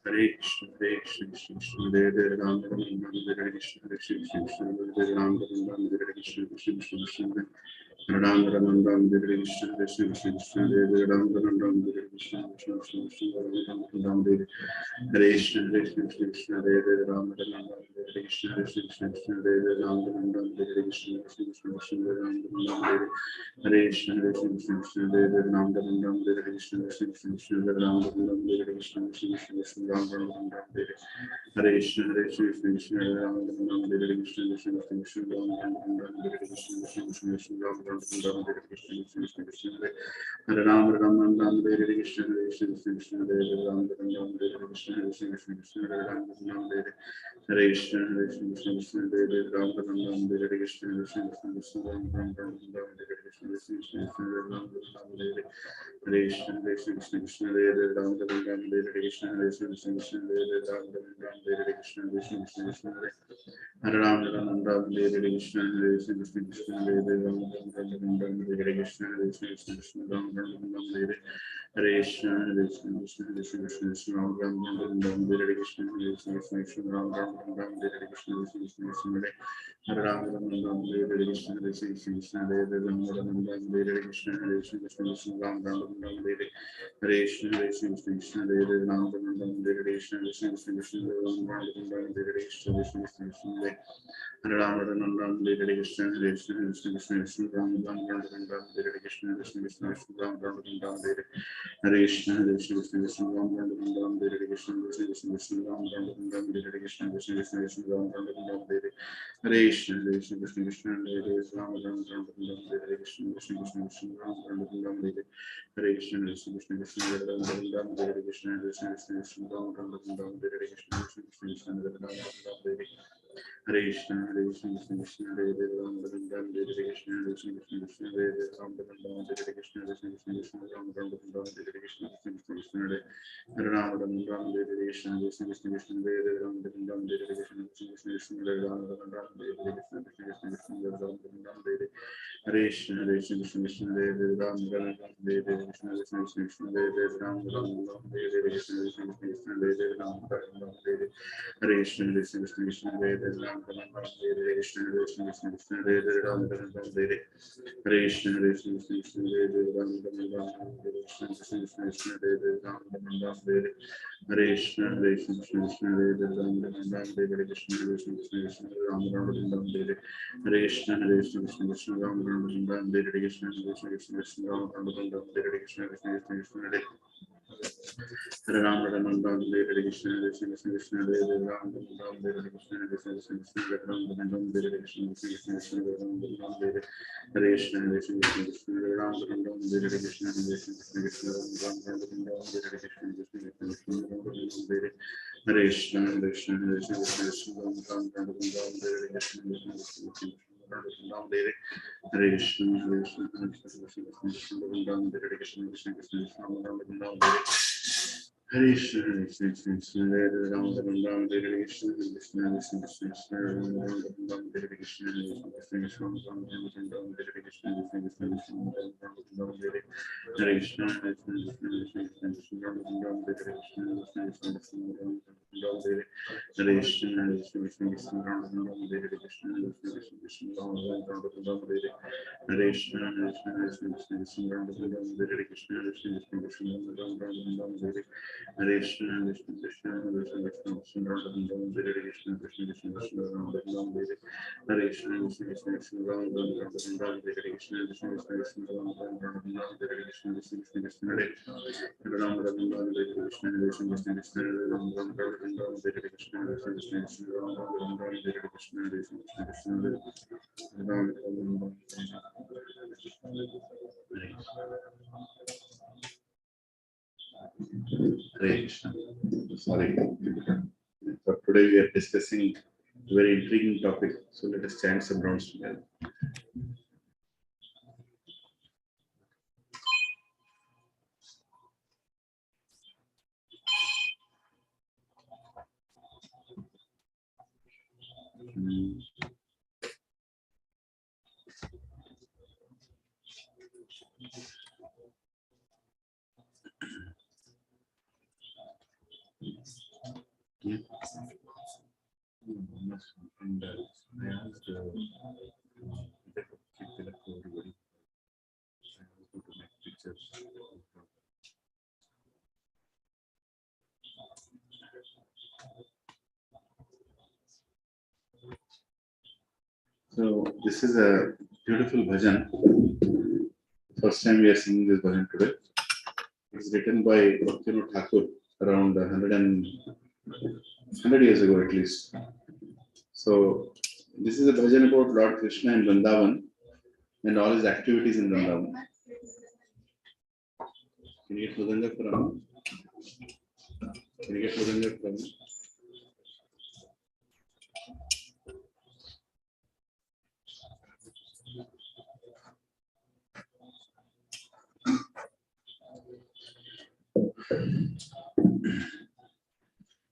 Hare Krishna, Hare Krishna, Krishna Krishna, Hare Hare, Ram Ram, Hare Krishna, Hare Krishna, Hare Ram Ram, Hare Krishna, Krishna Krishna, Ram Ram, Hare Krishna, Krishna Krishna, Hare Ram Ram, Hare Krishna, Krishna Krishna, Ram Ram, Hare Krishna, Krishna Krishna, Hare Ram Ram, Hare Krishna, Krishna Krishna, Hare Ram Ram, Hare Krishna, Krishna Krishna, Ram Ram, Hare Krishna, Krishna Krishna, Hare Ram Ram, Hare Krishna, Krishna Krishna, Hare Ram Ram, Hare Krishna, Krishna Krishna, Ram Ram, Hare Krishna, Krishna Krishna, Hare Ram Ram, Hare Krishna, Krishna Krishna, Ram Ram, Hare Krishna, Krishna Krishna, Ram Ram, Hare Krishna, Krishna Krishna, Hare Ram Ram, Hare Krishna, Krishna Krishna, Hare Ram Ram, Hare Krishna, Krishna Krishna, Hare Ram Ram, Hare Krishna, Krishna Krishna, Hare Ram Ram, Hare Krishna, Krishna Krishna, Ram Ram, Hare Krishna, Krishna Krishna, Hare Ram Ram, Hare Krishna, Krishna Krishna, Hare Ram Ram, Hare Krishna, Krishna Krishna, Hare Ram Ram, Hare Krishna, Krishna Krishna, Hare Ram Ram, Hare Krishna, Krishna Krishna, Hare Ram Ram, Hare Krishna, Krishna Krishna, Ram Ram, Hare Krishna, Krishna Krishna, Krishna Krishna, Ram Ram, Hare Krishna, Krishna Krishna, Ram Ram, Hare Krishna, Krishna Krishna, Hare Ram Ram, Hare Krishna, Krishna Krishna, Hare Ram Ram, Hare Krishna, Krishna Krishna, Ram Ram, Hare Krishna, Krishna Krishna, Hare Ram Ram, Hare Krishna, Krishna Krishna, Ram Ram, Hare Krishna, Krishna Krishna, Hare Ram Ram, Hare Krishna, Krishna Krishna, Ram Ram, Hare Krishna, Krishna Krishna, Ram Ram, Hare Krishna, Krishna Krishna, Ram Ram, Hare Krishna, Krishna Krishna, Ram Ram, Hare Krishna, Krishna Krishna, Ram Ram, Hare Krishna, Krishna Krishna, Hare Ram Ram, Hare Krishna, Krishna Krishna, Ram Ram, Hare Krishna, Krishna Krishna, Hare Ram Hare Krishna, Krishna Krishna, Ram Ram, Hare Krishna, Krishna Krishna, Hare Ram Hare Hare Krishna, Hare Krishna, Krishna Krishna, Hare Ram Ram, Hare Krishna, Krishna Krishna, Hare Ram Ram, Hare Krishna, Krishna Krishna, Ram Ram, Hare Krishna, Krishna Krishna, Hare Ram Ram, Hare Krishna, Krishna Krishna, Hare Ram Ram, Hare Krishna, Krishna Krishna, Hare Ram Ram, Hare Krishna, Krishna Krishna, Hare Ram Ram, Hare Krishna, Hare Krishna, Krishna Krishna, Hare Ram Ram, Hare Krishna, Krishna Krishna, Hare Ram Ram, Hare Krishna, Krishna Krishna, Hare Ram Ram, Hare Krishna, Krishna Krishna, Hare Ram Ram, Hare Krishna, Krishna Krishna, Hare Ram Ram, Hare Krishna, Krishna Krishna, Hare Ram Ram, Hare Krishna, Krishna Krishna, Hare Ram Ram, Hare Krishna, Krishna Krishna, Hare Ram Ram, Hare Krishna, Krishna Krishna, Ram Ram, Hare Krishna, Krishna Krishna, Ram Ram, Hare Krishna, Krishna Krishna, Ram Ram, Hare Krishna, Krishna Krishna, Hare Ram Ram, Hare Krishna, Krishna Krishna, Hare Ram Ram, Hare Krishna, Krishna Krishna, Hare Ram Ram, Hare Krishna, Krishna Krishna, Hare Ram Ram, Hare Krishna, Krishna Krishna, Hare Ram Ram, Hare Krishna, Krishna Krishna, Ram Ram, Hare Krishna, Krishna Krishna, Ram Ram, Hare Krishna, Krishna Krishna, Krishna Ram Ram, Hare Krishna, Krishna Krishna, Hare Krishna, Hare Krishna, Krishna Krishna, Ram Hare Krishna, Krishna Krishna, Ram Hare Krishna, Hare Krishna, Hare Ram Ram, Hare Krishna, Krishna Krishna, Ram Hare Krishna, Krishna Krishna, Ram Hare Krishna, Krishna Krishna, Ram Hare Krishna, Hare Krishna, Ram Hare Krishna, Krishna Krishna, Ram Hare Krishna, Krishna Krishna, Ram Hare Krishna, Krishna Krishna, Ram Hare Krishna, Krishna Krishna, Ram Hare Krishna, Krishna Krishna, Ram Hare Krishna, Krishna Krishna, Hare Krishna, Hare Krishna, Krishna Krishna, Ram Hare Krishna, Krishna Krishna, Ram Hare Krishna, Krishna Krishna, Ram Hare Krishna, Krishna Krishna, Hare Ram Hare Krishna, Krishna Krishna, Ram Hare Krishna, Krishna Krishna, Ram Hare Krishna, Krishna Krishna, Ram Hare Krishna. Sorry. today we are discussing a very intriguing topic. So let us chant some rounds together. And I asked everybody. I asked to make pictures. So this is a beautiful bhajan. First time we are singing this bhajan today. It's written by Bhaktivinoda Thakur around 100 years ago at least. So this is a bhajan about Lord Krishna in Vrindavan and all his activities in Vrindavan. Can you get Mudanga from? Can you get Mudanga from?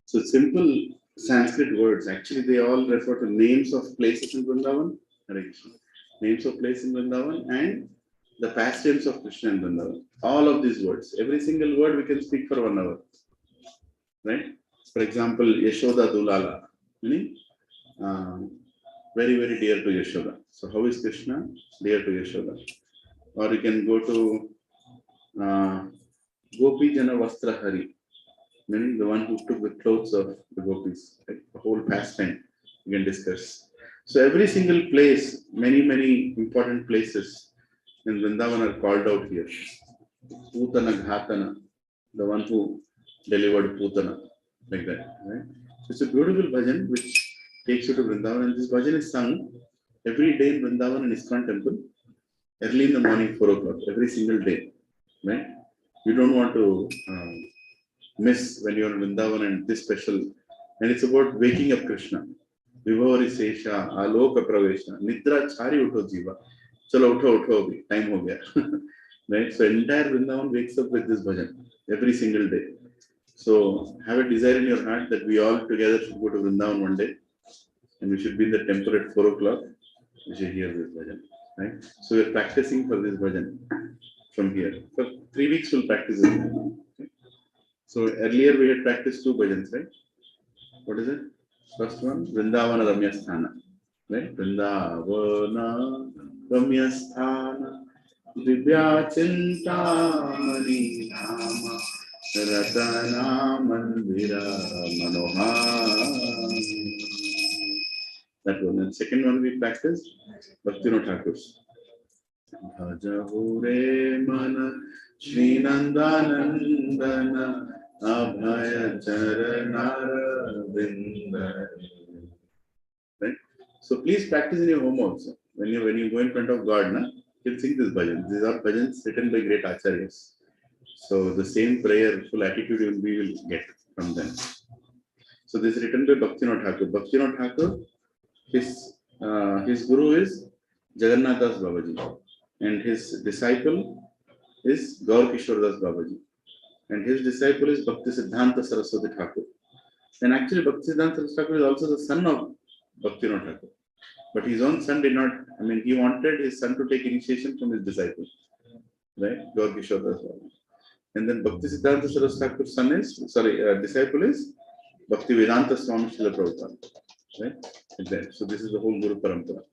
So simple Sanskrit words, actually they all refer to names of places in Vrindavan, names of places in Vrindavan and the pastimes of Krishna in Vrindavan. All of these words, every single word we can speak for 1 hour, right? For example, Yashoda Dulala, meaning very, very dear to Yashoda. So how is Krishna? Dear to Yashoda. Or you can go to Gopi Jana Vastra Hari, meaning the one who took the clothes of the gopis, like the whole pastime you can discuss. So every single place, many, many important places in Vrindavan are called out here. Putana Ghatana, the one who delivered Putana, like that. Right? So it's a beautiful bhajan which takes you to Vrindavan, and this bhajan is sung every day in Vrindavan in ISKCON temple, early in the morning, 4 o'clock, every single day. Right? You don't want to miss when you're in Vrindavan and this special, and it's about waking up Krishna. Vibhavari Sesha, Aloka Pravesha, Nidra Chari Utho Jiva. Chalo Utho, time ho gaya. Right? So entire Vrindavan wakes up with this bhajan every single day. So have a desire in your heart that we all together should go to Vrindavan one day and we should be in the temple at 4 o'clock. We should hear this bhajan. Right? So we're practicing for this bhajan from here. For 3 weeks we'll practice it. Okay? So earlier we had practiced 2 bhajans, right? What is it? First one, Vrindavana Ramya Sthana. Right? Vrindavana Ramya Sthana Divya Chintamani Dhama Ratana Mandira Manohar. That one. And second one we practiced Bhaktivinoda Thakur's. Bhajahure Mana Shri Nandanandana Abhaya Charanara Vrinda. Right? So please practice in your home also. When you go in front of God, you can sing this bhajan. These are bhajans written by great acharyas. So the same prayerful attitude we will get from them. So this is written by Bhaktivinoda Thakur. Bhaktivinoda Thakur, his guru is Jagannath Das Babaji, and his disciple is Gaur Kishore Das Babaji. And his disciple is Bhakti Siddhanta Saraswati Thakur. And actually, Bhakti Siddhanta Saraswati Thakur is also the son of Bhaktivinoda Thakur. But his own son did not, he wanted his son to take initiation from his disciple, right? Gaur Kishore Das Babaji. And then Bhakti Siddhanta Saraswati Thakur's disciple is Bhakti Vedanta Swami Srila Prabhupada, right? Like so this is the whole Guru Parampara.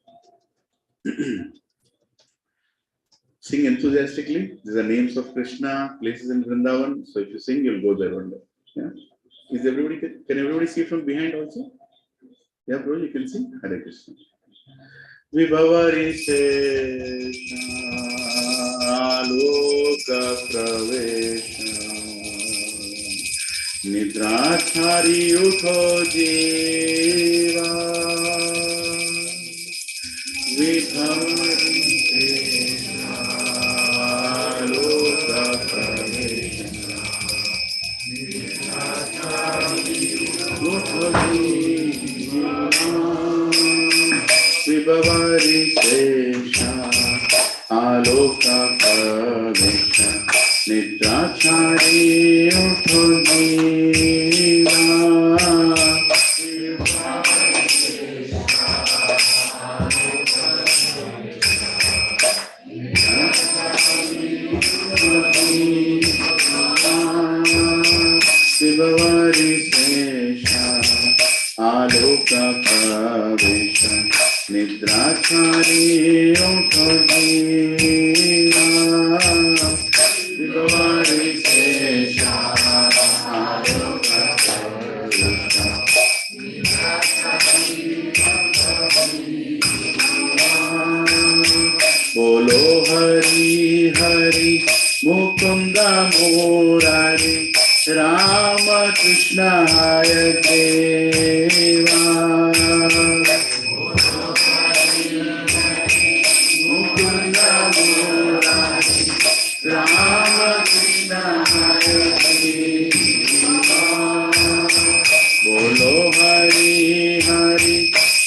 Sing enthusiastically. These are names of Krishna, places in Vrindavan. So if you sing, you'll go there one day. Yeah. Can everybody see from behind also? Yeah, bro, you can sing. Hare Krishna. Vibhavari Sesha Aloka Pravesha Nidra Chari Utho Jiva Vibhavari Sesha Aloka Pravesha विभवारि शेषा आलोका प्रवेश निद्राचारी उठो जीवा विभवारि शेषा आलोका प्रवेश निद्राचारी उठो जीवा विभवारि शेषा आलोका प्रवेश बोलो हरि हरि मुकुंद मुरारी राम कृष्ण हय देवा मुकुंद मुरारी राम कृष्ण हय देवा बोलो हरि हरि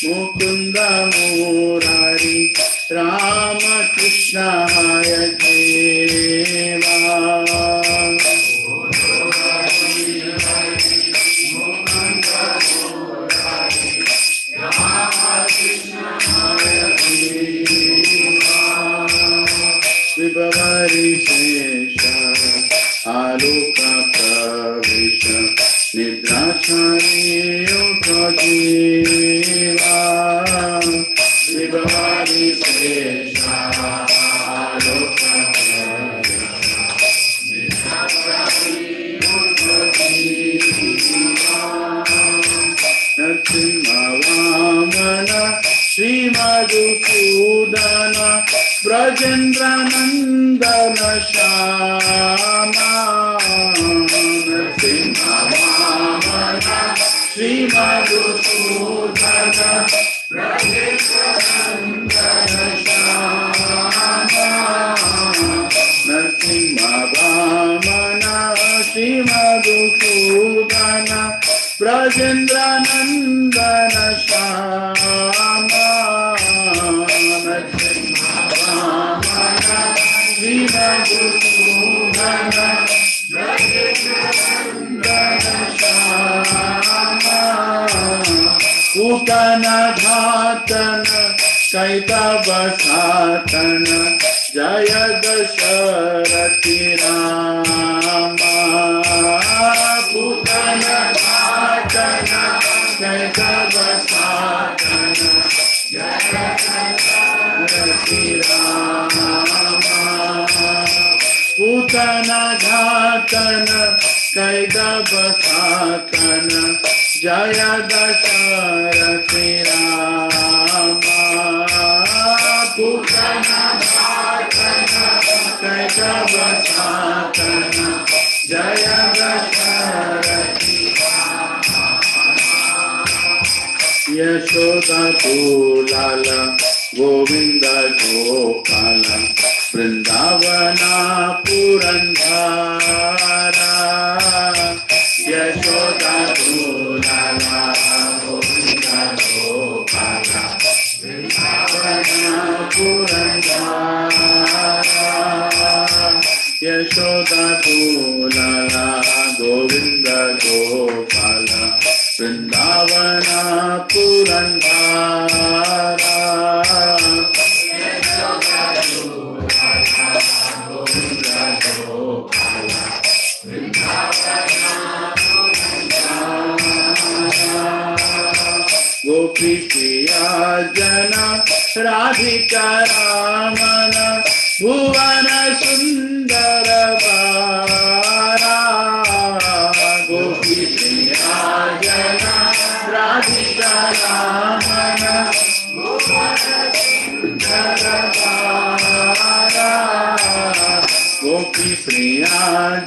मुकुंद मुरारी राम कृष्ण हय देवा विभवारि शेषा आलोका प्रवेश निद्राचारी उठो जीवा विभवारि शेषा आलोका प्रवेश निद्राचारी उठो जीवा नरसिंह वामन श्री मधुसूदन ब्रजेन्द्र नंदन श्यामा नरसिंह वामन श्री मधुसूदन ब्रजेन्द्र नंदन श्यामा नरसिंह वामन श्री मधुसूदन ब्रजेन्द्र नंदन श्यामा श्री मधुसूदन पूतन घातन कैतव सातन जय दशरथि रामा पूतन घातन कैतव सातन जय दशरथि रामा पूतन घातन कैतव सातन जय दशरथि रामा पूतन घातन कैतव सातन जय दशरथि यशोदा लाल गोविंद गोपाल वृंदावना पुरंदरा यशोदा लाल गोविंद गोपाल वृंदावना पुरंदरा यशोदा लाल गोविंद गोपाल वृंदावना पुरंदरा गोपी प्रिया जन राधिका रामन भुवन सुंदर बारा गोपी प्रिया जन राधिका रामन भुवन सुंदर बारा गोपी प्रिया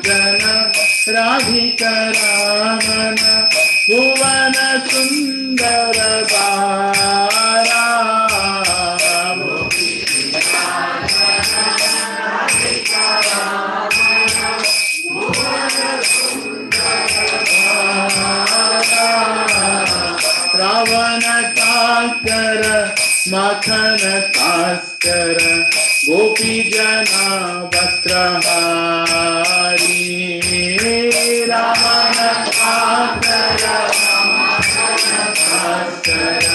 जन राधिका रामन भुवन सुंदर बारा रावण काकर मखन कास्कर गोपी जना वस्त्रहारी रमण कास्कर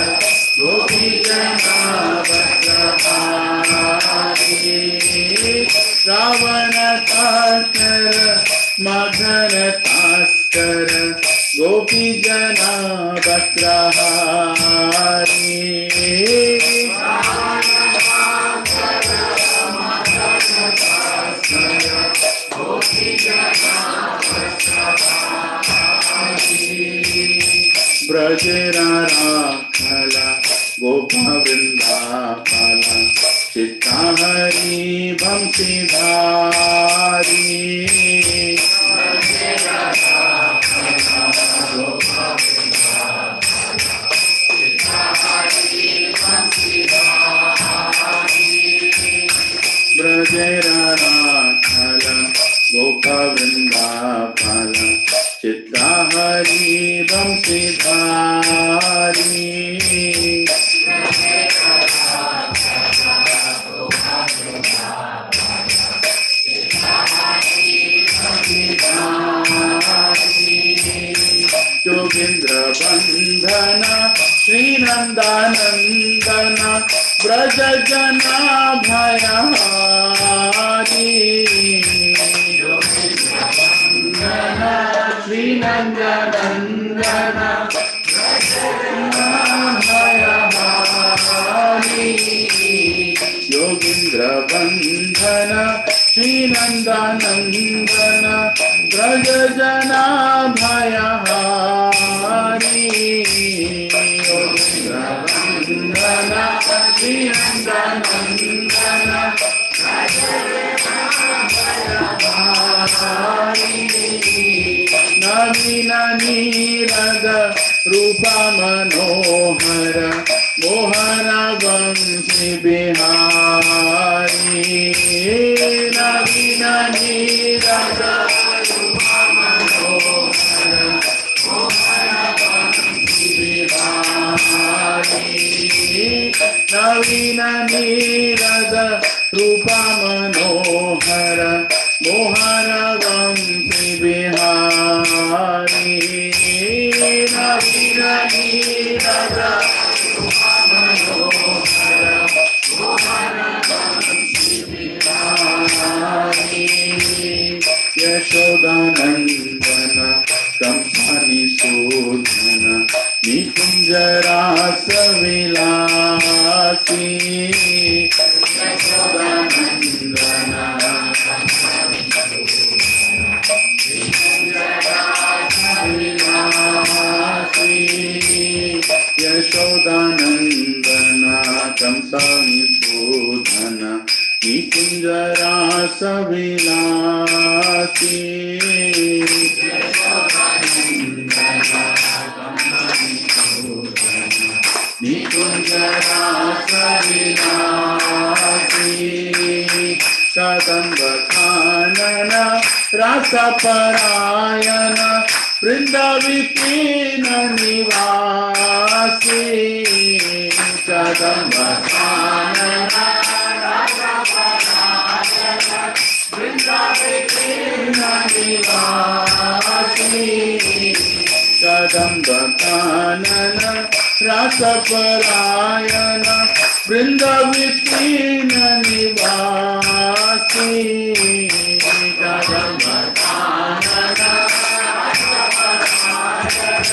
गोपी जना वस्त्रहारी रावण कास्कर मखन कास्कर गोपी जना वस्त्रहारी ब्रजराखला गोपा वृंदापला चित्ताहरी वंशीधारी ब्रजराखला गोपा वृंदापला चित्ताहरी वंशीधारी योगेंद्र बंधन श्रीनंदानंदन ब्रज जना भयहारी श्रीनंदानंदन भयहारी योगेंद्र बंधन श्रीनंदानंदन ब्रज जना भयहारी योगेंद्र बंधन श्रीनंदानंदन नवीन नीरद रूप मनोहर मोहन वंशी बिहारी नवीन नीरद रूप मनोहर मोहन वंशी बिहारी नवीन नीरद रूप मनोहर मोहन वंशी बिहारी नवीन नीरद रूप मनोहर मोहन वंशी बिहारी यशोदानंदन कंसनिसूदन निकुंज रास विलासी यशोदानंदन यशोदानंदन कंसनिसूदन निकुंज रास विलासी निकुंज रास विलासी कदम्ब कानन रस परायण वृंदाविपीन निवासी कदम्ब कानन रस परायण वृंदाविपीन निवासी कदम्ब कानन रस परायण वृंदाविपीन निवासी कदम्ब कानन रस परायण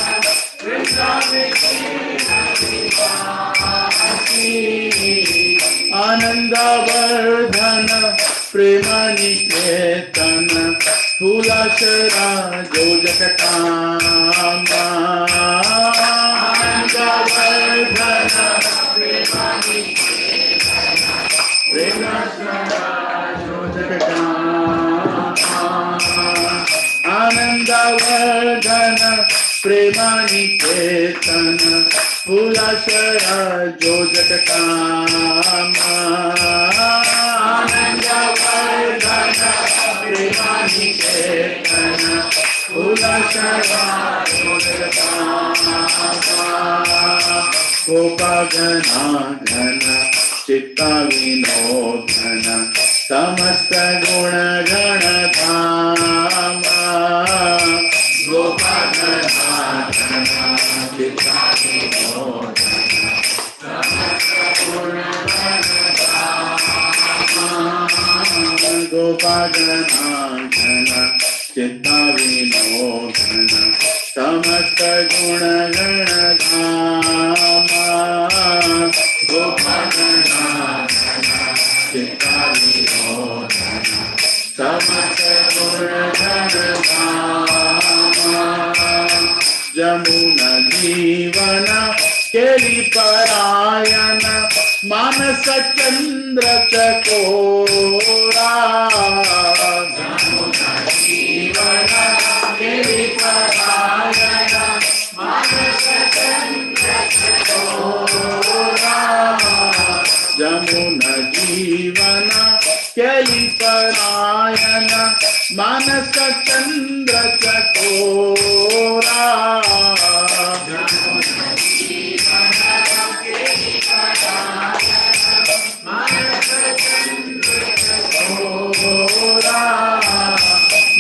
वृंदाविपीन निवासी आनंदवर्धन प्रेम निकेतन फूलाशरा जो जगतांबा आनंदवर्धन प्रेम निकेतन प्रेमाशरा जो जगतांबा आनंदवर्धन प्रेम निकेतन फूलाशरा जो जगतांबा आनंदवर्धन प्रेम निकेतन फूलाशरा जो जगतांबा गोपगणाधन चित्तविनोदन समस्त गुणगणधाम गोपगणाधन चित्तविनोदन गोपगणाधन चित्तविनोदन समस्त गुणगणधाम गोपगणाधन चित्तविनोदन समस्त गुणगणधाम जमुना जीवन केली परायण मानस चंद्र चकोरा जमुना जीवन केली परायण मानस चंद्र चकोरा जमुना जीवन केली परायण मानस चंद्र चकोरा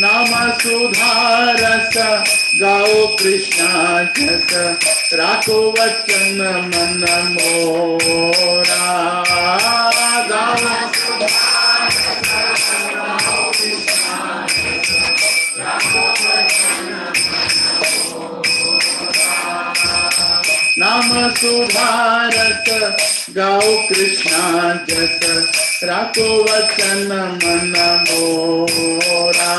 नाम सुधारस गाओ कृष्णा जस राखो वचन मन मोरा गाओ नाम सुधारस गाओ कृष्णा जस राखो वचन मन मोरा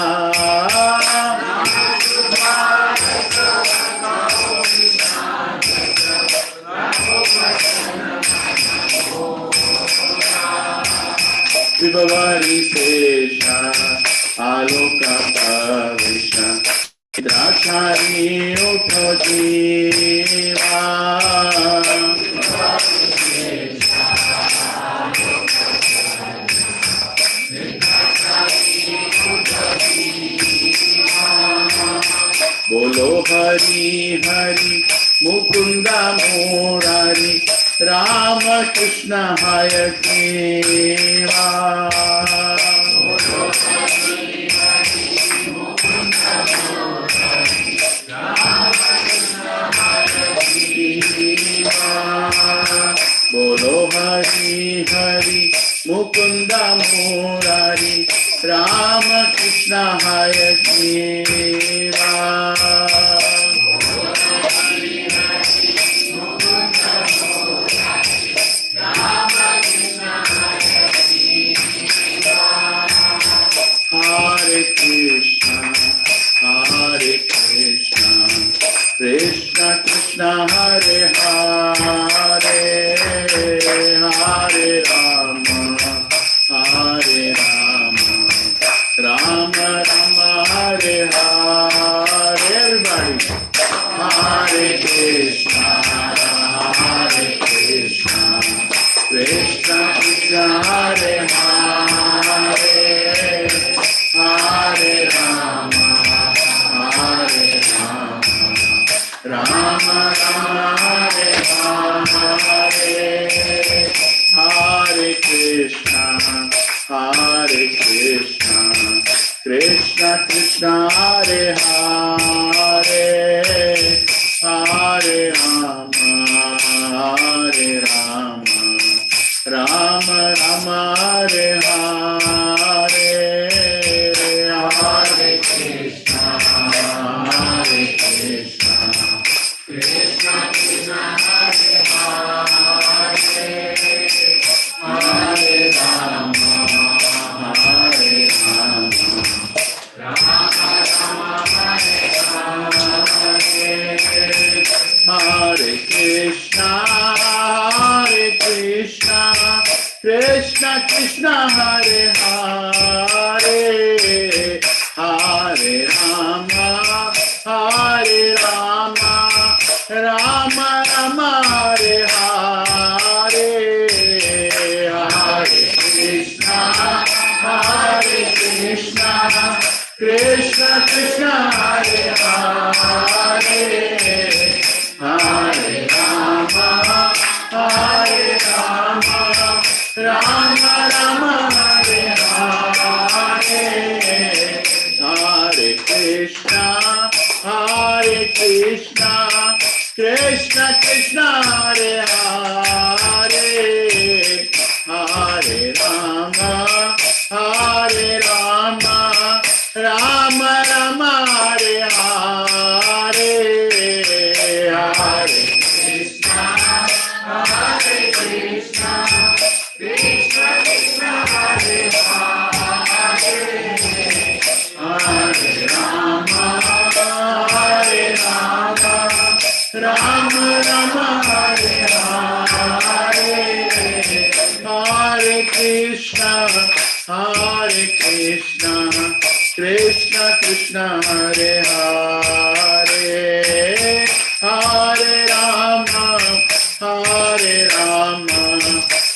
विभवारी शेषा आलोक प्रवेश द्राक्षारी उठो जीवा बोलो हरि हरि मुकुंदा मुरारी राम कृष्ण हय देवा बोलो हरि हरि मुकुंदा मुरारी राम कृष्ण हय देवा Hare Krishna, Krishna Krishna Hare Hare, Hare Rama, Hare Rama, Rama Rama Hare Hare. Everybody, Hare Krishna, Krishna Krishna Hare Hare. Hare Rama, Rama Rama Hare Hare. Hare Krishna, Krishna Krishna Hare Hare. Hare Rama, Rama Rama Hare Hare. Hare Krishna, Krishna Krishna Hare Hare. Hare Rama, Rama Rama Hare Hare. Hare Krishna, Krishna Krishna Hare Hare. Hare Rama, Rama Rama Hare Hare. Hare Krishna, Krishna Krishna Hare Hare. Hare Rama, Rama Rama Hare Hare, Hare Krishna Krishna Krishna Hare Hare, Hare Rama Rama Rama Hare Hare, Hare Krishna Krishna Krishna Hare Hare, Hare Rama Rama Rama Hare Hare, Hare Krishna Krishna Krishna Hare Hare, Hare Rama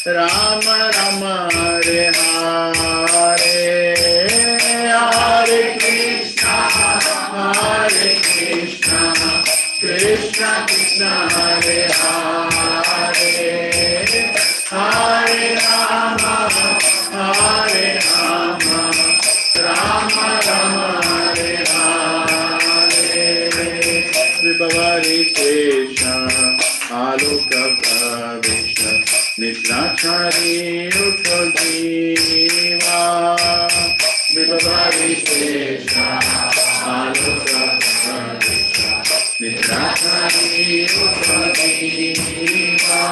Rama Rama Hare Hare, Hare Krishna Krishna Krishna Hare Hare, Hare Rama Rama Rama Hare Hare, Vibhavari Krisha Aloka Pravisha Nitrachari Utto Jiva, Vibhavari Krisha Aloka Pravisha Nitrachari Utto Jiva,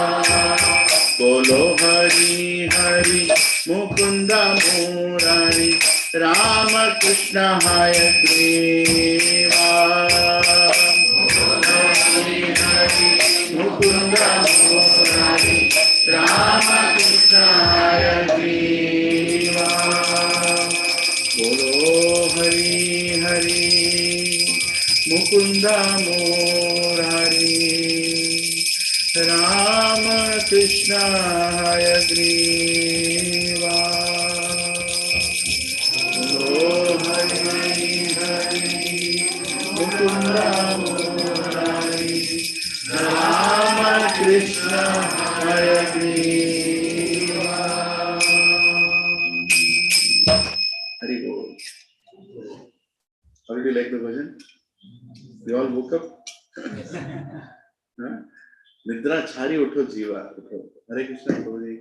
Bolo Hari Hari Mukunda Murari Rama Krishna Hayagriva, Bolo Hari Hari Mukunda Murari Rama Krishna Hayagriva, Bolo Hari Hari Mukunda Murari Rama Krishna Hayagriva, Bolo Hari Hari Mukunda Murari Rama Krishna Hayagriva. Hari Bol. How did you like the version? You all woke up? Nidra Chari Utho Jiva. Hare Krishna, Prabhuji.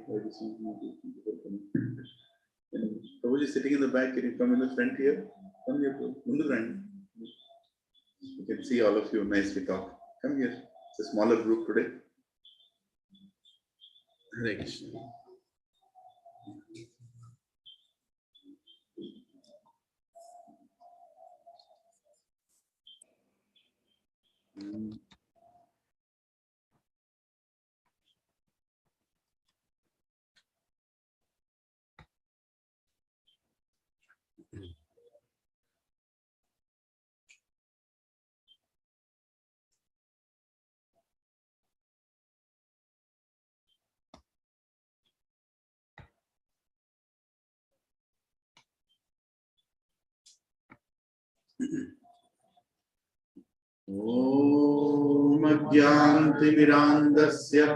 Prabhuji sitting in the back. Can you come in the front here? Come here, in the front. You can see all of you nicely talk. Come here. It's a smaller group today. Hare Krishna. Om Ajnanatimirandasya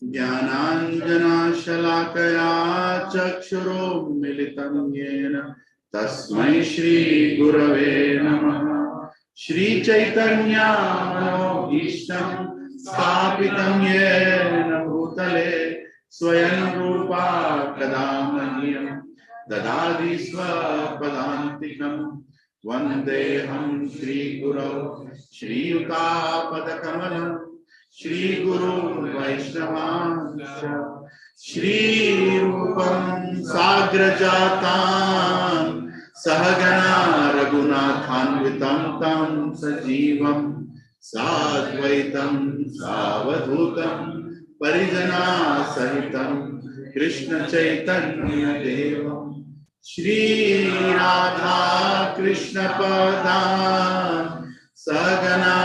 Jnananjanashalakaya Chakshuro Militam Yena Tasmai Shri Gurave Namaha, Shri Chaitanya Manobhishtam Sthapitam Yena Bhutale Swayam Rupa Kadamahyam Dadadi Swapadantikam Vandeham Shri Guru Shri Yuta Shri Guru Vaishnavanscha Shri Rupam Sagrajatan Sahagana Raghunathanvitam Tam Sajivam Sadvaitam Savadhutam Parijana Sahitam Krishna Chaitanya Devam Shri Radha Krishna Padan Sagana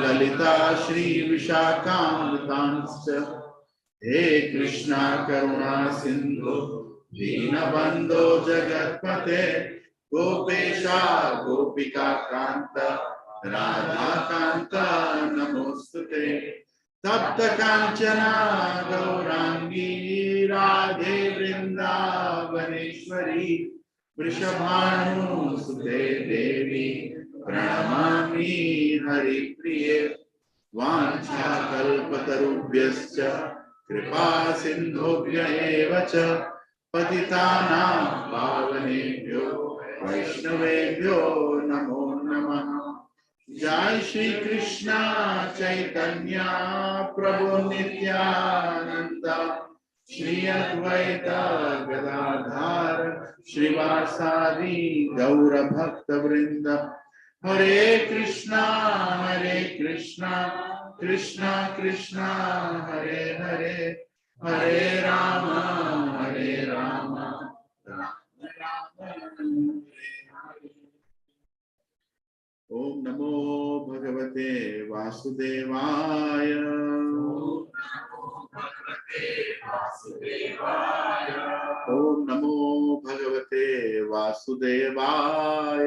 Lalita Shri Vishakam He Krishna Karuna Sindhu Dinabandho Jagatpate Gopesha Gopika Kanta Radha Kanta Namostute तप्त कांचना गौरांगी राधे वृंदावनेश्वरी वृषभानुसुते देवी प्रणमामि हरिप्रिये वाञ्छाकल्पतरुभ्यश्च कृपा सिन्धुभ्य एव च पतितानां पावनेभ्यो वैष्णवेभ्यो नमो नमः। जय श्री कृष्ण चैतन्य प्रभु नित्यानंद श्री अद्वैत गदाधर श्रीवासादि गौर भक्त वृंद हरे कृष्णा कृष्णा कृष्णा हरे हरे हरे राम राम ओम नमो भगवते वासुदेवाय ओम नमो भगवते वासुदेवाय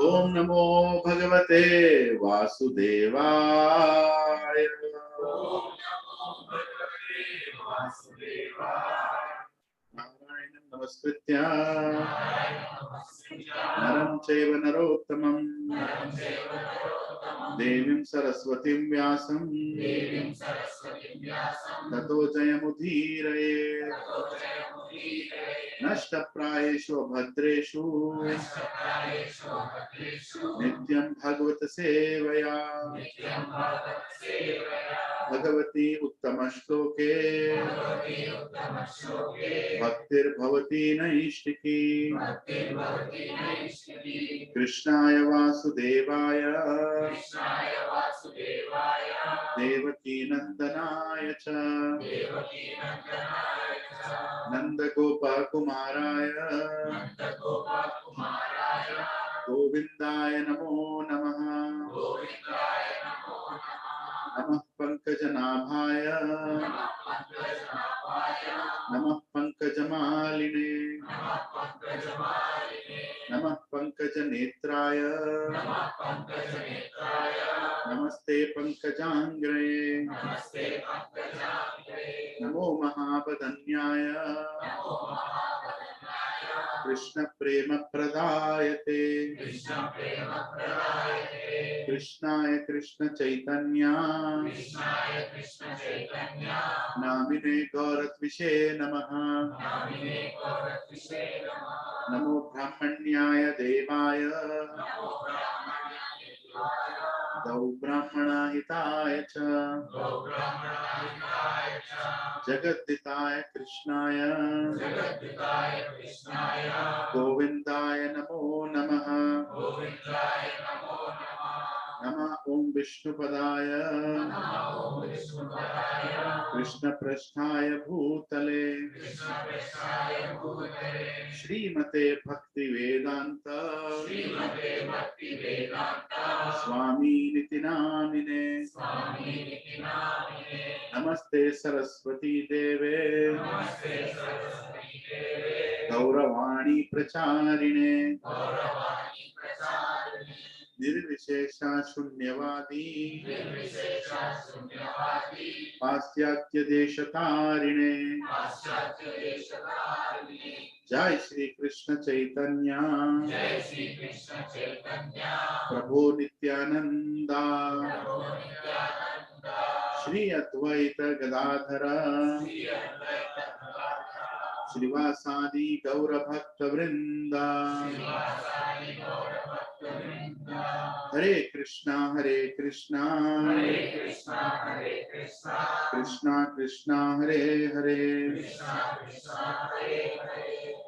ओम नमो भगवते वासुदेवाय नारायणं नमस्कृत्य नरं चैव नरोत्तमं देवीं सरस्वतीं व्यासं ततो जयमुदीरये नष्टप्रायेषु भद्रेषु नित्यं भगवत सेवया भगवती उत्तम श्लोके भक्तिर्भवती नैष्टिकी कृष्णाय वासुदेवाय देवकी नंदनाय च नंदगोपकुमाराय गोविंदाय नमो नमः नमः पंकजनाभाय नमः पंकजमालिने नमः पंकजनेत्राय नमस्ते पंकजांग्रे नमो महावदन्याय कृष्ण प्रेम प्रदायते कृष्णाय कृष्ण चैतन्य नामिने गौरत्विषे नमः नमो ब्राह्मण्याय देवाय गौ ब्राह्मणाहिताय च जगद्दिताय कृष्णाय गोविंदाय नमो नमः नमः ओम विष्णुपदाय कृष्ण पृष्ठाय भूतले श्रीमते भक्ति वेदांत स्वामी निति नामिने नमस्ते सरस्वती देवे गौरवाणी प्रचारिणे निर्विशेषा शून्यवादी पाश्चात्य देशतारिणे जय श्री कृष्ण चैतन्य प्रभु नित्यानंदा श्री अद्वैत गदाधर श्रीवासादि गौर भक्त वृंदा हरे कृष्णा कृष्णा कृष्णा हरे हरे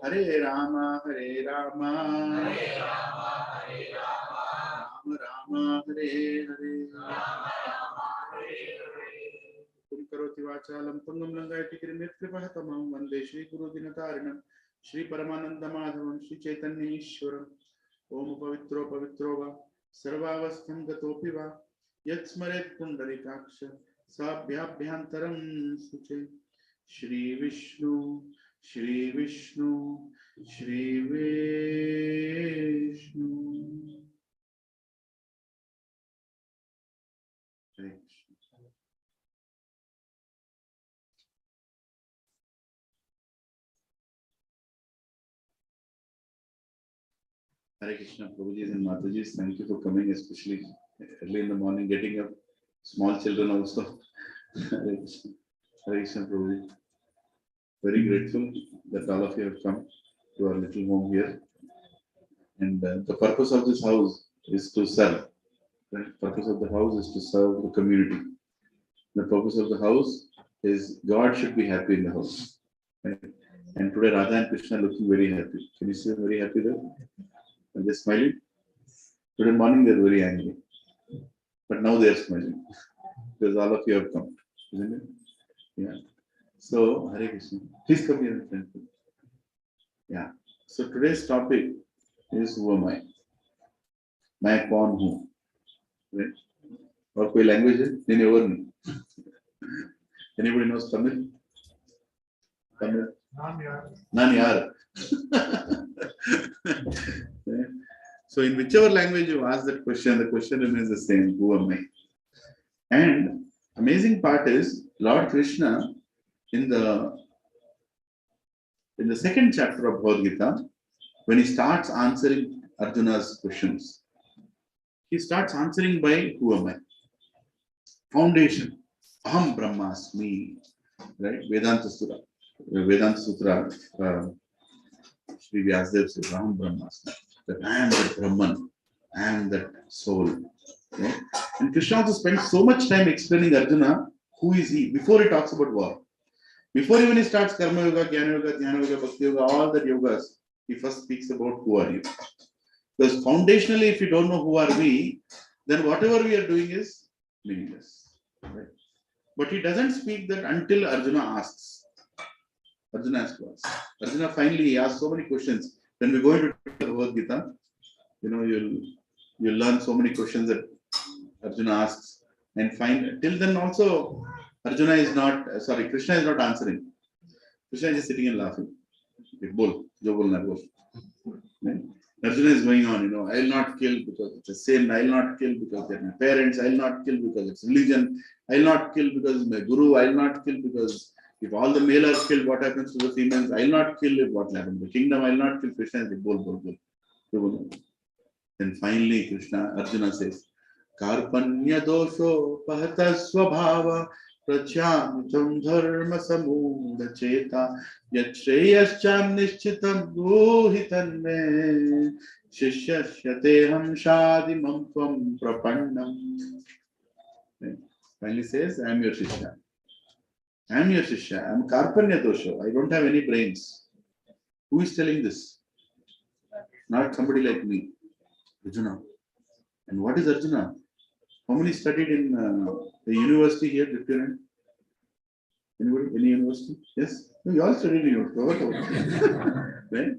हरे राम राम राम हरे हरे तुम करोति वाचालं तुंगं लंघयति कृपहतमं वन्दे श्री गुरुदिनतारिणं श्री परमानंद माधवं श्री चैतन्य ईश्वरम् ओम पवित्रो पवित्रो वा सर्वावस्थं गतोऽपि वा यत्स्मरेत् Pundarikaksha साभ्याभ्यन्तरं शुचे Shri Vishnu Shri Vishnu Shri Vishnu. Hare Krishna, Prabhuji and Mataji, thank you for coming, especially early in the morning, getting up. Small children also. Hare Krishna, Prabhuji. Very grateful that all of you have come to our little home here. And the purpose of this house is to serve. The purpose of the house is to serve the community. The purpose of the house is God should be happy in the house. Right? And today Radha and Krishna are looking very happy. Can you see them very happy there? And they're smiling. Today morning they're very angry. But now they're smiling. Because all of you have come. Isn't it? Yeah. So, Hare Krishna. Please come here, friend. Yeah. So today's topic is who am I? मैं कौन हूँ? Right? और कोई language है? नहीं और नहीं. Anybody knows Tamil? Tamil? Naan yaar. So in whichever language you ask that question, the question remains the same. Who am I? And amazing part is Lord Krishna in the second chapter of Bhagavad Gita, when he starts answering Arjuna's questions, he starts answering by who am I? Foundation. Aham Brahmasmi. Right? Vedanta Sutra. Shri Vyasadeva says, Aham Brahmasmi. That I am that Brahman. I am that soul. Okay? And Krishna also spends so much time explaining Arjuna who is he before he talks about war. Before even he starts Karma Yoga, Jnana Yoga, Dhyana Yoga, Bhakti Yoga, all the yogas, he first speaks about who are you. Because foundationally, if you don't know who are we, then whatever we are doing is meaningless. Right? But he doesn't speak that until Arjuna asks. Arjuna has to ask. Arjuna finally asks so many questions. When we go into Bhagavad Gita, you'll learn so many questions that Arjuna asks. And till then also, Krishna is not answering. Krishna is just sitting and laughing. Right? Arjuna is going on, I will not kill because it's a sin. I will not kill because they're my parents. I will not kill because it's religion. I will not kill because it's my guru. I will not kill because if all the male are killed, what happens to the females? I will not kill if what happens to the kingdom. I will not kill. Krishna is like, bol. Then finally, Arjuna says, Karpanya dosho pahata swabhava prachamitam dharma samuda cheta yat shreyascham nishchitam guhitan me shishyashyateham shadimam tvam prapannam. Finally says, I am your Shishya. I am your Shishya. I am Karpanya dosho. I don't have any brains. Who is telling this? Not somebody like me. Arjuna. And what is Arjuna? How many studied in the university here, Lieutenant? Anybody? Any university? Yes? No, you all studied in university. Right?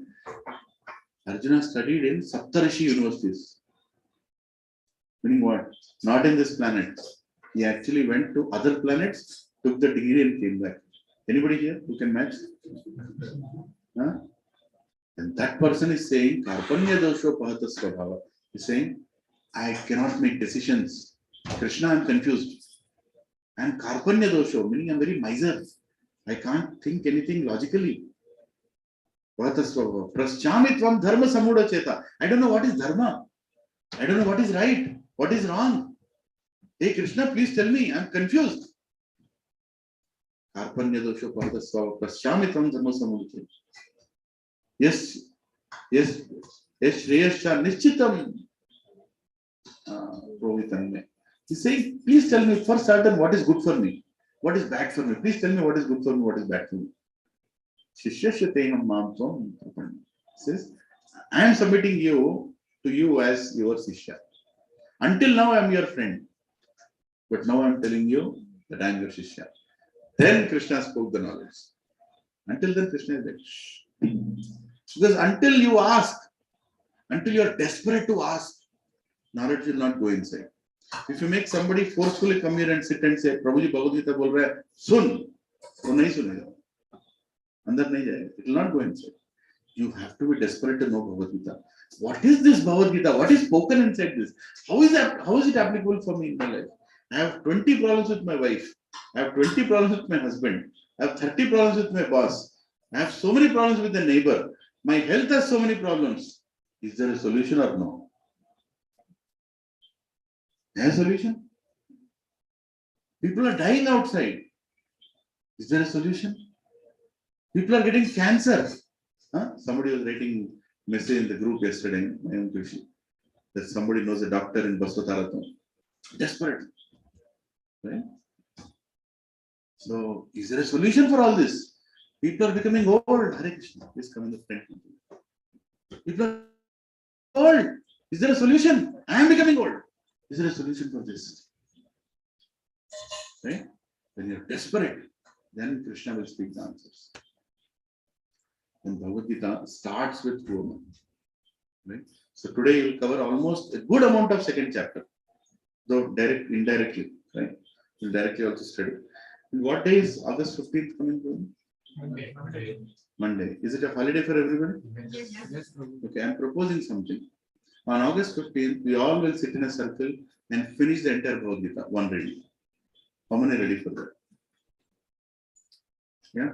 Arjuna studied in Saptarishi universities. Meaning what? Not in this planet. He actually went to other planets, took the degree and came back. Anybody here who can match? Huh? And that person is saying, Karpanya dosho pahata svabhava. He's saying, I cannot make decisions. Krishna, I am confused. I am Karpanya dosho, meaning I am very miser. I can't think anything logically. Pahata svabhava. Praschamitvam dharma samuda cheta. I don't know what is dharma. I don't know what is right, what is wrong. Hey Krishna, please tell me, I am confused. Karpanya dosho pahata svabhava. Praschamitvam dharma samuda cheta. Yes. Shreyascha nishchitam provitan me. He's saying, please tell me for certain what is good for me, what is bad for me. Please tell me what is good for me, what is bad for me. Shishyashyateham mam tvam prapannam. Says, I am submitting to you as your Shishya. Until now, I am your friend. But now I am telling you that I am your Shishya. Then Krishna spoke the knowledge. Until then, Krishna is like, shh. Because until you ask, until you are desperate to ask, knowledge will not go inside. If you make somebody forcefully come here and sit and say, Prabhuji Bhagavad Gita bol raha hai, sun, to nahi sunega. Andar nahi jayega. It will not go inside. You have to be desperate to know Bhagavad Gita. What is this Bhagavad Gita? What is spoken inside this? How is it applicable for me in my life? I have 20 problems with my wife. I have 20 problems with my husband. I have 30 problems with my boss. I have so many problems with the neighbor. My health has so many problems. Is there a solution or no? There is a solution? People are dying outside. Is there a solution? People are getting cancer. Huh? Somebody was writing message in the group yesterday, my own Krishe, that somebody knows a doctor in Basvataratham. Desperate. Right? So, is there a solution for all this? People are becoming old. Hare Krishna, please come in the front. People are old. Is there a solution? I am becoming old. Is there a solution for this? Right? When you're desperate, then Krishna will speak the answers. And Bhagavad Gita starts with Roma. Right? So today you'll cover almost a good amount of second chapter, though indirectly, right? You'll directly also study. And what day is August 15th coming from? Monday. Is it a holiday for everybody? Yes. Okay, I'm proposing something. On August 15th, we all will sit in a circle and finish the entire Bhagavad Gita, one reading. How many ready for that? Yeah?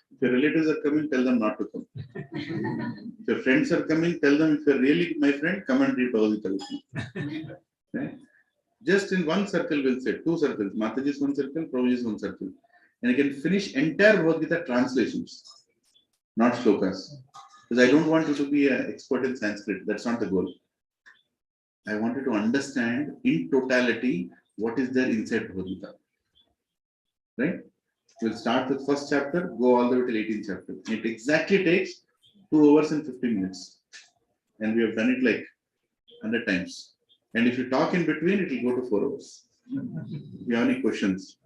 If your relatives are coming, tell them not to come. If your friends are coming, tell them if you're really my friend, come and read Bhagavad Gita with me. Okay? Just in one circle, we'll say two circles. Mataji is one circle, Prabhuji is one circle. And you can finish entire Bhagavad Gita translations, not shlokas. Because I don't want you to be an expert in Sanskrit. That's not the goal. I want you to understand in totality what is there inside Bhagavad Gita. Right? We'll start with first chapter, go all the way till 18th chapter. It exactly takes 2 hours and 15 minutes. And we have done it like 100 times. And if you talk in between, it will go to 4 hours. If you have any questions,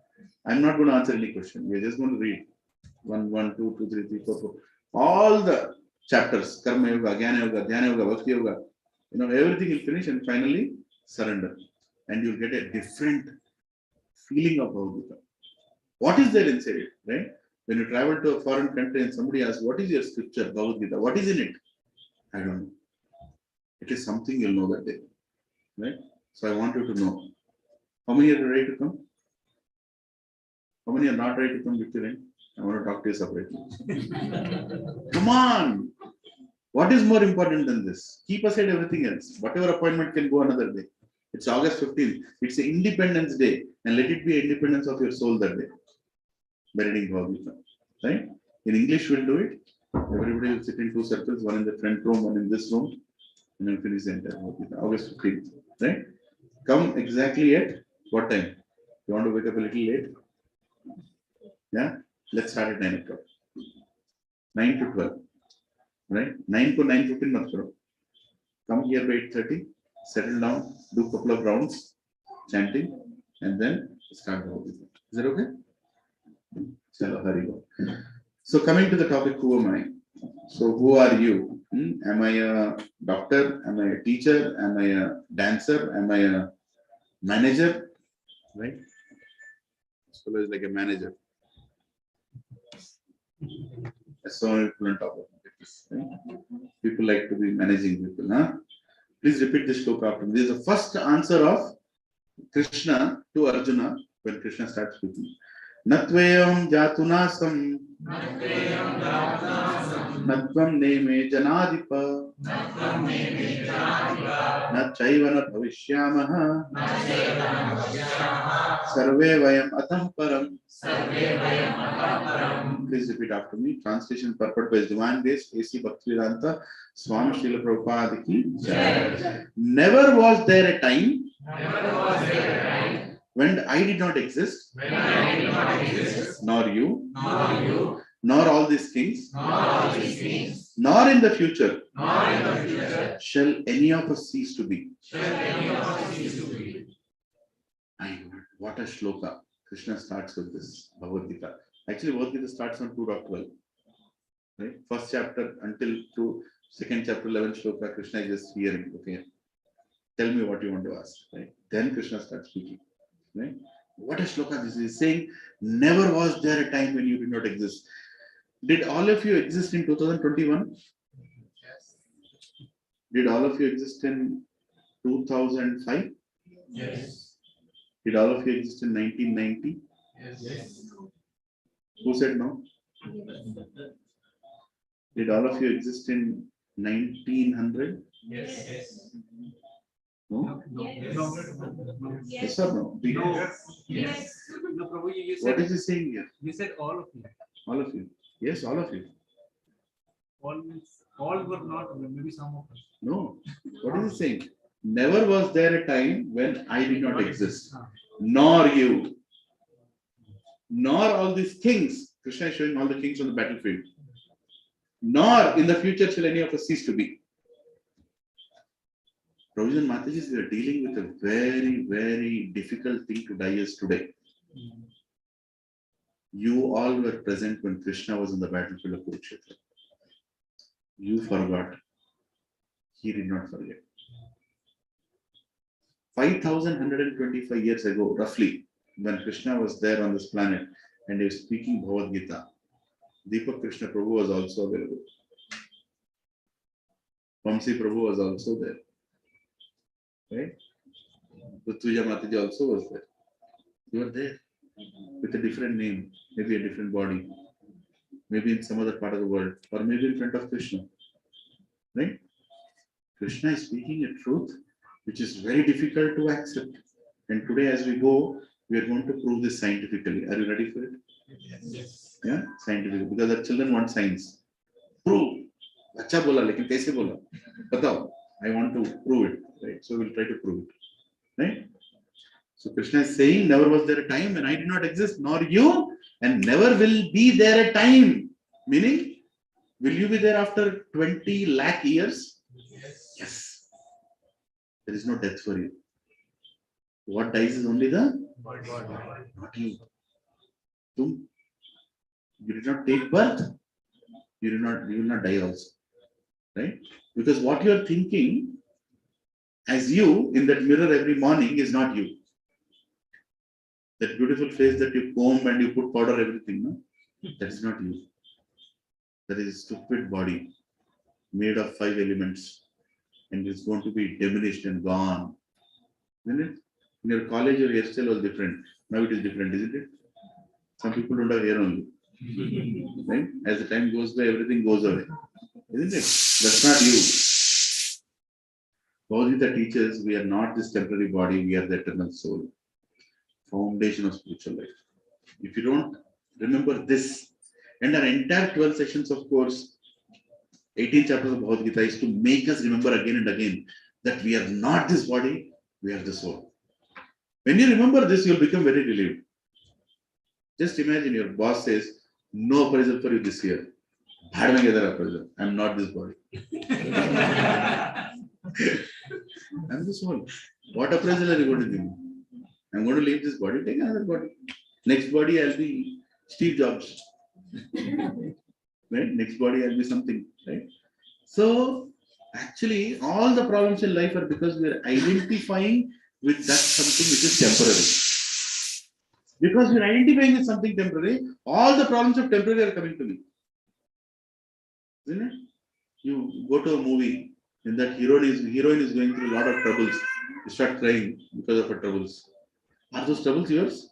I'm not going to answer any question. We're just going to read 1, 2, 2, 3, 4, 4. All the chapters, Karma Yoga, Jnana Yoga, Dhyana Yoga, Bhakti Yoga, everything will finish and finally surrender. And you'll get a different feeling of Bhagavad Gita. What is there inside it, right? When you travel to a foreign country and somebody asks, what is your scripture, Bhagavad Gita? What is in it? I don't know. It is something you'll know that day, right? So I want you to know. How many are ready to come? How many are not ready to come, Victor? I want to talk to you separately. Come on! What is more important than this? Keep aside everything else. Whatever appointment can go another day. It's August 15th. It's an Independence Day. And let it be independence of your soul that day. By reading Bhagavad Gita. Right? In English, we'll do it. Everybody will sit in 2 circles, one in the front room, one in this room. And we'll finish the entire Bhagavad Gita. August 15th. Right? Come exactly at what time? You want to wake up a little late? Yeah? Let's start at 9 o'clock. 9 to 12. Right? 9 to 9:15 mat karo. Come here by 8:30, settle down, do a couple of rounds, chanting, and then start the whole thing. Is that okay? Chalo, hurry go. So coming to the topic, who am I? So who are you? Am I a doctor? Am I a teacher? Am I a dancer? Am I a manager? Right? This fellow is like a manager. So many people on top of this. Right? People like to be managing people. Huh? Please repeat this shloka after me. This is the first answer of Krishna to Arjuna when Krishna starts speaking. Natvayam jatunasam natvam neme janadipa nachayvana bhavishyamaha sarve vayam atah param. Please repeat after me. Translation purport by Divine Grace, A.C. Bhakti Lilananda, Swami Srila Prabhupada ki jai. Never was there a time when I did not exist, nor you, nor all these things, nor in the future, shall any of us cease to be. What a shloka. Krishna starts with this Bhagavad Gita. Actually, Bhagavad Gita starts on 2.12. Right? First chapter until to second chapter 11 shloka, Krishna is just hearing. Okay, tell me what you want to ask. Right? Then Krishna starts speaking. Right? What a shloka this is saying. Never was there a time when you did not exist. Did all of you exist in 2021? Yes. Did all of you exist in 2005? Yes. Did all of you exist in 1990? Yes. Who said no? Did all of you exist in 1900? Yes. No? No. Yes or no? Yes. No, Prabhu, you What said is he saying here? you said all of you. All of you. Yes, all of you. All means all were not, maybe some of us. No. What is he saying? Never was there a time when I did not exist. Nor you. Nor all these kings. Krishna is showing all the kings on the battlefield. Nor in the future shall any of us cease to be. Provision Matajis, we are dealing with a very, very difficult thing to digest today. You all were present when Krishna was on the battlefield of Kurukshetra. You forgot. He did not forget. 5,125 years ago, roughly, when Krishna was there on this planet and he was speaking Bhagavad Gita, Deepak Krishna Prabhu was also available. Vamsi Prabhu was also there. Right? Rutuja Mataji also was there. You were there with a different name, maybe a different body, maybe in some other part of the world, or maybe in front of Krishna. Right? Krishna is speaking a truth which is very difficult to accept. And today, as we go, we are going to prove this scientifically. Are you ready for it? Yes. Yeah, scientifically. Because our children want science. Prove. Acha bola, lekin kaise bola? Batao. I want to prove it. Right? So we'll try to prove it. Right? So Krishna is saying, never was there a time when I did not exist, nor you, and never will be there a time. Meaning, will you be there after 20 lakh years? Yes. Yes. There is no death for you. What dies is only the not you. You did not take birth. You will not die also. Right? Because what you are thinking as you in that mirror every morning is not you. That beautiful face that you comb and you put powder, everything, no? That is not you. That is a stupid body made of 5 elements and it's going to be diminished and gone. Isn't it? In your college, your hairstyle was different. Now it is different, isn't it? Some people don't have hair only. Right? As the time goes by, everything goes away. Isn't it? That's not you. Bhagavad Gita teaches we are not this temporary body, we are the eternal soul. Foundation of spiritual life. If you don't remember this, and our entire 12 sessions of course, 18 chapters of Bhagavad Gita is to make us remember again and again that we are not this body, we are the soul. When you remember this, you'll become very relieved. Just imagine your boss says, no appraisal for you this year. I'm not this body. I'm the soul. What appraisal are you going to give me? I'm going to leave this body, take another body. Next body, I'll be Steve Jobs. Right? Next body, I'll be something. Right? So, actually, all the problems in life are because we are identifying with that something which is temporary. Because you're identifying with something temporary, all the problems of temporary are coming to me. Isn't it? You go to a movie, and that heroine is going through a lot of troubles. You start crying because of her troubles. Are those troubles yours?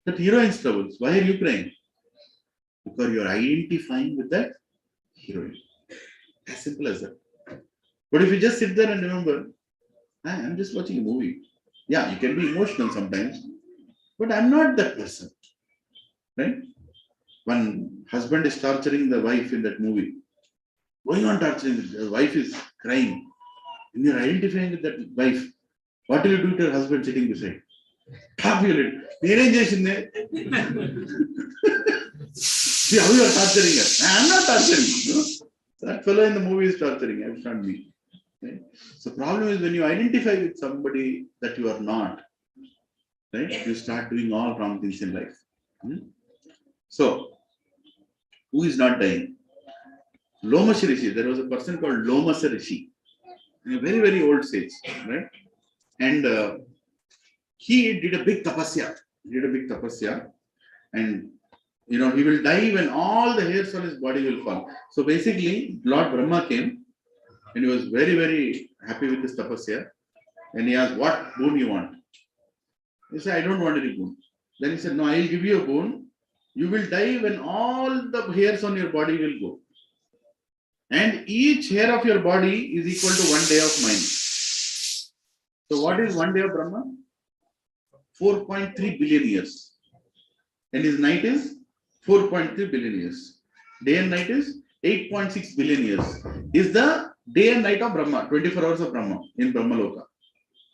That heroine's troubles. Why are you crying? Because you are identifying with that heroine. As simple as that. But if you just sit there and remember, I'm just watching a movie. Yeah, you can be emotional sometimes, but I'm not that person. Right? One husband is torturing the wife in that movie. Going on torturing, the wife is crying. And you're identifying with that wife. What will you do to your husband sitting beside? Tap you little. See how you are torturing her. I'm not torturing. No? That fellow in the movie is torturing. It's not me. Right? So problem is when you identify with somebody that you are not, right? You start doing all wrong things in life. So, who is not dying? Lomasa Rishi. There was a person called Lomasa Rishi, a very, very old sage, right? And he did a big tapasya. And he will die when all the hairs on his body will fall. So basically, Lord Brahma came and he was very, very happy with this tapasya. And he asked, what boon you want? He said, I don't want any boon. Then he said, no, I will give you a boon. You will die when all the hairs on your body will go. And each hair of your body is equal to 1 day of mine. So what is 1 day of Brahma? 4.3 billion years. And his night is 4.3 billion years. Day and night is 8.6 billion years. Is the day and night of Brahma, 24 hours of Brahma in Brahma Loka.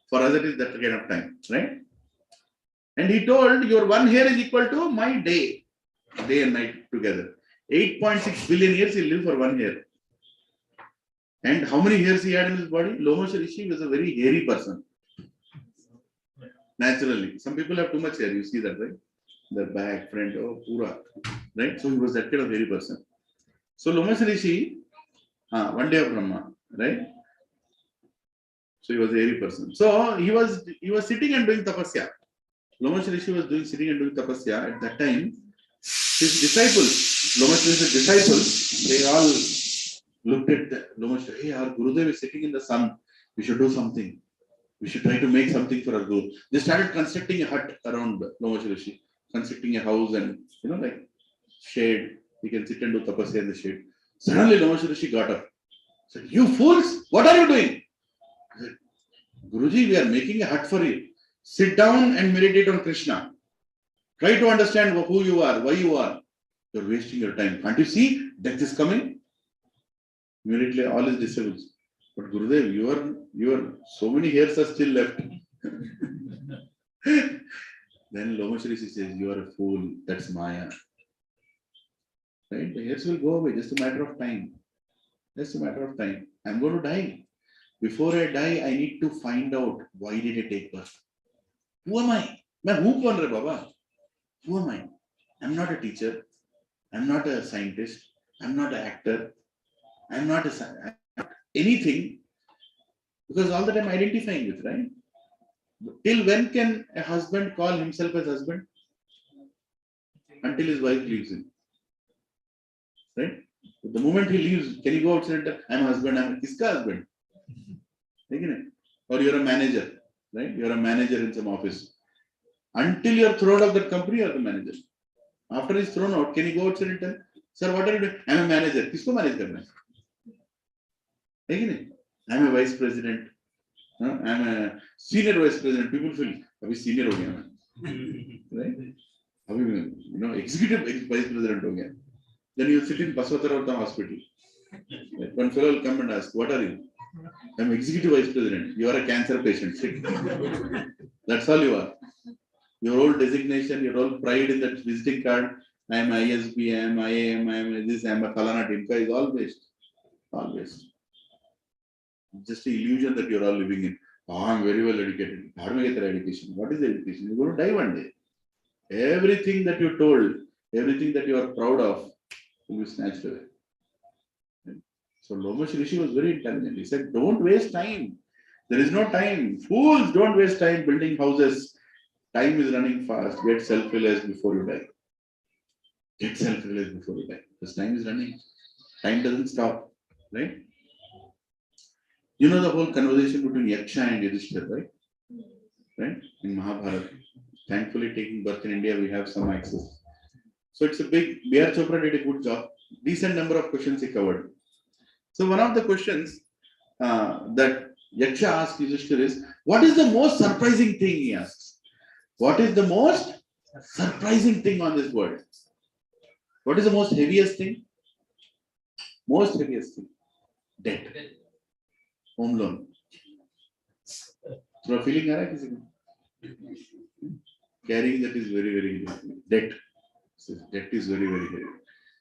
For us, it is that kind of time, right? And he told, your one hair is equal to my day and night together. 8.6 billion years he lived for 1 hair. And how many hairs he had in his body? Lomash Rishi was a very hairy person. Naturally. Some people have too much hair, you see that, right? Their back, front, oh, pura. Right? So he was that kind of hairy person. So Lomash Rishi, 1 day of Brahma, right? So he was a hairy person. So he was sitting and doing tapasya. Lomash Rishi was sitting and doing tapasya. At that time, his disciples, Lomash Rishi's disciples, they all looked at Lomash. Hey, our Gurudev is sitting in the sun. We should do something. We should try to make something for our Guru. They started constructing a hut around Lomash Rishi, constructing a house and, like shade. He can sit and do tapasya in the shade. Suddenly, Lomash Rishi got up. Said, you fools, what are you doing? I said, Guruji, we are making a hut for you. Sit down and meditate on Krishna. Try to understand who you are, why you are. You are wasting your time. Can't you see death is coming? Immediately, all his disciples. But Gurudev, you are so many hairs are still left. Then Lomash Rishi says, you are a fool. That's Maya. Right? The hairs will go away. Just a matter of time. Just a matter of time. I'm going to die. Before I die, I need to find out why did I take birth. Who am I? Who Baba? Who am I? I'm not a teacher. I'm not a scientist. I'm not an actor. I'm not anything. Because all that I'm identifying with, right? Till when can a husband call himself as husband? Until his wife leaves him. Right? But the moment he leaves, can he go outside and tell, I'm a husband, I'm a kiska husband? Or you're a manager, right? You're a manager in some office. Until you're thrown out of that company, you're the manager. After he's thrown out, can he go outside and tell, sir, what are you doing? I'm a manager. Kisko manage karna hai? I'm a vice president. I'm a senior vice president. People feel, abhi senior ho gaya main. Right? Abhi, executive vice president ho gaya. Then you sit in Baswatara hospital. One fellow will come and ask, what are you? I'm executive vice president. You are a cancer patient. Sit. That's all you are. Your old designation, your old pride in that visiting card, I am ISB, I am IAM, I am this, I am a Falana Timka is all waste. All waste. Just an illusion that you're all living in. Oh, I'm very well educated. How do I get that education? What is the education? You're going to die one day. Everything that you told, everything that you are proud of will be snatched away. So Lomash Rishi was very intelligent. He said, don't waste time. There is no time. Fools, don't waste time building houses. Time is running fast. Get self-realized before you die. Get self-realized before you die. Because time is running. Time doesn't stop. Right? You know the whole conversation between Yaksha and Yudhishthira, right? Right? In Mahabharata. Thankfully, taking birth in India, we have some access. So it's a big, B.R. Chopra did a good job. Decent number of questions he covered. So one of the questions that Yaksha asked Yudhishthira is, what is the most surprising thing, he asks. What is the most surprising thing on this world? What is the most heaviest thing? Most heaviest thing. Debt. Home loan. So a feeling carrying that is very, very heavy. Debt. So debt is very, very heavy.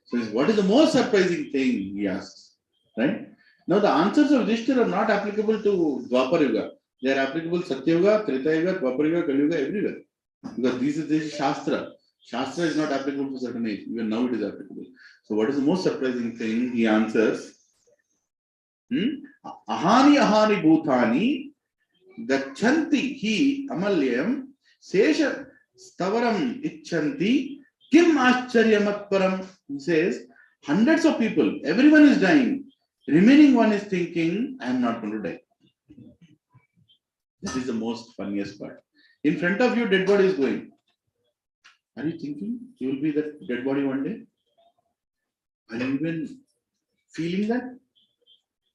So what is the most surprising thing, he asks. Right? Now the answers of Yudhishthira are not applicable to Dwapar Yuga. They are applicable Satya Yuga, Treta Yuga, Dwapar Yuga, Kali Yuga, everywhere. Because this is Shastra. Shastra is not applicable for certain age. Even now it is applicable. So what is the most surprising thing? He answers, Ahani ahani bhutani gachanti hi amalyam sesha stavaram icchanti kim ascharyamatparam. He says, hundreds of people, everyone is dying. Remaining one is thinking, I am not going to die. This is the most funniest part. In front of you, dead body is going. Are you thinking you will be that dead body one day? Are you even feeling that?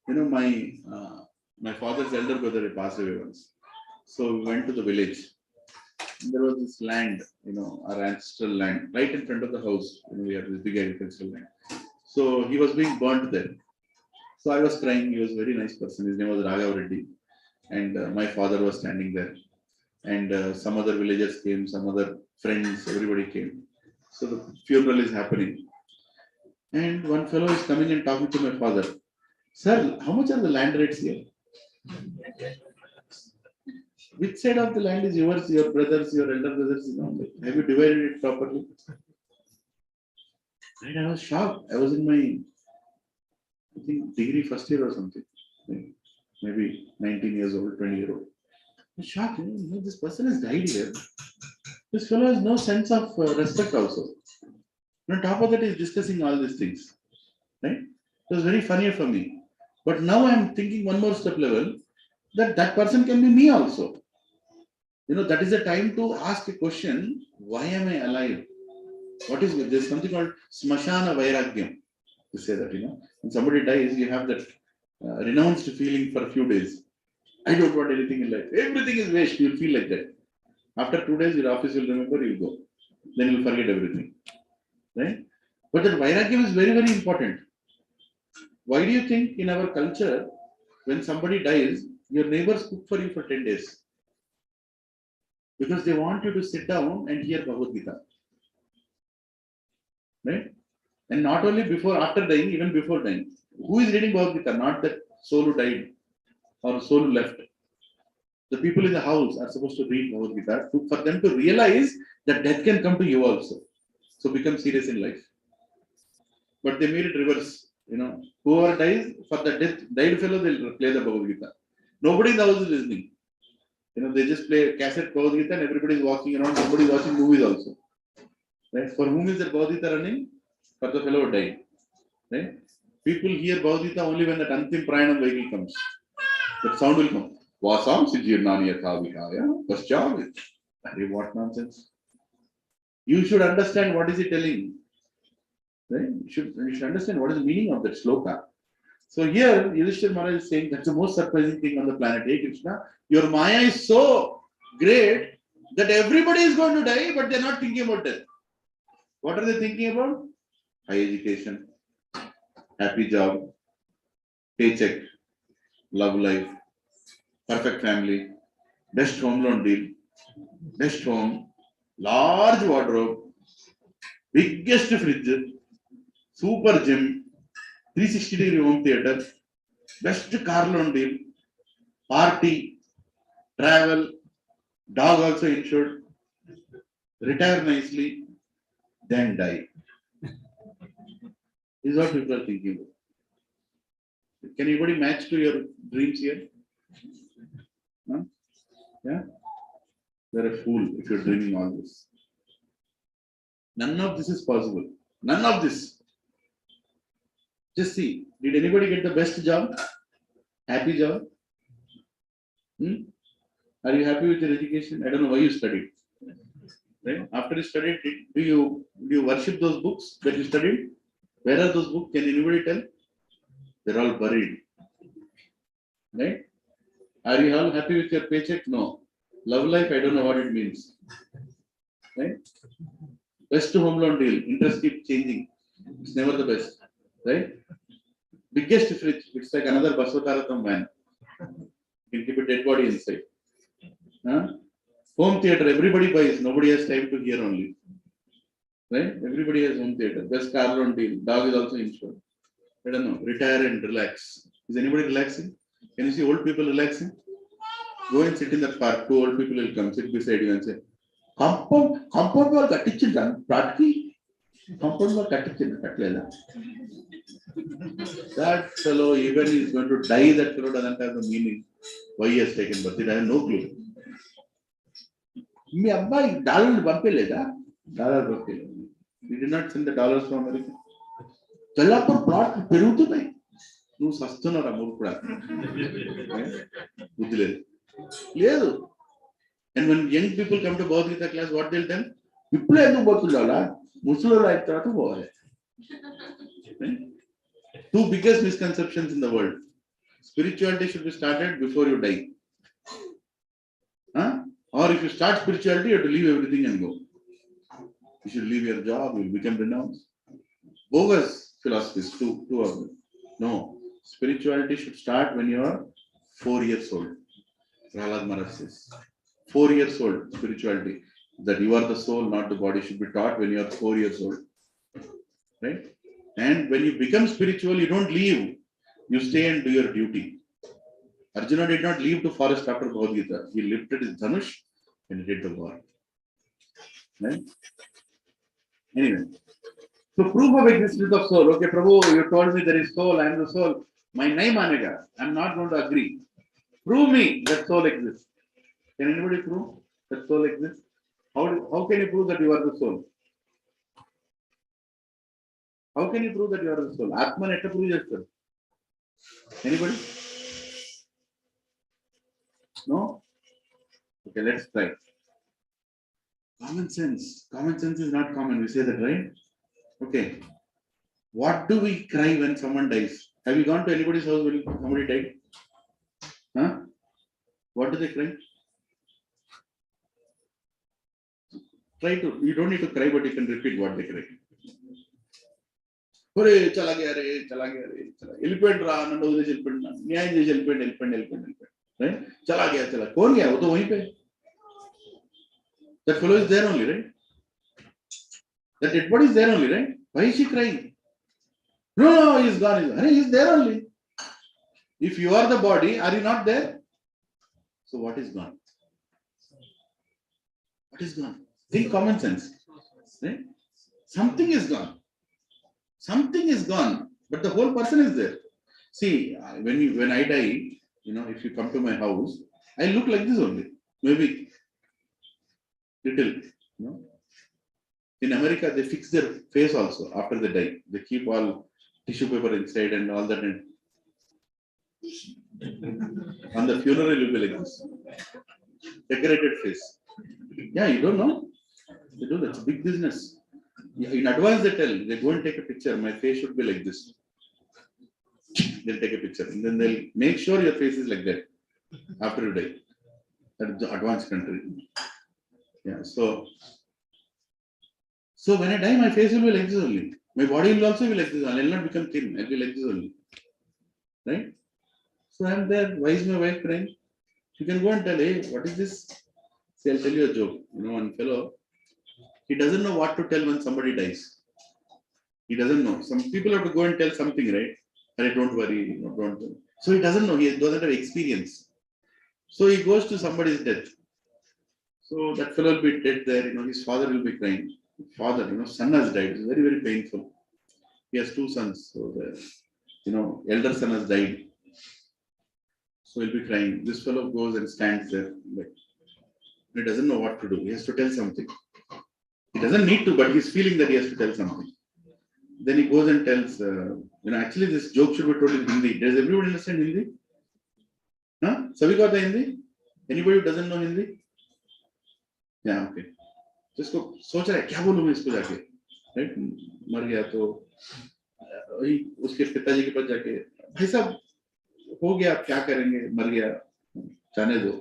You know, my father's elder brother passed away once. So we went to the village. There was this land, you know, our ancestral land, right in front of the house. You know, we have this big agricultural land. So he was being burnt there. So I was crying. He was a very nice person. His name was Raghav Reddy. And my father was standing there. And some other villagers came, some other friends, everybody came. So the funeral is happening. And one fellow is coming and talking to my father. Sir, how much are the land rates here? Which side of the land is yours, your brothers, your elder brothers? You know, have you divided it properly? And I was shocked. I was in my, I think, degree first year or something. Maybe 19 years old, 20 years old. I was shocked. You know, this person has died here. This fellow has no sense of respect also. And on top of that, he's discussing all these things. Right? It was very funny for me. But now I'm thinking one more step level, that person can be me also. You know, that is the time to ask a question, why am I alive? What is it? There's something called smashana vairagyam. To say that, you know, when somebody dies, you have that renounced feeling for a few days. I don't want anything in life. Everything is waste. You'll feel like that. After 2 days, your office will remember, you'll go. Then you'll forget everything. Right? But that vairagyam is very, very important. Why do you think in our culture, when somebody dies, your neighbors cook for you for 10 days? Because they want you to sit down and hear Bhagavad Gita. Right? And not only before, after dying, even before dying. Who is reading Bhagavad Gita? Not that soul who died or soul who left. The people in the house are supposed to read Bhagavad Gita for them to realize that death can come to you also. So become serious in life. But they made it reverse. You know, whoever dies, for the died fellow, they'll play the Bhagavad Gita. Nobody in the house is listening. You know, they just play cassette Bhagavad Gita and everybody is walking around, somebody is watching movies also. Right? For whom is that Bhagavad Gita running? For the fellow who died. Right? People hear Bhagavad Gita only when that Antim Prayanam vehicle comes. That sound will come. Vasam Sijirnani Yatha Vihaya. Paschavit. What nonsense. You should understand what is he telling. Right? You should understand what is the meaning of that sloka. So here, Yudhishthira Maharaj is saying that's the most surprising thing on the planet. Hey Krishna, your Maya is so great that everybody is going to die, but they're not thinking about death. What are they thinking about? High education, happy job, paycheck, love life, perfect family, best home loan deal, best home, large wardrobe, biggest fridge, super gym, 360-degree home theater, best car loan deal, party, travel, dog also insured, retire nicely, then die. This is what people are thinking about. Can anybody match to your dreams here? Huh? Yeah? You're a fool if you're dreaming all this. None of this is possible. None of this. Just see, did anybody get the best job? Happy job? Are you happy with your education? I don't know why you studied. Right? After you studied, do you worship those books that you studied? Where are those books? Can anybody tell? They're all buried. Right? Are you all happy with your paycheck? No. Love life, I don't know what it means. Right? Best home loan deal. Interest keeps changing. It's never the best. Right? Biggest fridge. It's like another Basvataratham van. You can keep a dead body inside. Huh? Home theater, everybody buys. Nobody has time to hear only. Right? Everybody has home theater. Best car loan deal. Dog is also insured. I don't know. Retire and relax. Is anybody relaxing? Can you see old people relaxing? Go and sit in that park. 2 old people will come, sit beside you and say, Compound wall kattichindra. Pratki? Compound wall kattichindra. Katlela. That fellow, even he is going to die, that fellow doesn't have the meaning why he has taken birth. I have no clue. మీ అబ్బాయి డాలర్లు పంపలేదా? Dollar పంపలేదు. We did not send the dollars from America. తెల్లప్పుడు plot పెరుగుతున్నాయి. నువ్వు సస్తున్నారా మూడు కూడా బుద్ధి లేదు. And when young people come to Bhagavad Gita class, what they'll tell? People have to go to Muslim. Two biggest misconceptions in the world. Spirituality should be started before you die. Huh? Or if you start spirituality, you have to leave everything and go. You should leave your job, you will become renounced. Bogus philosophies, two of them. No, spirituality should start when you are 4 years old. Prahlad Maharaj says, 4 years old, spirituality. That you are the soul, not the body, should be taught when you are 4 years old. Right? And when you become spiritual, you don't leave. You stay and do your duty. Arjuna did not leave the forest after Bhagavad Gita. He lifted his dhanush and he did the war. Right? Anyway, so proof of existence of soul. Okay, Prabhu, you told me there is soul, I am the soul. My nahi manega. I am not going to agree. Prove me that soul exists. Can anybody prove that soul exists? How can you prove that you are the soul? How can you prove that you are the soul? Atman etta prove chestar. Anybody? No? Okay, let's try. Common sense. Common sense is not common. We say that, right? Okay. What do we cry when someone dies? Have you gone to anybody's house when somebody died? Huh? What do they cry? Try to. You don't need to cry, but you can repeat what they cry. Hore, chala gaya re, chala gaya re, chala. Elephant ra, nanda ude elephant, nyay je elephant. Right? Chala gaya, chala. Kaun gaya? Wo to wahin pe. That fellow is there only, right? That dead body is there only, right? Why is she crying? No, he's gone. He's there only. If you are the body, are you not there? So what is gone? What is gone? Think common sense. Right? Something is gone. Something is gone, but the whole person is there. See, when I die, if you come to my house, I look like this only. Maybe little. In America, they fix their face also after they die. They keep all tissue paper inside and all that. And on the funeral, you will be like this. Decorated face. Yeah, you don't know? They do. That's a big business. In advance, they tell, they go and take a picture. My face should be like this. They'll take a picture. And then they'll make sure your face is like that after you die. That is the advanced country. Yeah, so when I die, my face will be like this only. My body will also be like this. I will not become thin. I will be like this only. Right? So I'm there. Why is my wife crying? You can go and tell, hey, what is this? See, I'll tell you a joke. One fellow, he doesn't know what to tell when somebody dies. He doesn't know. Some people have to go and tell something, right? And don't worry, don't. So he doesn't know. He doesn't have experience. So he goes to somebody's death. So that fellow will be dead there. His father will be crying. Father, son has died. It's very, very painful. He has 2 sons. So the, elder son has died. So he'll be crying. This fellow goes and stands there. He doesn't know what to do. He has to tell something. He doesn't need to, but he's feeling that he has to tell something. Then he goes and tells, actually this joke should be told in Hindi. Does everybody understand Hindi? Huh? Sabhi ko aata hai Hindi? Anybody who doesn't know Hindi? Yeah, okay. तो इसको सोच रहा है क्या बोलूं मैं इसको जाके, राइट? मर गया तो उसके पिताजी के पास जाके, भाई साहब हो गया, क्या करेंगे, मर गया, जाने दो.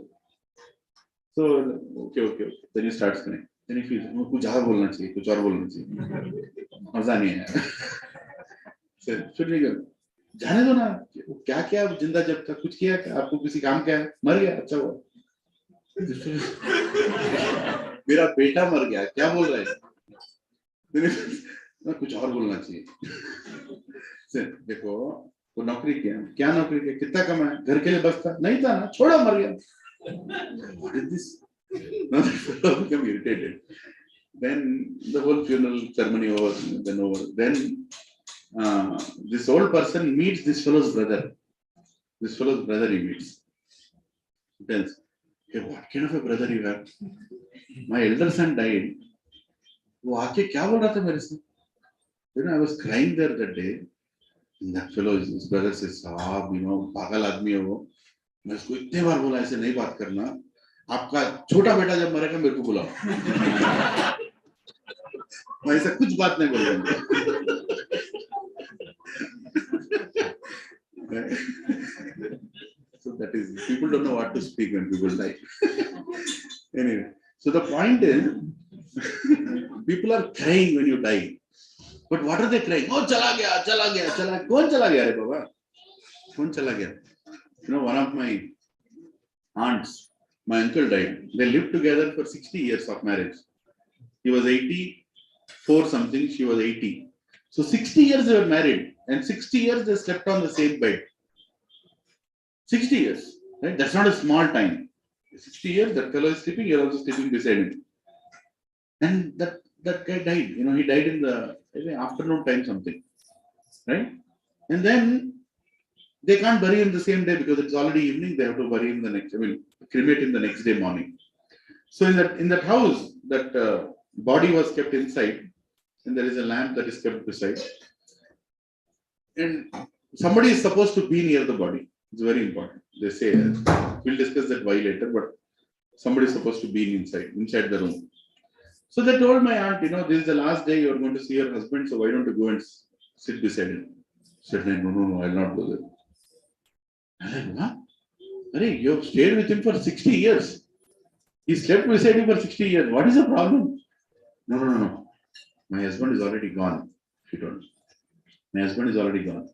So okay. Then he starts crying. Then he feels कुछ ज़्यादा बोलना चाहिए, कुछ और बोलना चाहिए, मजा नहीं आया. फिर नहीं, जाने दो ना, क्या जिंदा जब तक कुछ किया, आपको किसी काम क्या है, मर गया, अच्छा हुआ. मेरा बेटा मर गया, क्या बोल रहा है, कुछ और बोलना चाहिए. देखो वो नौकरी किया, क्या नौकरी किया, कितना कमाया, घर के लिए बचता नहीं था ना, छोड़ा, मर गया. What is this? Now the fellow became irritated. Then the whole funeral ceremony over. Then this old person meets this fellow's brother. This fellow's brother he meets. He tells, hey, what kind of a brother you have? My elder son died. वो आके क्या बोल रहा था मेरे से? I was crying there that day. And that fellow, his brother says, साहब, पागल आदमी है वो. मैं उसको इतने बार बोला ऐसे नहीं बात करना. आपका छोटा बेटा जब मरेगा मेरे को बुलाओ. मैं ऐसा कुछ बात नहीं बोलूंगा. So that is, people don't know what to speak when people die. Anyway, so the point is, people are crying when you die. But what are they crying? Oh, chala gaya, chala gaya, chala. Kaun chala gaya, re baba? Kaun chala gaya? You know, one of my aunts, my uncle died. They lived together for 60 years of marriage. He was 84 something, she was 80. So 60 years they were married, and 60 years they slept on the same bed. 60 years, right? That's not a small time. 60 years, that fellow is sleeping, you're also sleeping beside him. And that guy died. You know, he died in the afternoon time something, right? And then they can't bury him the same day because it's already evening. They have to bury him the next. I mean, cremate him the next day morning. So in that house, that body was kept inside, and there is a lamp that is kept beside. And somebody is supposed to be near the body. It's very important. They say, we'll discuss that why later, but somebody is supposed to be inside the room. So they told my aunt, you know, this is the last day you're going to see your husband, so why don't you go and sit beside him? She said, no, I'll not go there. I was like, what? Hey, you have stayed with him for 60 years. He slept beside you for 60 years. What is the problem? No. My husband is already gone, she told me. My husband is already gone.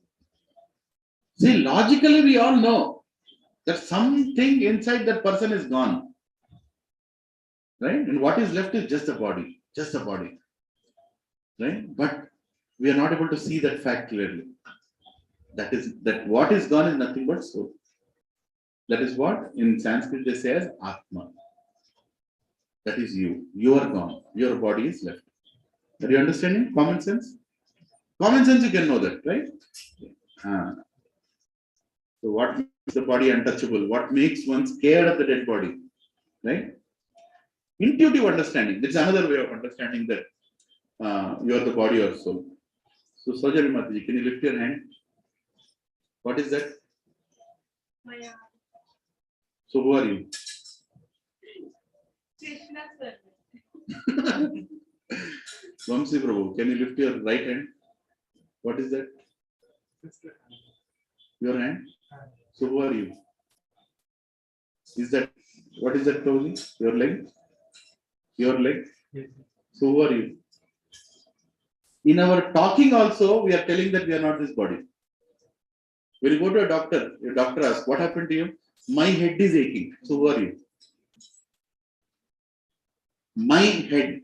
See, logically, we all know that something inside that person is gone. Right? And what is left is just the body. Right? But we are not able to see that fact clearly. That what is gone is nothing but soul. That is what in Sanskrit they say as Atma. That is you. You are gone. Your body is left. Are you understanding? Common sense? Common sense, you can know that, right? So what makes the body untouchable? What makes one scared of the dead body? Right? Intuitive understanding. That's another way of understanding that you are the body or soul. So Sojali Mataji, can you lift your hand? What is that? Maya. So who are you? Krishna's servant. Vamsi Prabhu, can you lift your right hand? What is that? Your hand? So who are you? What is that, Prabhuji? Your leg? Your leg? Yes. So who are you? In our talking also, we are telling that we are not this body. When you go to a doctor, your doctor asks, what happened to you? My head is aching. So who are you? My head.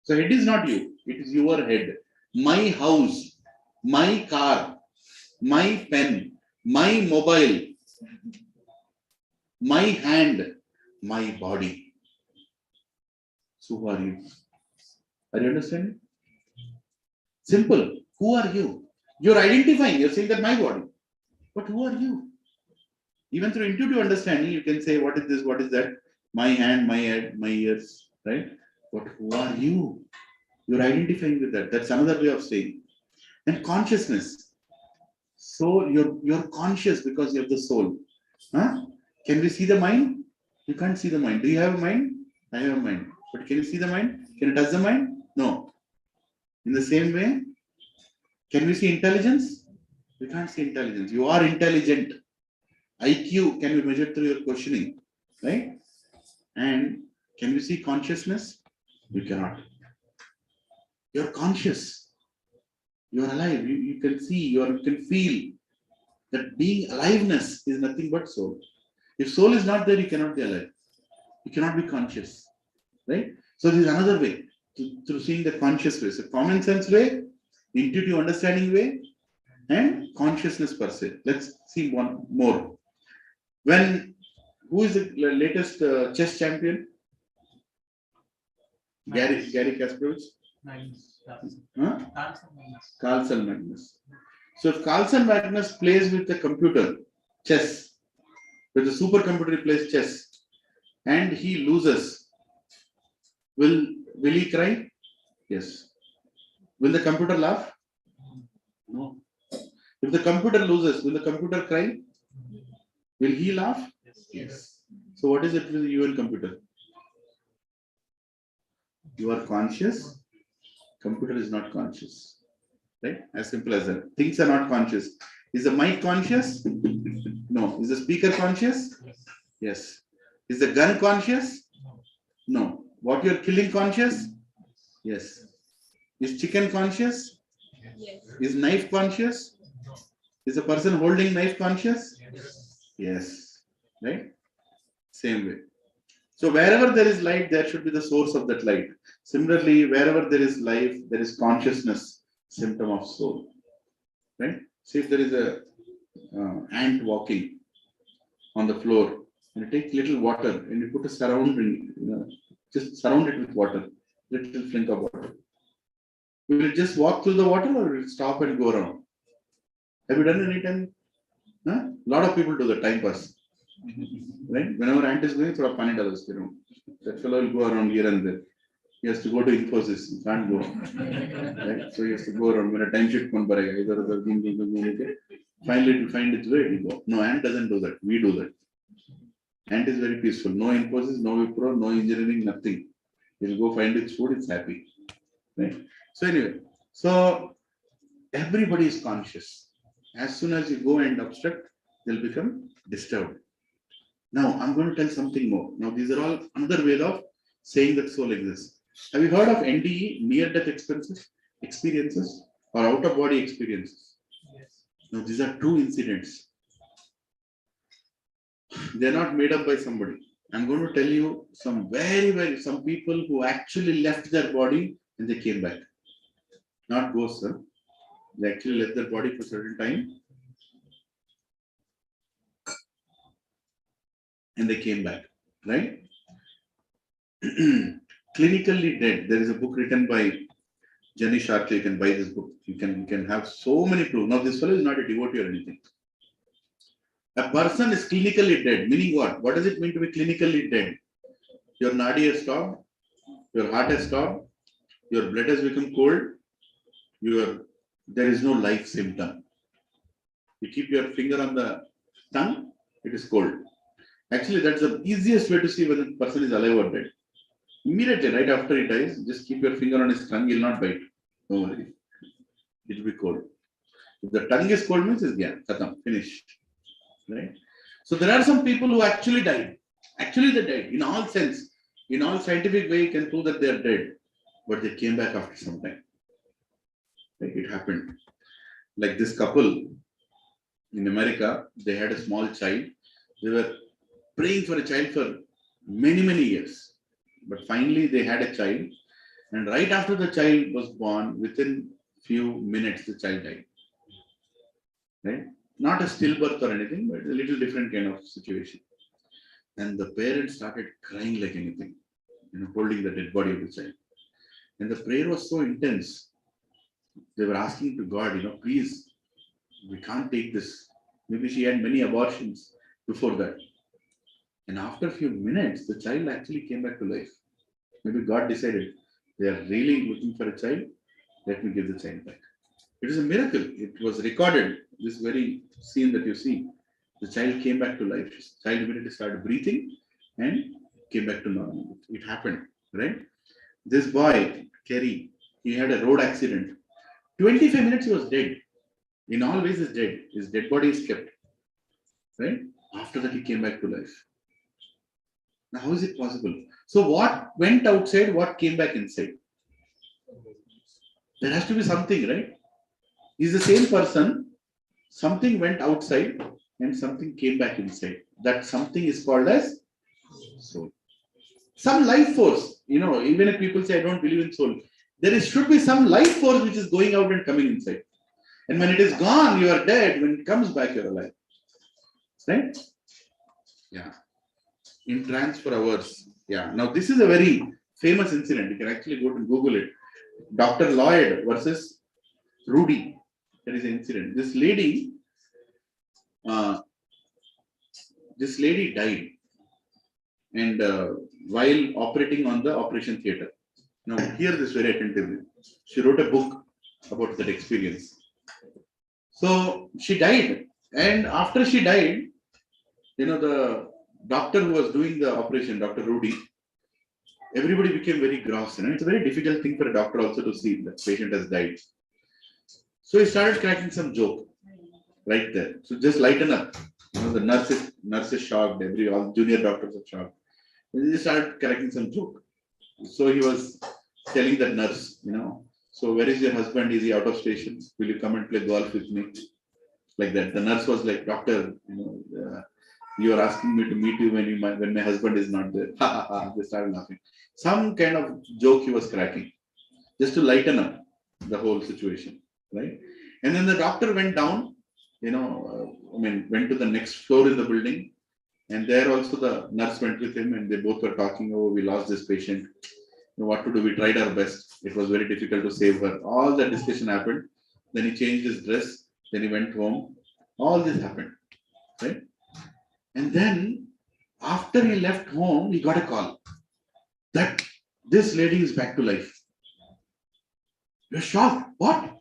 So head is not you. It is your head. My house, my car, my pen, my mobile, my hand, my body. So who are you? Are you understanding? Simple. Who are you? You're identifying. You're saying that my body. But who are you? Even through intuitive understanding, you can say, what is this? What is that? My hand, my head, my ears, right? But who are you? You're identifying with that. That's another way of saying. And consciousness. So you're conscious because you have the soul. Huh? Can we see the mind? You can't see the mind. Do you have a mind? I have a mind. But can you see the mind? Can you touch the mind? No. In the same way, can we see intelligence? We can't see intelligence. You are intelligent. IQ can be measured through your questioning, right? And can we see consciousness? You cannot. You're conscious. You're alive. You can see, you can feel that being aliveness is nothing but soul. If soul is not there, you cannot be alive. You cannot be conscious, right? So this is another way through seeing the conscious way. So common sense way, intuitive understanding way, and consciousness per se. Let's see one more. Who is the latest chess champion? Gary Kasparov. Huh? Carlsen Magnus. So if Carlsen Magnus plays with the computer chess, with the supercomputer he plays chess, and he loses, will he cry? Yes. Will the computer laugh? No. If the computer loses, will the computer cry? Will he laugh? Yes. So what is it with you and computer? You are conscious, computer is not conscious. Right? As simple as that. Things are not conscious. Is the mic conscious? No. Is the speaker conscious? Yes. Is the gun conscious? No. What you're killing conscious? Yes. Is chicken conscious? Yes. Is knife conscious? Is the person holding knife conscious? Yes. Right? Same way. So wherever there is light, there should be the source of that light. Similarly, wherever there is life, there is consciousness, symptom of soul. Right? See if there is a ant walking on the floor, and you take little water and you put a surrounding, just surround it with water, little flink of water. Will it just walk through the water or will it stop and go around? Have you done any time? Huh? A lot of people do the time pass. Right? Whenever ant is going, throw $5, that fellow will go around here and there. He has to go to Infosys. He can't go. Right? So he has to go around. When a time sheet comes, finally to find its way, it will go. No, ant doesn't do that. We do that. Ant is very peaceful. No Infosys, no Wipro, no engineering, nothing. It will go find its food. It's happy. Right? So anyway, so everybody is conscious. As soon as you go and obstruct, they'll become disturbed. Now, I'm going to tell something more. Now, these are all another way of saying that soul exists. Have you heard of NDE, near-death experiences, or out-of-body experiences? Yes. Now, these are true incidents. They're not made up by somebody. I'm going to tell you some some people who actually left their body and they came back. Not ghosts, huh? They actually left their body for a certain time and they came back, right? Clinically dead. There is a book written by Jenny Sharkey. You can buy this book. You can have so many proofs. Now, this fellow is not a devotee or anything. A person is clinically dead, meaning what? What does it mean to be clinically dead? Your nadi has stopped, your heart has stopped, your blood has become cold, there is no life symptom. You keep your finger on the tongue, it is cold. Actually, that's the easiest way to see whether the person is alive or dead. Immediately, right after he dies, just keep your finger on his tongue, he will not bite. Don't worry. It will be cold. If the tongue is cold, means it's gone, khatam, finished. Right? So there are some people who actually died. Actually, they died in all sense. In all scientific way, you can prove that they are dead. But they came back after some time. Like it happened. Like this couple in America, they had a small child. They were praying for a child for many, many years. But finally, they had a child. And right after the child was born, within few minutes, the child died. Right? Not a stillbirth or anything, but a little different kind of situation. And the parents started crying like anything, holding the dead body of the child. And the prayer was so intense. They were asking to God, please, we can't take this. Maybe she had many abortions before that. And after a few minutes, the child actually came back to life. Maybe God decided they are really looking for a child. Let me give the child back. It is a miracle. It was recorded. This very scene that you see. The child came back to life. The child immediately started breathing and came back to normal. It happened, right? This boy, Kerry, he had a road accident. 25 minutes he was dead. In all ways, he's dead. His dead body is kept. Right? After that, he came back to life. Now, how is it possible? So, what went outside, what came back inside? There has to be something, right? He's the same person. Something went outside and something came back inside. That something is called as soul. Some life force, even if people say, I don't believe in soul, should be some life force which is going out and coming inside. And when it is gone, you are dead. When it comes back, you're alive. Right? Yeah. In trance for hours. Yeah. Now, this is a very famous incident. You can actually go to Google it. Dr. Lloyd versus Rudy. There is an incident. This lady died. And while operating on the operation theatre. Now, hear this very attentively. She wrote a book about that experience. So, she died. And after she died, the doctor who was doing the operation, Dr. Rudy, everybody became very gross. It's a very difficult thing for a doctor also to see that patient has died. So he started cracking some joke right there. So just lighten up. The nurse is shocked. All junior doctors are shocked. He started cracking some joke. So he was telling that nurse, so where is your husband? Is he out of station? Will you come and play golf with me? Like that. The nurse was like, doctor, you are asking me to meet you when my husband is not there. Ha ha ha. They started laughing. Some kind of joke he was cracking, just to lighten up the whole situation, right? And then the doctor went down, went to the next floor in the building, and there also the nurse went with him, and they both were talking. Oh, we lost this patient. What to do? We tried our best. It was very difficult to save her. All that discussion happened. Then he changed his dress. Then he went home. All this happened, right? And then after he left home, he got a call that this lady is back to life. You're shocked. What?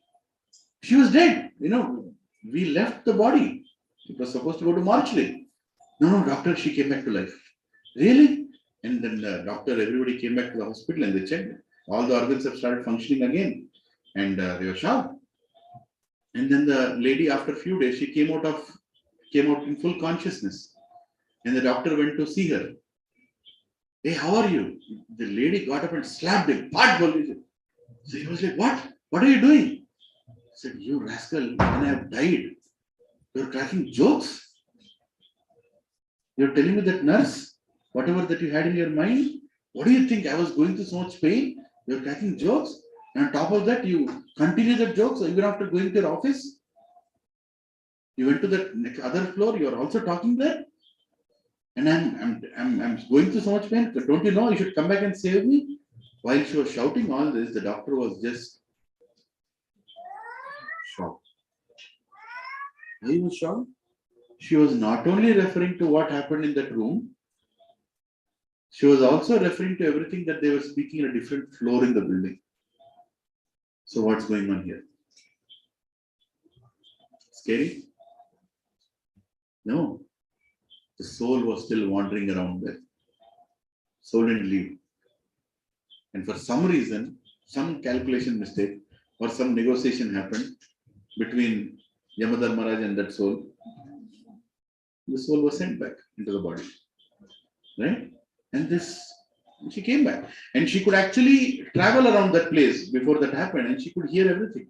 She was dead. We left the body. It was supposed to go to mortuary. No, doctor, she came back to life. Really? And then the doctor, everybody came back to the hospital and they checked. All the organs have started functioning again. And they were shocked. And then the lady, after a few days, she came out in full consciousness. And the doctor went to see her. Hey, how are you? The lady got up and slapped him. So he was like, what? What are you doing? He said, you rascal, when I have died, you're cracking jokes. You're telling me that nurse, whatever that you had in your mind, what do you think? I was going through so much pain. You're cracking jokes. And on top of that, you continue the jokes even after going to your office. You went to the other floor. You are also talking there. And I'm going through so much pain. But don't you know you should come back and save me? While she was shouting all this, the doctor was just shocked. Why was shocked? She was not only referring to what happened in that room, she was also referring to everything that they were speaking in a different floor in the building. So what's going on here? Scary? No. The soul was still wandering around there. Soul didn't leave. And for some reason, some calculation mistake or some negotiation happened between Yamadharmaraj and that soul. The soul was sent back into the body. Right? And she came back. And she could actually travel around that place before that happened and she could hear everything.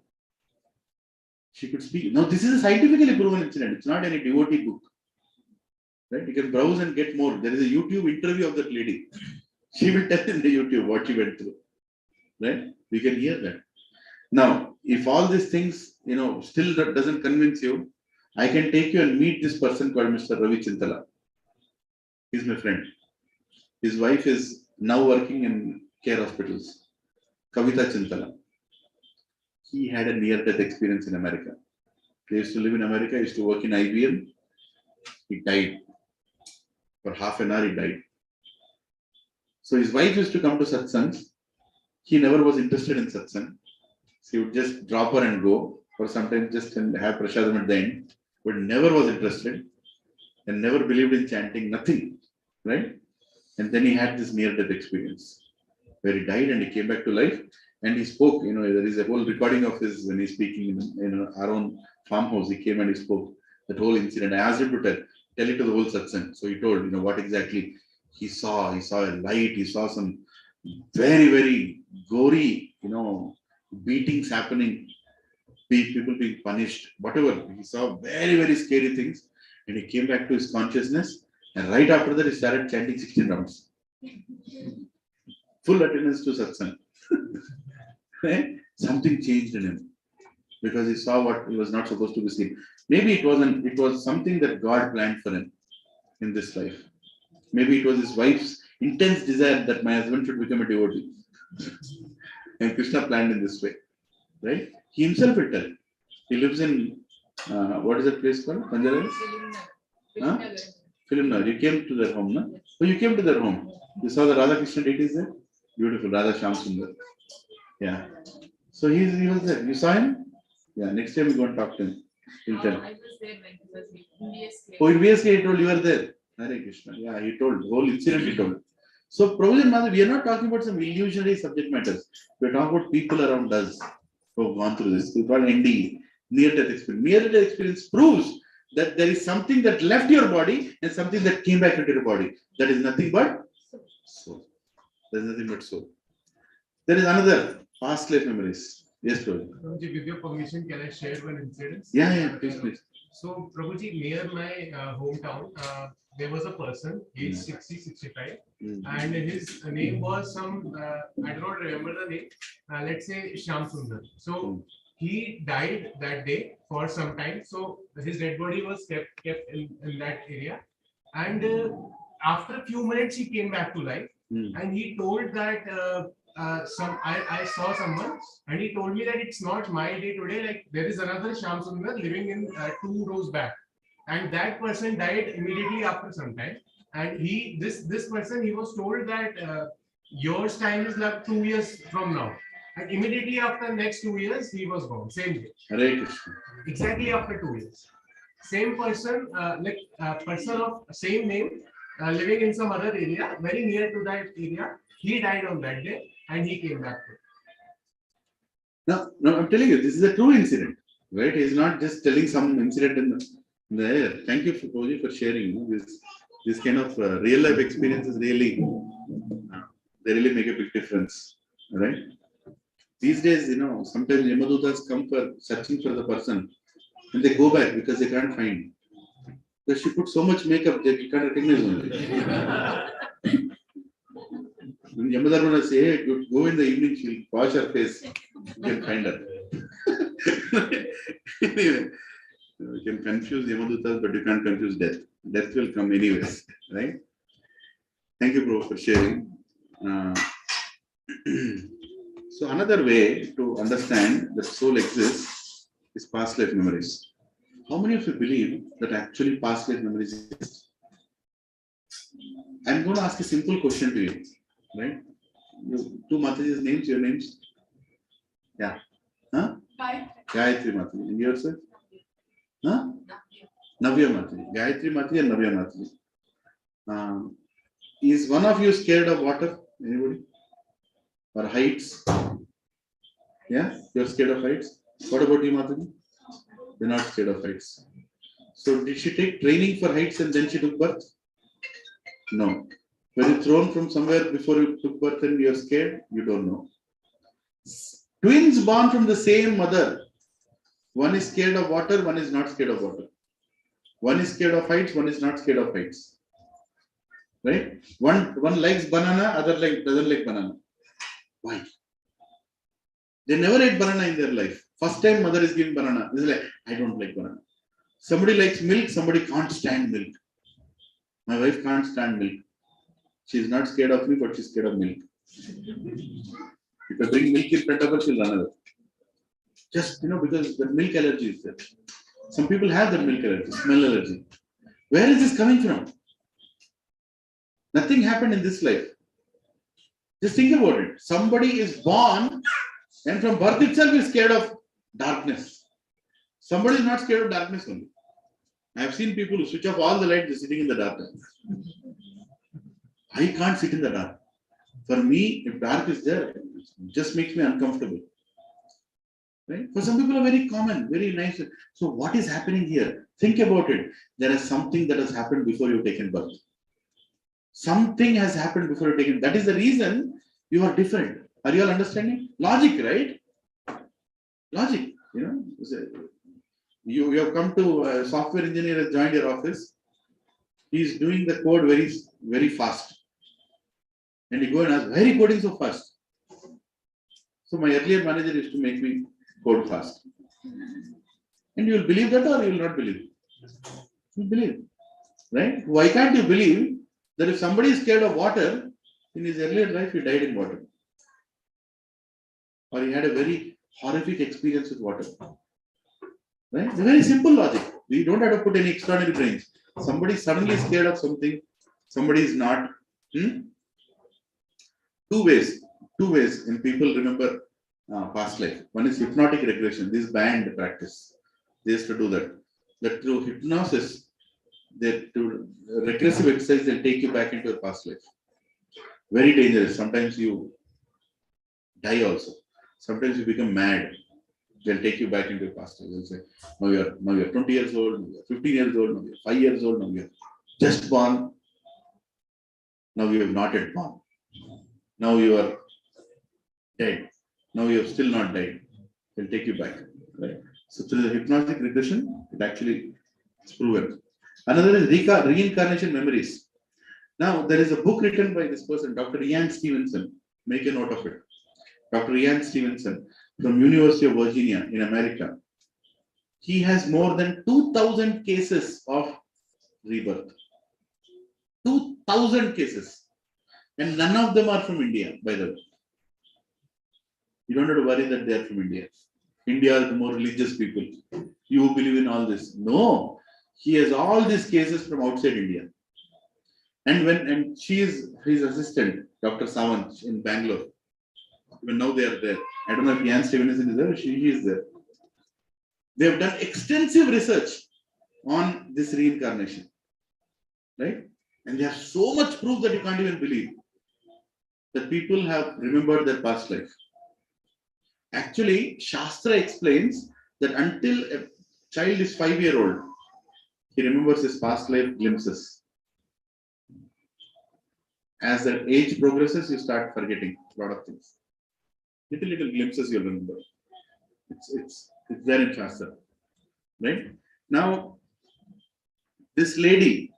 She could speak. Now, this is a scientifically proven incident. It's not any devotee book. Right? You can browse and get more. There is a YouTube interview of that lady. She will tell in the YouTube what she went through. Right? We can hear that. Now, if all these things, still that doesn't convince you, I can take you and meet this person called Mr. Ravi Chintala. He's my friend. His wife is now working in care hospitals. Kavita Chintala. He had a near-death experience in America. He used to live in America, he used to work in IBM. He died. For half an hour, he died. So his wife used to come to satsangs. He never was interested in satsang. So he would just drop her and go, or sometimes just have prasadam at the end, but never was interested and never believed in chanting, nothing, right? And then he had this near-death experience where he died and he came back to life and he spoke. There is a whole recording of his when he's speaking in our own farmhouse. He came and he spoke that whole incident. I asked him to tell it to the whole satsang. So he told, what exactly he saw. He saw a light. He saw some very, very gory, beatings happening, people being punished, whatever. He saw very, very scary things. And he came back to his consciousness. And right after that, he started chanting 16 rounds. Full attendance to satsang. Right? Something changed in him because he saw what he was not supposed to be seen. Maybe it was something that God planned for him in this life. Maybe it was his wife's intense desire that my husband should become a devotee. And Krishna planned in this way. Right? He himself will tell. He lives in, what is that place called? Panjara? Film. You came to their home, no? Oh, you came to their home. You saw the Radha Krishna deities there? Beautiful, Radha Shyam Sundar. Yeah. So he was there. You saw him? Yeah, next time we go and talk to him. He'll tell. I was there when he was in BSK. Oh, in BSK, he told you were there. Hare Krishna. Yeah, he told, the whole incident he told. So, Prabhuji and Mother, we are not talking about some illusionary subject matters. We are talking about people around us who have gone through this. We call NDE, near-death experience. Near-death experience proves that there is something that left your body and something that came back into your body. That is nothing but soul. There is nothing but soul. There is another past life memories. Yes, Prabhuji. Prabhuji, with your permission, can I share one incident? Yeah, please, please. So, Prabhuji, near my hometown, there was a person, age 60, 65, and his name was some, I do not remember the name, let's say Shyam Sundar. So, he died that day for some time. So, his dead body was kept in that area. And after a few minutes, he came back to life. And he told that I saw someone and he told me that it's not my day today. Like there is another Shyam Sundar living in 2 rows back, and that person died immediately after some time. And this person, he was told that yours time is like 2 years from now, and immediately after next 2 years he was gone. Same day. Hare Krishna. Exactly after 2 years. Same person, person of same name, living in some other area, very near to that area. He died on that day and he came back to it. No, I'm telling you, this is a true incident, right? He's not just telling some incident in the air. Thank you, Prabhuji, for sharing this kind of real life experiences. Really, they really make a big difference, right? These days, sometimes Yamadutas come for searching for the person, and they go back because they can't find. Because she put so much makeup that you can't recognize only. When Yamadharmana say, hey, go in the evening, she'll wash her face, you can find her. Anyway, you can confuse Yamadutas, but you can't confuse death. Death will come anyways, right? Thank you, Prabhu, for sharing. So another way to understand that soul exists is past life memories. How many of you believe that actually past life memories exist? I'm going to ask a simple question to you. Right? Two Mataji's names, your names? Yeah. Huh? Gayatri Mataji. And yourself? Huh? Navya Mataji. Gayatri Mataji and Navya Mataji. Is one of you scared of water? Anybody? Or heights? Yeah? You're scared of heights? What about you, Mataji? You're not scared of heights. So did she take training for heights and then she took birth? No. Were you thrown from somewhere before you took birth and you're scared? You don't know. Twins born from the same mother. One is scared of water, one is not scared of water. One is scared of heights, one is not scared of heights. Right? One likes banana, other doesn't like banana. Why? They never ate banana in their life. First time mother is giving banana. This is like, I don't like banana. Somebody likes milk, somebody can't stand milk. My wife can't stand milk. She's not scared of me, but she's scared of milk. If I bring milk in front of her, she'll run away. Just, because the milk allergy is there. Some people have the milk allergy, smell allergy. Where is this coming from? Nothing happened in this life. Just think about it. Somebody is born and from birth itself is scared of darkness. Somebody is not scared of darkness only. I have seen people who switch off all the lights, they're sitting in the darkness. I can't sit in the dark. For me, if dark is there, it just makes me uncomfortable. Right? For some people are very common, very nice. So what is happening here? Think about it. There is something that has happened before you've taken birth. Something has happened before you've taken. That is the reason you are different. Are you all understanding? Logic, right? Logic. You have come to a software engineer has joined your office. He is doing the code very, very fast. And you go and ask, why are you coding so fast? So my earlier manager used to make me code fast. And you will believe that or you will not believe? You believe. Right? Why can't you believe that if somebody is scared of water, in his earlier life he died in water? Or he had a very horrific experience with water. Right? It's a very simple logic. We don't have to put any extraordinary brains. Somebody is suddenly scared of something, somebody is not. Two ways in people remember past life. One is hypnotic regression. This band practice. They used to do that. That through hypnosis, they do regressive exercise, they'll take you back into your past life. Very dangerous. Sometimes you die also. Sometimes you become mad. They'll take you back into your past life. They'll say, now you're 20 years old, now you're 15 years old, now you're 5 years old, now you're just born. Now you have not yet born. Now you are dead. Now you have still not died. They'll take you back. Right? So through the hypnotic regression, it actually is proven. Another is reincarnation memories. Now there is a book written by this person, Dr. Ian Stevenson. Make a note of it. Dr. Ian Stevenson from University of Virginia in America. He has more than 2,000 cases of rebirth. 2,000 cases. And none of them are from India, by the way. You don't have to worry that they are from India. India are the more religious people. You who believe in all this. No. He has all these cases from outside India. And she is his assistant, Dr. Sawant in Bangalore. Even now they are there. I don't know if Ian Stevenson is there, she is there. They have done extensive research on this reincarnation. Right? And they have so much proof that you can't even believe that people have remembered their past life. Actually, Shastra explains that until a child is 5-year-old, he remembers his past life glimpses. As that age progresses, you start forgetting a lot of things. Little glimpses you'll remember. It's there in Shastra. Right? Now, this lady,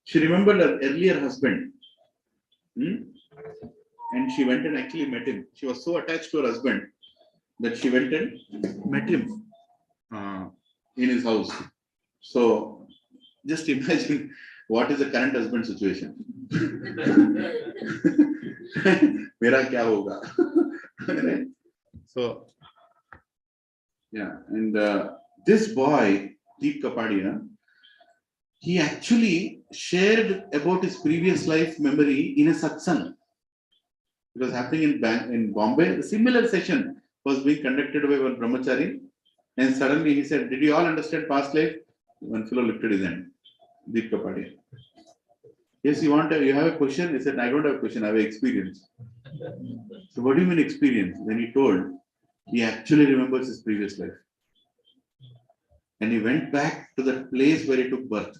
she remembered her earlier husband. And she went and actually met him. She was so attached to her husband that she went and met him in his house. So just imagine what is the current husband situation. Mera kya hoga? Right? So yeah, and this boy, Deep Kapadia, he actually shared about his previous life memory in a satsang. It was happening in Bombay. A similar session was being conducted by one brahmachari, and suddenly he said, "Did you all understand past life?" One fellow lifted his hand, Deep Kapadia. Yes, you have a question? He said, "I don't have a question, I have experience." So what do you mean experience? Then he told, he actually remembers his previous life. And he went back to the place where he took birth.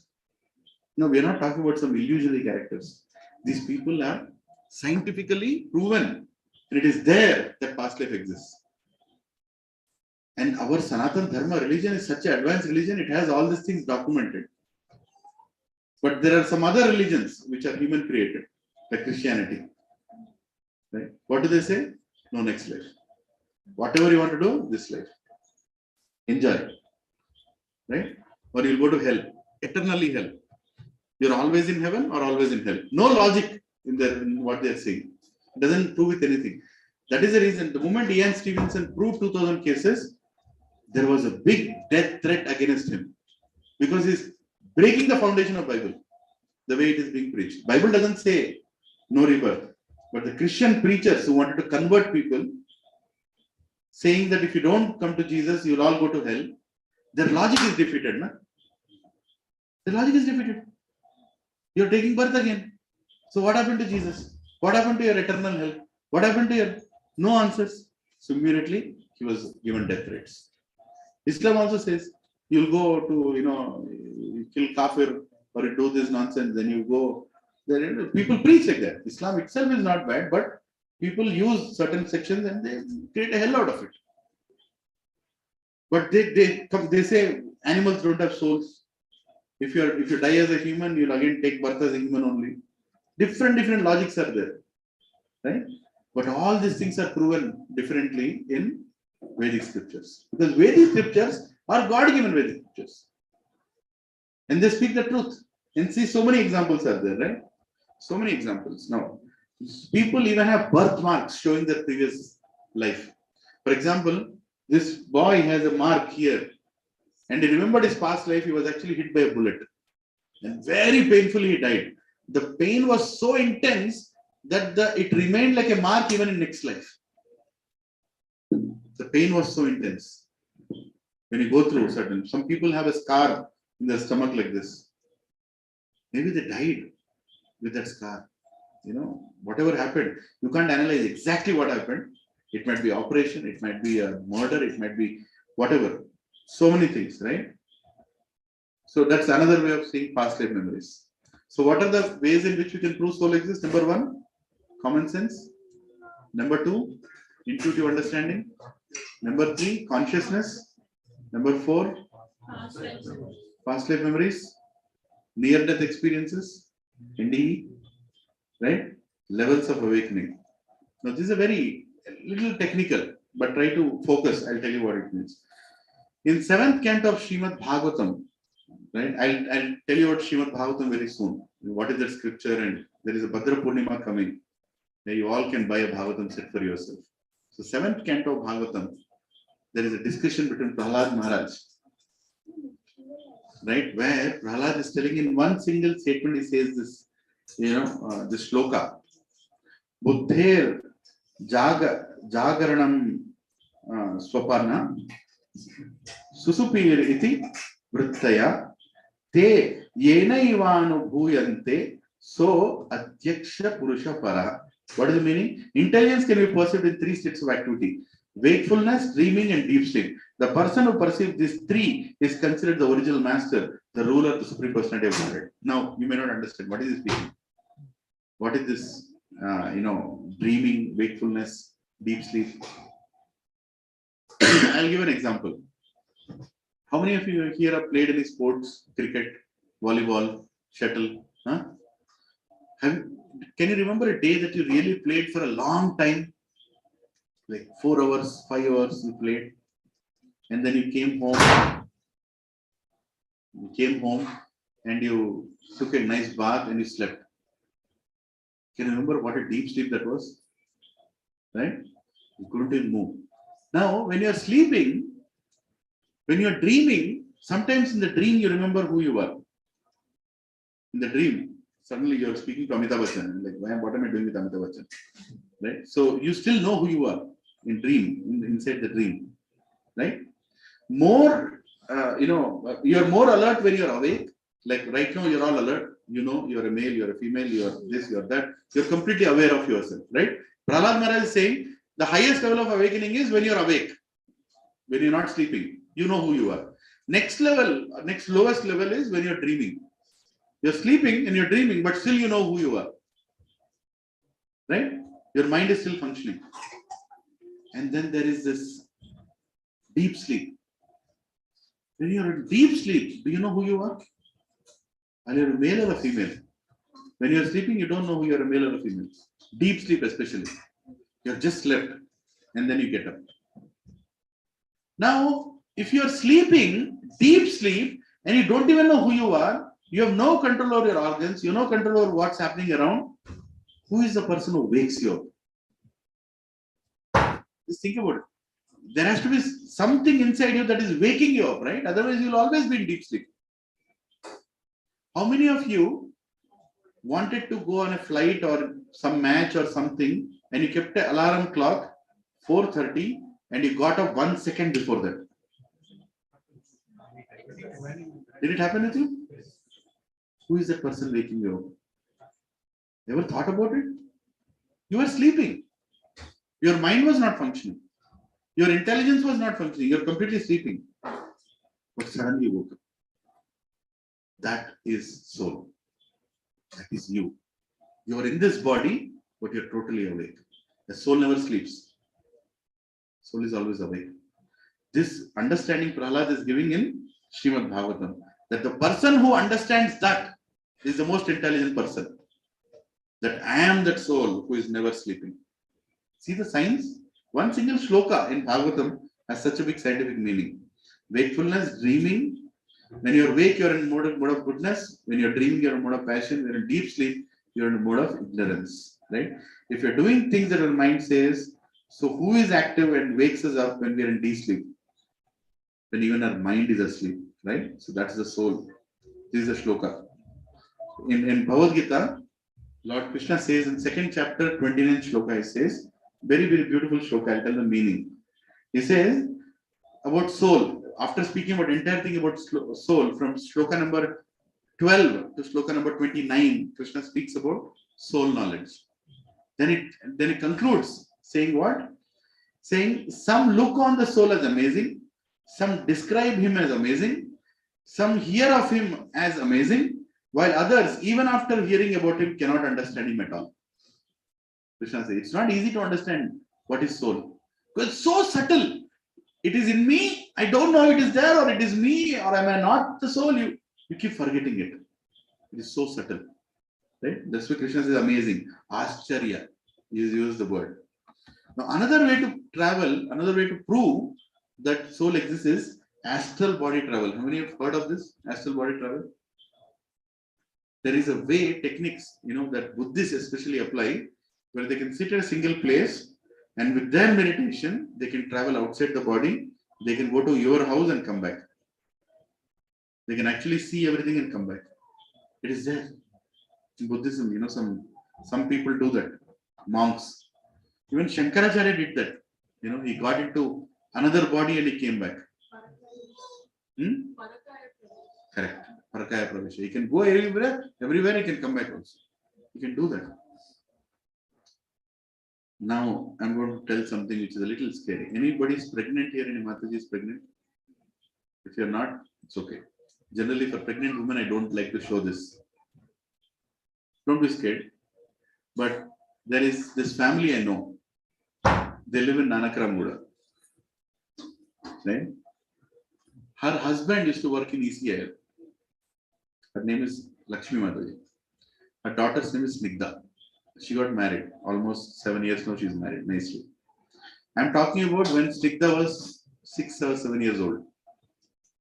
No, we are not talking about some illusionary characters. These people are scientifically proven. And it is there that past life exists. And our Sanatana Dharma religion is such an advanced religion, it has all these things documented. But there are some other religions which are human created, like Christianity. Right? What do they say? No next life. Whatever you want to do, this life. Enjoy. Right? Or you'll go to hell. Eternally hell. You're always in heaven or always in hell. No logic in what they're saying. It doesn't prove with anything. That is the reason. The moment Ian Stevenson proved 2,000 cases, there was a big death threat against him. Because he's breaking the foundation of Bible. The way it is being preached. Bible doesn't say no rebirth. But the Christian preachers who wanted to convert people, saying that if you don't come to Jesus, you'll all go to hell. Their logic is defeated. Na? Their logic is defeated. You're taking birth again. So what happened to Jesus? What happened to your eternal hell? What happened to your... No answers. So immediately, he was given death threats. Islam also says, you'll go to, kill kafir or you do this nonsense, then you go... People preach like that. Islam itself is not bad, but people use certain sections and they create a hell out of it. But they say animals don't have souls. If you die as a human, you'll again take birth as a human only. Different logics are there, right? But all these things are proven differently in Vedic scriptures, because Vedic scriptures are God-given Vedic scriptures, and they speak the truth. And see, so many examples are there, right? So many examples. Now, people even have birthmarks showing their previous life. For example, this boy has a mark here, and he remembered his past life. He was actually hit by a bullet, and very painfully he died. The pain was so intense that it remained like a mark even in next life. The pain was so intense. When you go through some people have a scar in their stomach like this. Maybe they died with that scar. You know, whatever happened, you can't analyze exactly what happened. It might be operation, it might be a murder, it might be whatever. So many things, right? So that's another way of seeing past life memories. So what are the ways in which we can prove soul exists? Number one, common sense. Number two, intuitive understanding. Number three, consciousness. Number four, past life memories, near-death experiences, NDE, right? Levels of awakening. Now, this is a very little technical, but try to focus. I'll tell you what it means. In 7th canto of Srimad Bhagavatam, right? I'll tell you about Srimad Bhagavatam very soon. What is that scripture? And there is a Bhadra Purnima coming, where you all can buy a Bhagavatam set for yourself. So 7th canto of Bhagavatam, there is a discussion between Prahlad Maharaj, right? Where Prahlad is telling in one single statement, he says this, this shloka. Buddher jagaranam swaparna susupir iti vrittaya te yenaivanu bhuyante so adhyaksha purusha para. What is the meaning? Intelligence can be perceived in 3 states of activity: wakefulness, dreaming, and deep sleep. The person who perceives these 3 is considered the original master, the ruler, the supreme personality of Godhead. Now, you may not understand what is this speaking. What is this? Dreaming, wakefulness, deep sleep. I'll give an example. How many of you here have played any sports? Cricket, volleyball, shuttle? Huh? Can you remember a day that you really played for a long time? Like 4 hours, 5 hours you played, and then you came home. And you took a nice bath and you slept. Can you remember what a deep sleep that was? Right? You couldn't even move. Now, when you're sleeping, when you're dreaming, sometimes in the dream you remember who you were. In the dream, suddenly you're speaking to Amitabh Bachchan. Like, what am I doing with Amitabh Bachchan? Right? So you still know who you are in dream, inside the dream. Right? More, you're more alert when you're awake. Like right now, you're all alert. You know, you're a male, you're a female, you're this, you're that. You're completely aware of yourself, right? Prahlad Maharaj is saying the highest level of awakening is when you're awake, when you're not sleeping. You know who you are. Next lowest level is when you're dreaming. You're sleeping and you're dreaming, but still you know who you are, right? Your mind is still functioning. And then there is this deep sleep. When you're in deep sleep, do you know who you are? Are you a male or a female? When you're sleeping, you don't know who you're a male or a female. Deep sleep especially. You've just slept and then you get up. Now, if you're sleeping, deep sleep, and you don't even know who you are, you have no control over your organs, you have no control over what's happening around, who is the person who wakes you up? Just think about it. There has to be something inside you that is waking you up, right? Otherwise, you'll always be in deep sleep. How many of you wanted to go on a flight or some match or something, and you kept an alarm clock 4:30 and you got up 1 second before that? Did it happen with you? Who is that person waking you up? Ever thought about it? You were sleeping. Your mind was not functioning. Your intelligence was not functioning. You're completely sleeping. But suddenly you woke up. That is soul. That is you. You are in this body, but you're totally awake. The soul never sleeps. Soul is always awake. This understanding Prahlad is giving in Srimad Bhagavatam, that the person who understands that is the most intelligent person. That I am that soul who is never sleeping. See the signs? One single shloka in Bhagavatam has such a big scientific meaning. Wakefulness, dreaming. When you're awake, you're in mode of goodness. When you're dreaming, you're in mode of passion. When you're in deep sleep, you're in mode of ignorance. Right? If you're doing things that your mind says, so who is active and wakes us up when we're in deep sleep? When even our mind is asleep. Right? So that's the soul. This is the shloka. In Bhagavad Gita, Lord Krishna says in 2nd chapter, 29th shloka, he says, very, very beautiful shloka. I'll tell the meaning. He says about soul. After speaking about entire thing about soul, from shloka number 12 to sloka number 29, Krishna speaks about soul knowledge. Then it concludes saying what? Saying some look on the soul as amazing, some describe him as amazing, some hear of him as amazing, while others, even after hearing about him, cannot understand him at all. Krishna says, it's not easy to understand what is soul. Because it's so subtle. It is in me, I don't know it is there, or it is me, or am I not the soul? You keep forgetting it. It is so subtle. Right? That's why Krishna says amazing. Ascharya. He used the word. Now, another way to travel, another way to prove that soul exists is astral body travel. How many have heard of this? Astral body travel? There is a way, techniques, that Buddhists especially apply, where they can sit at a single place and with their meditation, they can travel outside the body. They can go to your house and come back. They can actually see everything and come back. It is there. In Buddhism, some people do that. Monks. Even Shankaracharya did that. He got into another body and he came back. Correct. Parakaya Pravesha. He can go everywhere he can come back also. He can do that. Now, I'm going to tell something which is a little scary. Anybody is pregnant here? Any Mataji is pregnant? If you're not, it's okay. Generally, for pregnant women, I don't like to show this. Don't be scared. But there is this family I know. They live in Nanakramguda. Right? Her husband used to work in ECIL. Her name is Lakshmi Mataji. Her daughter's name is Snigdha. She got married. Almost 7 years now she's married. Nicely. I'm talking about when Snigdha was 6 or 7 years old.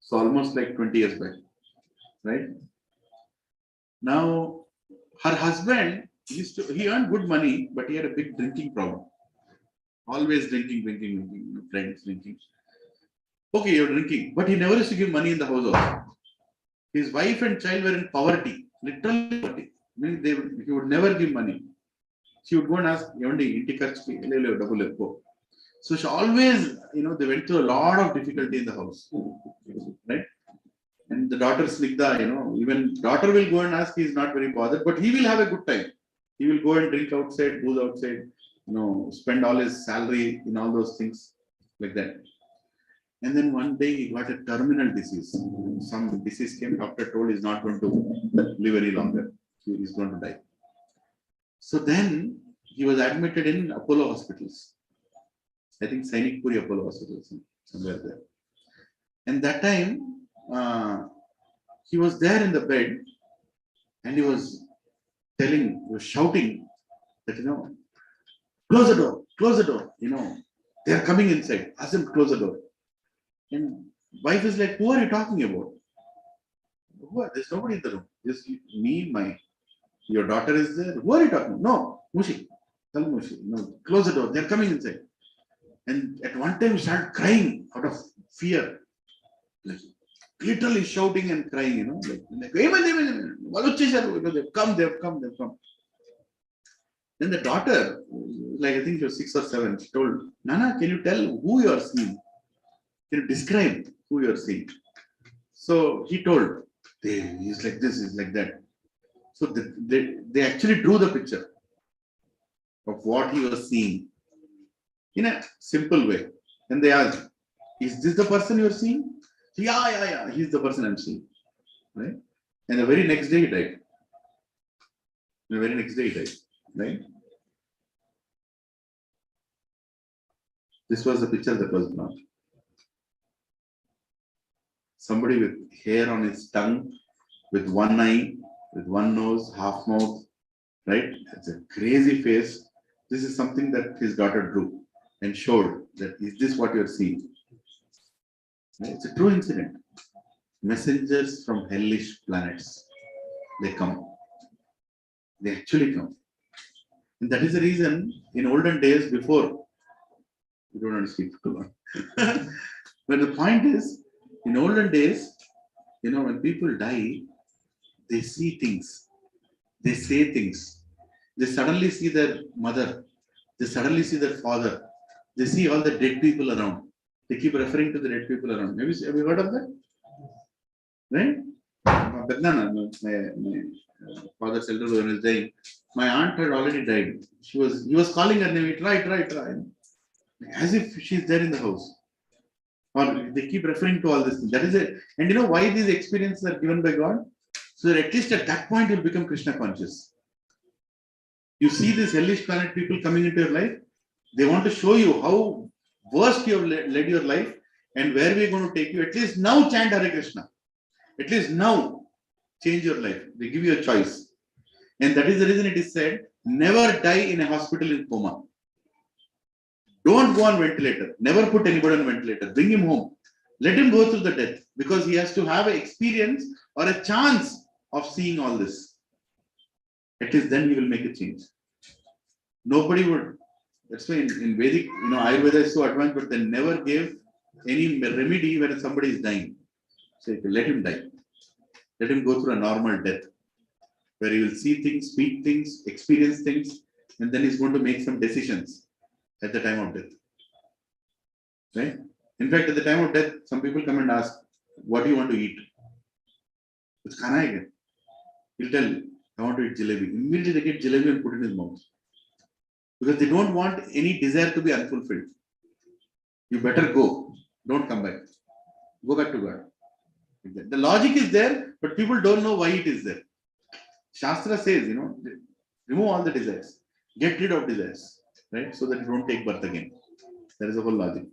So almost like 20 years back. Right? Now, her husband, he earned good money, but he had a big drinking problem. Always drinking, friends drinking. Okay, you're drinking, but he never used to give money in the house also. His wife and child were in poverty, literally poverty. Means he would never give money. She would go and ask, so she always, they went through a lot of difficulty in the house. Right? And the daughter Snigdha, even daughter will go and ask, he's not very bothered, but he will have a good time. He will go and drink outside, booze outside, spend all his salary in all those things like that. And then one day he got a terminal disease. Some disease came, doctor told he's not going to live any longer. He's going to die. So then he was admitted in Apollo hospitals. I think Sainik Puri Apollo hospitals, somewhere there. And that time, he was there in the bed and he was shouting that, close the door, they are coming inside. Ask them to close the door. And wife is like, who are you talking about? There's nobody in the room. Just me, your daughter is there. Who are you talking about? No, Mushi. Tell Mushi. No, close the door. They're coming inside. And at one time, he started crying out of fear. Like, literally shouting and crying, like they've come. Then the daughter, like I think she was 6 or 7, she told, Nana, can you tell who you are seeing? Can you describe who you are seeing? So he told, he's like this, he's like that. So they actually drew the picture of what he was seeing in a simple way. And they asked, is this the person you are seeing? Yeah, he's the person I'm seeing. Right? And the very next day he died. Right? This was the picture that was drawn. Somebody with hair on his tongue, with one eye, with one nose, half mouth, right? It's a crazy face. This is something that his daughter drew and showed that, is this what you're seeing? It's a true incident. Messengers from hellish planets, they come. They actually come. And that is the reason in olden days before, you don't want to speak too long. But the point is, in olden days, when people die, they see things, they say things. They suddenly see their mother, they suddenly see their father, they see all the dead people around. They keep referring to the dead people around. Have you heard of that? Right? my father's elder brother was dying. My aunt had already died. He was calling her name, try. As if she's there in the house. Or they keep referring to all this. That is it. And you know why these experiences are given by God? So that at least at that point you'll become Krishna conscious. You see this hellish planet people coming into your life, they want to show you how worst you have led your life and where we're going to take you. At least now chant Hare Krishna. At least now change your life. They give you a choice. And that is the reason it is said, never die in a hospital in coma. Don't go on ventilator. Never put anybody on ventilator. Bring him home. Let him go through the death because he has to have an experience or a chance of seeing all this. At least then he will make a change. Nobody would. That's why in Vedic, Ayurveda is so advanced, but they never gave any remedy when somebody is dying. So let him die. Let him go through a normal death where he will see things, speak things, experience things, and then he's going to make some decisions at the time of death. Right? In fact, at the time of death, some people come and ask, what do you want to eat? It's khana hai. He'll tell, I want to eat jalebi. Immediately they get jalebi and put it in his mouth. Because they don't want any desire to be unfulfilled. You better go. Don't come back. Go back to God. The logic is there, but people don't know why it is there. Shastra says, remove all the desires. Get rid of desires. Right? So that you don't take birth again. That is the whole logic.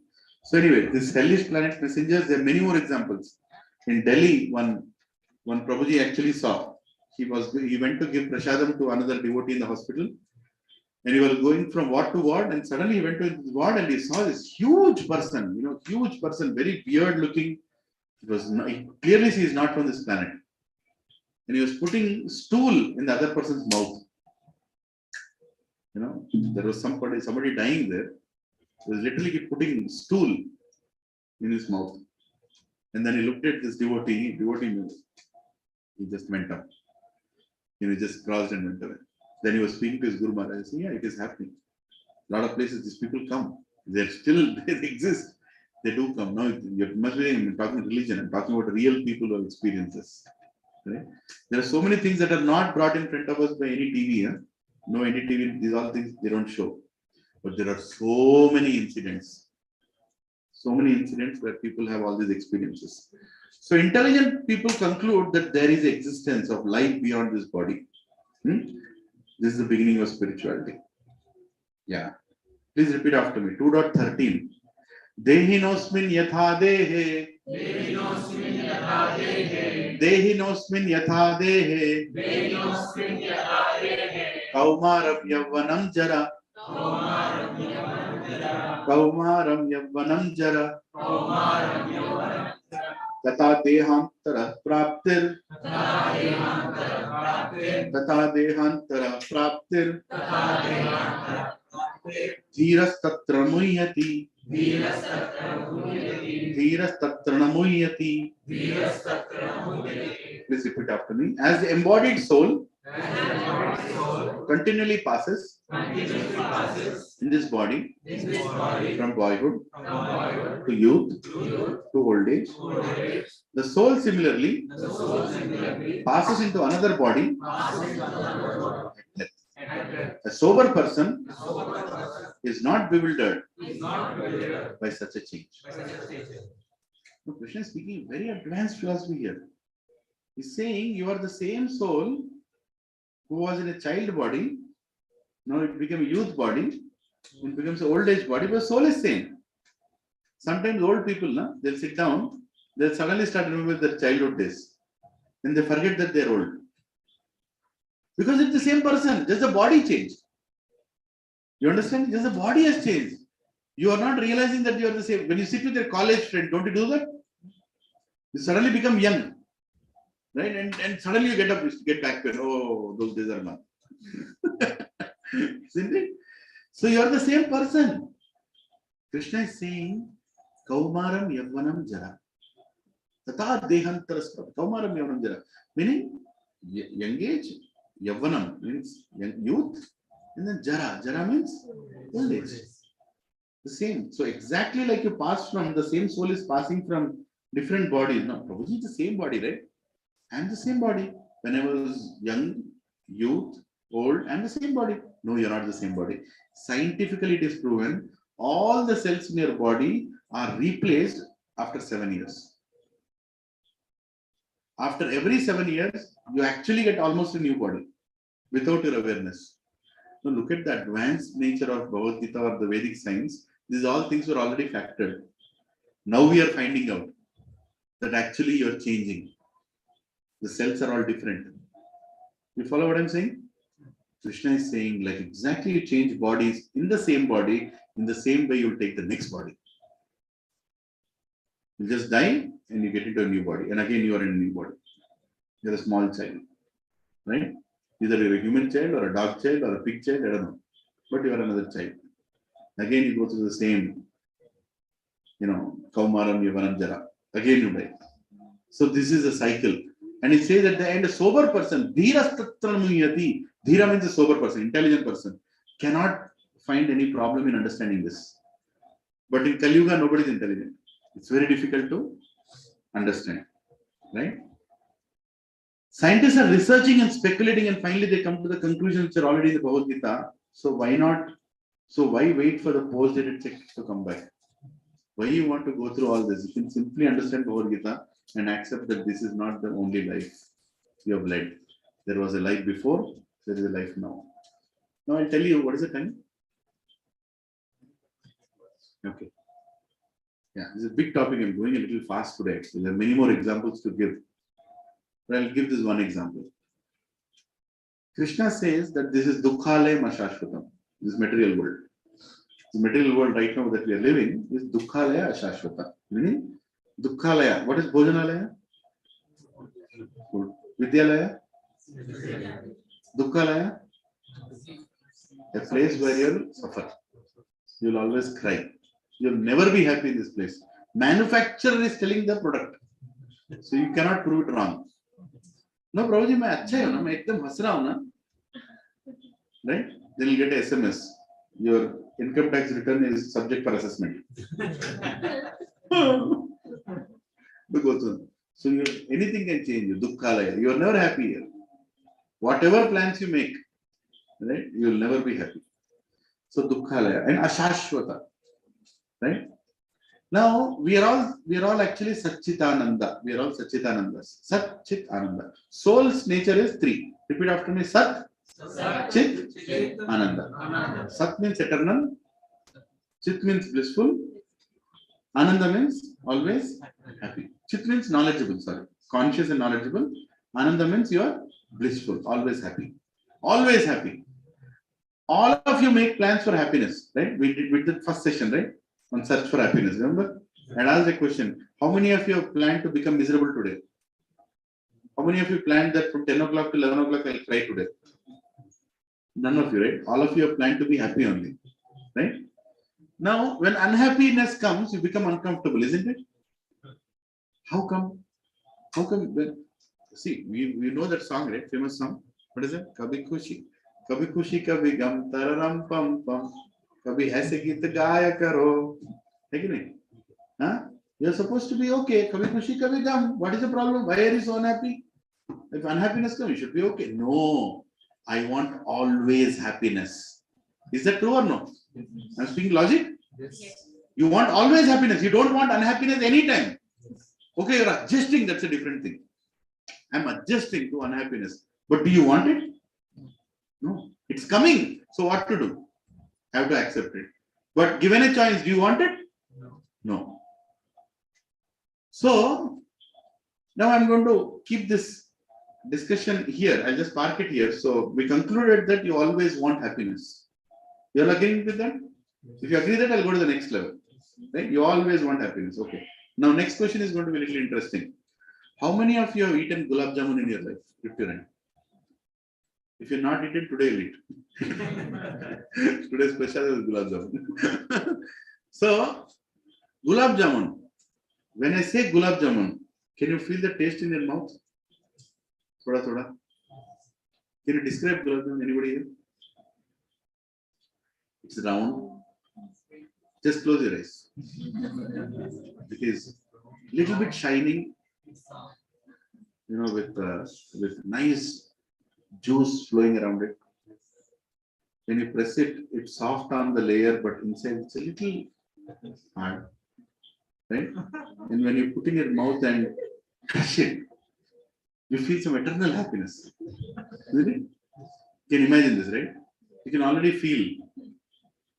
So anyway, this hellish planet messengers, there are many more examples. In Delhi, one Prabhuji actually saw. He went to give prasadam to another devotee in the hospital. And he was going from ward to ward, and suddenly he went to his ward and he saw this huge person, very weird looking. He clearly he is not from this planet. And he was putting stool in the other person's mouth. There was somebody dying there. He was literally putting stool in his mouth. And then he looked at this devotee he just went up. He just crossed and went away. Then he was speaking to his Guru Maharaj. He said, yeah, it is happening. A lot of places these people come. They exist. They do come. Now, you must be talking religion. I'm talking about real people who have experiences. Right? There are so many things that are not brought in front of us by any TV. No, any TV, these all things they don't show. But there are so many incidents. So many incidents where people have all these experiences. So intelligent people conclude that there is existence of life beyond this body. This is the beginning of spirituality. Yeah. Please repeat after me. 2.13. Dehinosmin yatha dehe. Dehinosmin yatha dehe. Dehinosmin yatha dehe. Dehinosmin yatha dehe. Kaumaram yavvanam jara. Kaumaram yavvanam jara. Kaumaram yavvanam jara. Kaumaram yavvanam jara. Tata dehantara praptir. Tata dehantara praptir. Tata dehantara praptir. Tata dehantara praptir. Dhirastatra muhyati. Dhirastatra muhyati. Dhirastatra muhyati. Dhirastatra muhyati. Please repeat after me. As the embodied soul continually passes in this body from boyhood to youth to old age, the soul similarly passes into another body at death. A sober person is not bewildered by such a change. So Krishna is speaking very advanced philosophy here. He's saying you are the same soul who was in a child body, now it became a youth body, it becomes an old age body, but soul is same. Sometimes old people, they'll sit down, they'll suddenly start remembering their childhood days. Then they forget that they're old. Because it's the same person, just the body changed. You understand? Just the body has changed. You are not realizing that you are the same. When you sit with your college friend, don't you do that? You suddenly become young. Right? And suddenly you get back to, oh, those days are gone. Isn't it? So you are the same person. Krishna is saying, Kaumaram Yavvanam Jara. Tata Dehantarasprabha. Kaumaram Yavvanam Jara. Meaning, young age, Yavvanam means youth, and then Jara. Jara means old age. The same. So exactly like you pass from, the same soul is passing from different bodies. No, Prabhuji is the same body, right? I am the same body. When I was young, youth, old, I am the same body. No, you're not the same body. Scientifically, it is proven all the cells in your body are replaced after 7 years. After every 7 years, you actually get almost a new body without your awareness. Now look at the advanced nature of Bhagavad Gita or the Vedic science. These all things were already factored. Now we are finding out that actually you are changing. The cells are all different. You follow what I'm saying? Krishna is saying, like, exactly you change bodies in the same body, in the same way you'll take the next body. You just die and you get into a new body, and again you are in a new body. You're a small child, right? Either you're a human child or a dog child or a pig child, I don't know. But you are another child. Again you go through the same, Kaumaram, Yavanam, Jara. Again you die. So this is a cycle. And it says at the end, a sober person, Dhira means a sober person, intelligent person, cannot find any problem in understanding this. But in Kali Yuga, nobody is intelligent. It's very difficult to understand, right? Scientists are researching and speculating, and finally they come to the conclusions which are already in the Bhagavad Gita. So why not? So why wait for the post-dated text to come back? Why you want to go through all this? You can simply understand Bhagavad Gita and accept that this is not the only life you have led. There was a life before, there is a life now. Now I'll tell you, what is the time? Okay. Yeah, this is a big topic. I'm going a little fast today. Actually, there are many more examples to give. But I'll give this one example. Krishna says that this is Dukkhalaya Ashashvatam, this material world. The material world right now that we are living is Dukkhalaya Ashashvata. Meaning, Dukkhalaya. What is Bhojanalaya? Food. Vidyalaya? Dukkhalaya? A place where you'll suffer. You'll always cry. You'll never be happy in this place. Manufacturer is telling the product. So you cannot prove it wrong. No, Prabhuji, मैं अच्छा हूँ ना, मैं एकदम हंस रहा हूँ ना, right? Then you get a SMS. Your income tax return is subject for assessment. So anything can change you. Dukkhalaya. You are never happy here. Whatever plans you make, right? You will never be happy. So Dukkhalaya and Ashashvata, right? Now we are all actually Satchitananda. We are all Satchitanandas. Sat, Chit, Ananda. Soul's nature is three. Repeat after me. Sat, Chit, Ananda. Sat means eternal. Chit means blissful. Ananda means always happy. Chit means knowledgeable. Sorry, conscious and knowledgeable. Ananda means you are blissful, always happy. Always happy. All of you make plans for happiness, right? We did with the first session, right? On search for happiness. Remember? And I asked a question. How many of you have planned to become miserable today? How many of you planned that from 10 o'clock to 11 o'clock I'll cry today? None of you, right? All of you have planned to be happy only, right? Now, when unhappiness comes, you become uncomfortable, isn't it? How come? How come? Well, see, we know that song, right? Famous song. What is it? Kabhi Khushi, Kabhi Gam, Tararam Pam Pam. Kabhi aise geet gaya karo. Huh? You're supposed to be okay. Kabhi khushi, kabhi gam. What is the problem? Why are you so unhappy? If unhappiness comes, you should be okay. No, I want always happiness. Is that true or no? I'm speaking logic. Yes. You want always happiness. You don't want unhappiness anytime. Okay, you're adjusting. That's a different thing. I'm adjusting to unhappiness. But do you want it? No. It's coming. So what to do? Have to accept it. But given a choice, do you want it? No. So now I'm going to keep this discussion here. I'll just park it here. So we concluded that you always want happiness. You're agreeing with that? If you agree that, I'll go to the next level. Right? You always want happiness. Okay. Now next question is going to be a little interesting. How many of you have eaten gulab jamun in your life? Lift your hand. If you're not eaten, today you'll eat. Today's special is gulab jamun. So, gulab jamun. When I say gulab jamun, can you feel the taste in your mouth? Thoda thoda. Can you describe gulab jamun? Anybody here? It's round. Just close your eyes. It is little bit shining. with nice juice flowing around it. When you press it, it's soft on the layer, but inside it's a little hard, right? And when you put in your mouth and crush it, you feel some eternal happiness. Really? You can imagine this, right? You can already feel.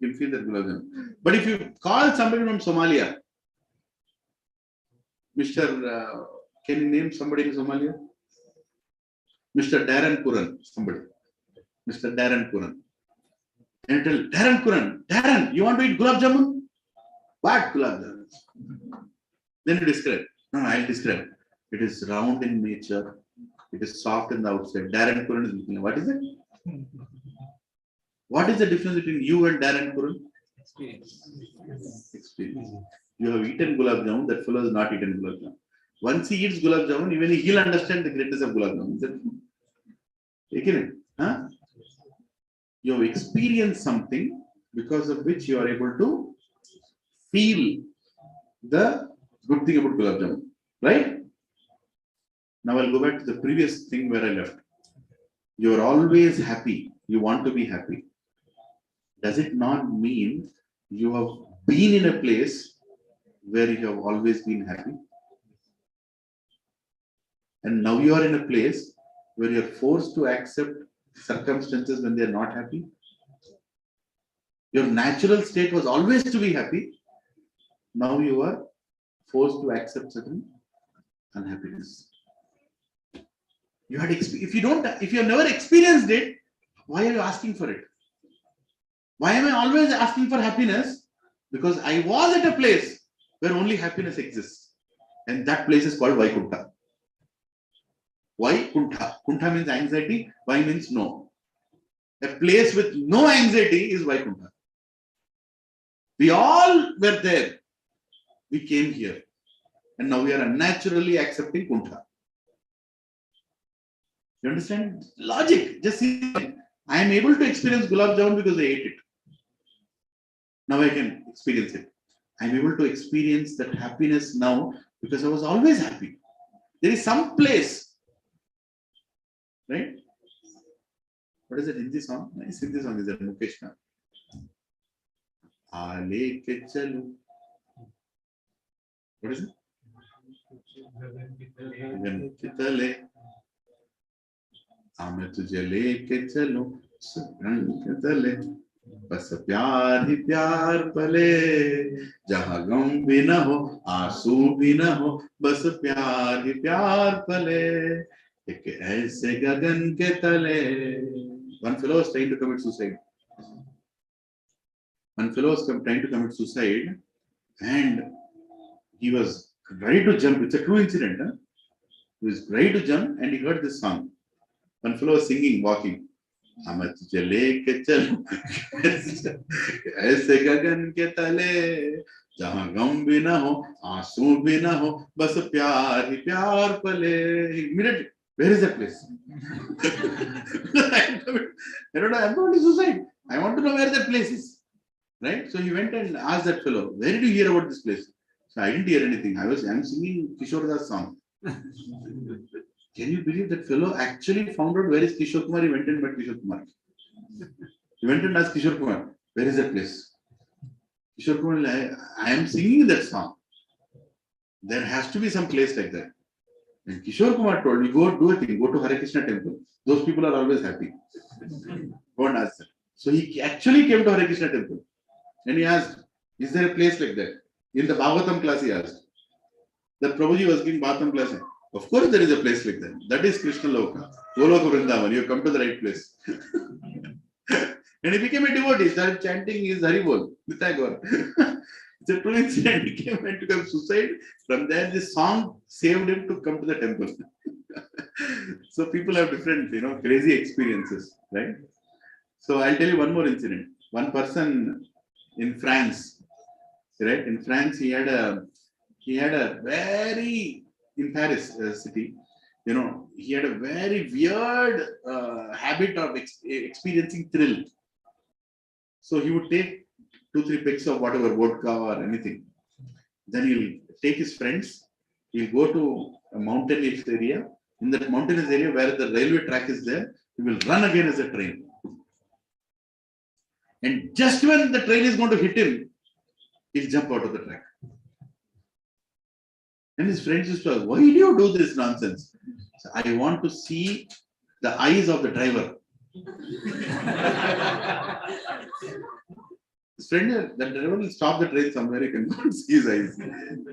You can feel that gulab jamun. But if you call somebody from Somalia, Mr. Can you name somebody in Somalia? Mr. Darren Puran, somebody. Mr. Darren Puran. And tell Darren Puran, Darren, you want to eat gulab jamun? What gulab jamun? Then you describe. No, I'll describe. It is round in nature. It is soft in the outside. Darren Puran is looking. What is it? What is the difference between you and Darren Puran? Experience. You have eaten gulab jamun, that fellow has not eaten gulab jamun. Once he eats gulab jamun, even he'll understand the greatness of gulab jamun. Huh? You have experienced something because of which you are able to feel the good thing about gulab jamun. Right? Now I'll go back to the previous thing where I left. You are always happy. You want to be happy. Does it not mean you have been in a place where you have always been happy? And now you are in a place where you are forced to accept circumstances when they are not happy. Your natural state was always to be happy. Now you are forced to accept certain unhappiness. You had if you have never experienced it, why are you asking for it? Why am I always asking for happiness? Because I was at a place where only happiness exists. And that place is called Vaikuntha. Why Kuntha? Kuntha means anxiety. Why means no. A place with no anxiety is Vaikuntha. We all were there. We came here. And now we are naturally accepting Kuntha. You understand? Logic. Just see. I am able to experience gulab jamun because I ate it. Now I can experience it. I am able to experience that happiness now because I was always happy. There is some place. Right? What is it? Hindi song? Nice Hindi song is that Mukesh now. Aale ke chalu. What is it? Gagan ki tale. मैं तुझे लेके चलूं सुगंध के तले बस प्यार ही प्यार पले जहां गम भी न हो आंसू भी न हो बस प्यार ही प्यार पले एक ऐसे गगन के तले. One fellow was trying to commit suicide. And he was ready to jump. It's a true incident. Huh? He was ready to jump and he heard this song. One fellow was singing, walking. मैं तुझे लेके चलूं ऐसे गगन के तले जहां गम भी ना हो आंसू भी ना हो बस प्यार ही प्यार पले. Immediately, where is that place? I don't know. I'm going to suicide. I want to know where that place is. Right? So he went and asked that fellow, where did you hear about this place? So I didn't hear anything. I'm singing Kishore Das song. Can you believe that fellow actually found out where is Kishore Kumar? He went and met Kishore Kumar. He went and asked Kishore Kumar, where is that place? Kishore Kumar, I am singing that song. There has to be some place like that. And Kishore Kumar told me, go do a thing, go to Hare Krishna temple. Those people are always happy. Go and ask them. So he actually came to Hare Krishna temple. And he asked, is there a place like that? In the Bhagavatam class he asked. That Prabhuji was giving Bhagavatam class. Of course there is a place like that. That is Krishna Loka. Goloka Vrindavan. You have come to the right place. And he became a devotee. He started chanting his Haribol. It's a true incident. He came and took up suicide. From there, this song saved him to come to the temple. So people have different, crazy experiences, right? So I'll tell you one more incident. One person in France, right? In France, he had a very, in Paris city, he had a very weird habit of experiencing thrill. So he would take 2-3 picks of whatever, vodka or anything. Then he'll take his friends, he'll go to a mountainous area in that mountainous area where the railway track is there, he will run again as a train. And just when the train is going to hit him, he'll jump out of the track. And his friends used to ask, why do you do this nonsense? So, I want to see the eyes of the driver. His friend, the driver will stop the train somewhere, you can go and see his eyes.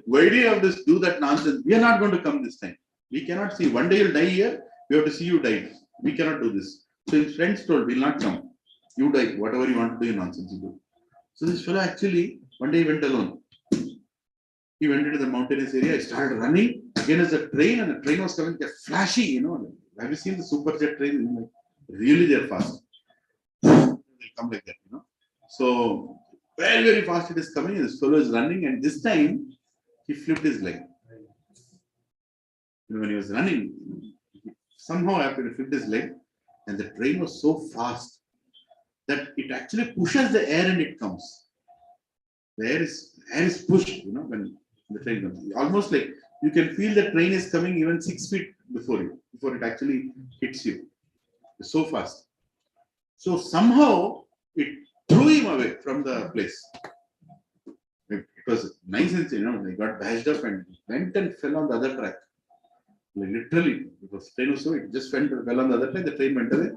Why do you have to do that nonsense? We are not going to come this time. We cannot see. One day you'll die here, we have to see you die. We cannot do this. So his friends told, we'll not come. You die, whatever you want to do, nonsense you do. So this fellow actually, one day he went alone. He went into the mountainous area, he started running again as a train, and the train was coming, they're flashy, you know. Have you seen the superjet train? Really, they're fast. They'll come like that, you know. So, very, very fast it is coming, and this fellow is running, and this time he flipped his leg. You know, when he was running, somehow after he flipped his leg, and the train was so fast that it actually pushes the air and it comes. The air is pushed, you know, when the train comes. Almost like you can feel the train is coming even 6 feet before you, before it actually hits you. It's so fast. So somehow it threw him away from the place. It was nice and, you know, they got bashed up and went and fell on the other track. Like literally, because the train was so, it just fell on the other track, the train went away.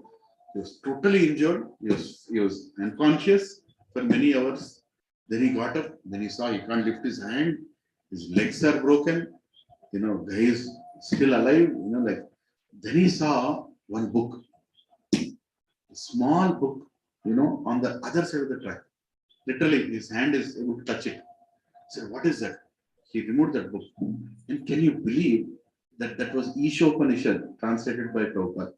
He was totally injured. He was unconscious for many hours. Then he got up, then he saw he can't lift his hand, his legs are broken, you know, guy is still alive, you know, like, then he saw one book, a small book, you know, on the other side of the track. Literally, his hand is able to touch it. He said, what is that? He removed that book. And can you believe that that was Ishopanishad, translated by Prabhupada?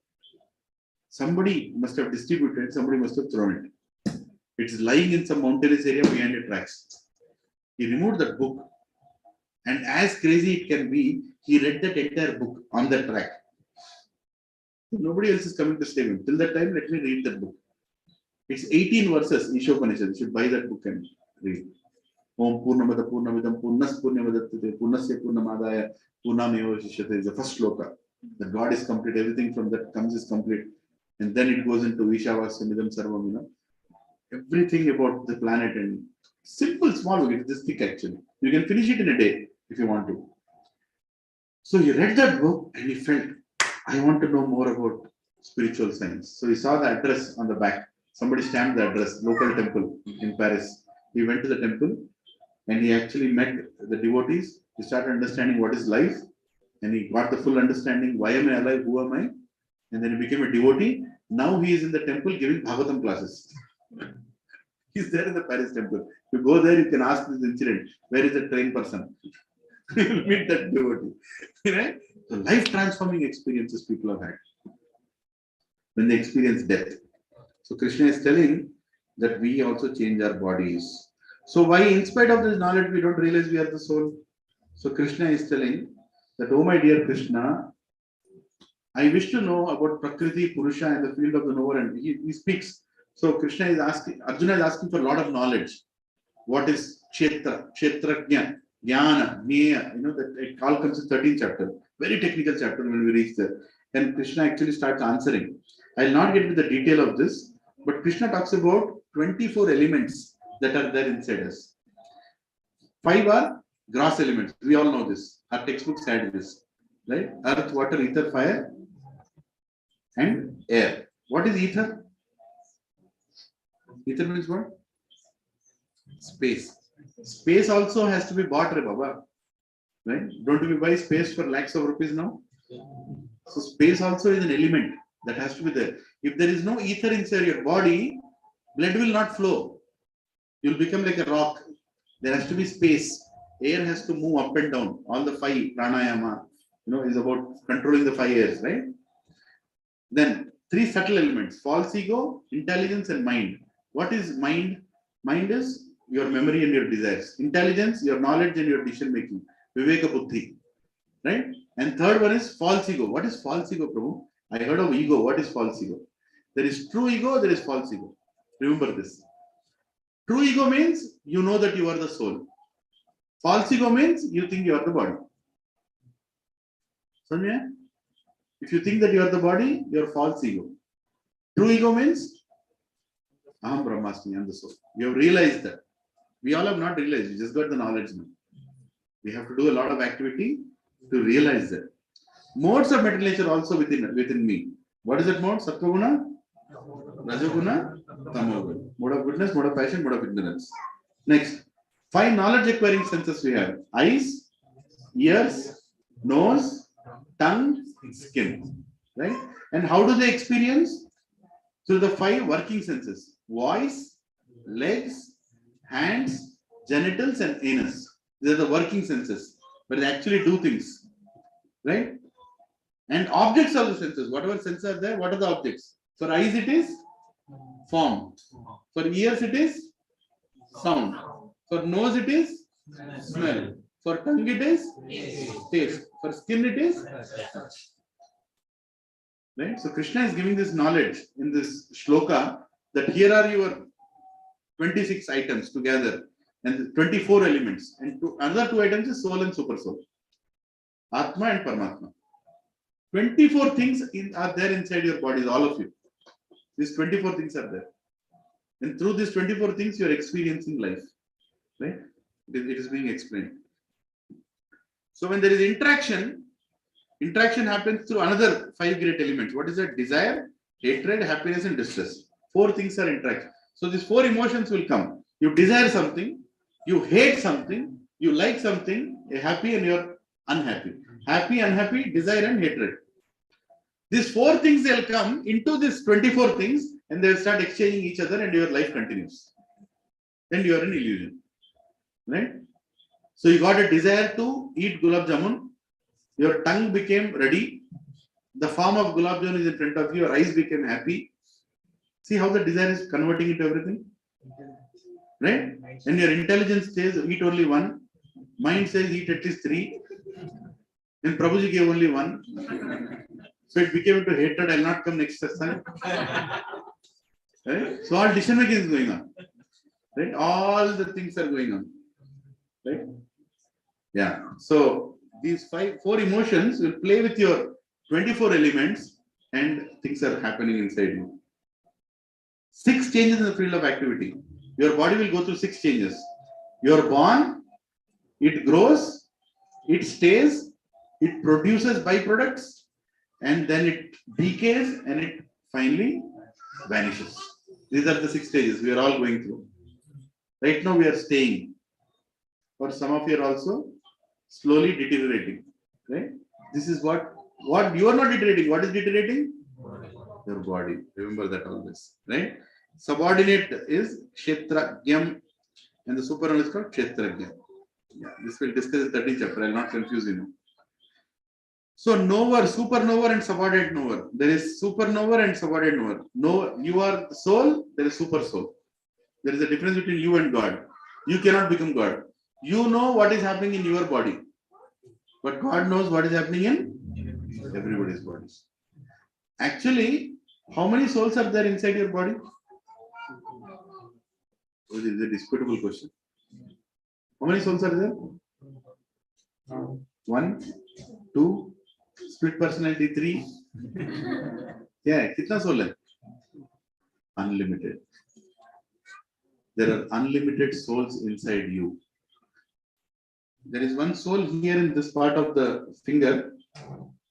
Somebody must have distributed, somebody must have thrown it. It's lying in some mountainous area behind the tracks. He removed that book, and as crazy it can be, he read that entire book on the track. Nobody else is coming to save him. Till that time, let me read that book. It's 18 verses, Ishopanishad. You should buy that book and read. Om Purnamada Purnamidam Purnas Purnamadatte Purnasya Purnamadaya Purnameva Shishyate is the first sloka. The God is complete, everything from that comes is complete. And then it goes into Vishavasya Sarvam, you know. Everything about the planet, and simple, small book. It's this thick actually. You can finish it in a day if you want to. So he read that book and he felt, I want to know more about spiritual science. So he saw the address on the back. Somebody stamped the address, local temple in Paris. He went to the temple and he actually met the devotees. He started understanding what is life, and he got the full understanding, why am I alive, who am I? And then he became a devotee. Now he is in the temple giving Bhagavatam classes. He's there in the Paris temple. You go there, you can ask this incident. Where is the train person? You will meet that devotee. Right? So life transforming experiences people have had when they experience death. So Krishna is telling that we also change our bodies. So why, in spite of this knowledge, we don't realize we are the soul? So Krishna is telling that, oh my dear Krishna, I wish to know about Prakriti, Purusha, and the field of the knower. And he speaks. So Krishna is asking, Arjuna is asking for a lot of knowledge. What is Kshetra, Kshetrajna, Jnana, Jnana? You know, that it all comes in 13th chapter. Very technical chapter when we reach there. And Krishna actually starts answering. I will not get into the detail of this, but Krishna talks about 24 elements that are there inside us. 5 are gross elements. We all know this. Our textbooks had this. Right? Earth, water, ether, fire, and air. What is ether? Ether means what? Space. Space also has to be bought, Baba. Right? Don't we buy space for lakhs of rupees now? So space also is an element that has to be there. If there is no ether inside your body, blood will not flow. You'll become like a rock. There has to be space. Air has to move up and down. All the 5 pranayama, you know, is about controlling the 5 airs, right? Then 3 subtle elements: false ego, intelligence, and mind. What is mind? Mind is your memory and your desires. Intelligence, your knowledge and your decision making. Viveka buddhi. Right? And third one is false ego. What is false ego, Prabhu? I heard of ego. What is false ego? There is true ego, there is false ego. Remember this. True ego means you know that you are the soul. False ego means you think you are the body. Sonia? If you think that you are the body, you are false ego. True ego means Aham Brahmasmi, I am the soul. You have realized that. We all have not realized, we just got the knowledge now. We have to do a lot of activity to realize that. Modes of mental nature also within me. What is that mode? Sattva-guna, Rajoguna, Tamoguna. Mode of goodness, mode of passion, mode of ignorance. Next, 5 knowledge acquiring senses we have. Eyes, ears, nose, tongue, skin. Right? And how do they experience? Through the 5 working senses. Voice, legs, hands, genitals and anus. These are the working senses, but they actually do things. Right? And objects are the senses. Whatever senses are there, what are the objects? For eyes it is form. For ears it is sound. For nose it is smell. For tongue it is taste. For skin it is touch. Right? So Krishna is giving this knowledge in this shloka that here are your 26 items together and 24 elements. And another 2 items is soul and super soul. Atma and Paramatma. 24 things are there inside your bodies, all of you. These 24 things are there. And through these 24 things, you are experiencing life. Right? It is being explained. So when there is interaction happens through another 5 great elements. What is that? Desire, hatred, happiness, and distress. 4 things are interaction. So these 4 emotions will come. You desire something, you hate something, you like something, you're happy and you're unhappy. Happy, unhappy, desire, and hatred. These 4 things they'll come into these 24 things and they'll start exchanging each other and your life continues. Then you are in illusion. Right? So you got a desire to eat gulab jamun. Your tongue became ready. The form of gulab jamun is in front of you. Your eyes became happy. See how the desire is converting into everything? Right? And your intelligence says eat only 1. Mind says eat at least 3. And Prabhuji gave only 1. So it became into hatred. I'll not come next time. Right? So all decision making is going on. Right? All the things are going on. Right? Yeah. So these 4 emotions will play with your 24 elements and things are happening inside you. 6 changes in the field of activity. Your body will go through 6 changes. You are born, it grows, it stays, it produces byproducts, and then it decays and it finally vanishes. These are the 6 stages we are all going through. Right now we are staying. For some of you are also slowly deteriorating. Right? This is what you are not deteriorating. What is deteriorating? Your body. Remember that always. Right? Subordinate is Kshetragyam and the supernal is called Kshetragyam. Yeah, this will discuss in the 13th chapter. I will not confuse you. So knower, supernova and subordinate knower. There is supernova and subordinate knower. No, you are the soul, there is super soul. There is a difference between you and God. You cannot become God. You know what is happening in your body. But God knows what is happening in everybody's bodies. Actually, how many souls are there inside your body? Oh, this is a disputable question. How many souls are there? 1, 2, split personality 3. Yeah, kitna soul hai? Unlimited. There are unlimited souls inside you. There is one soul here in this part of the finger.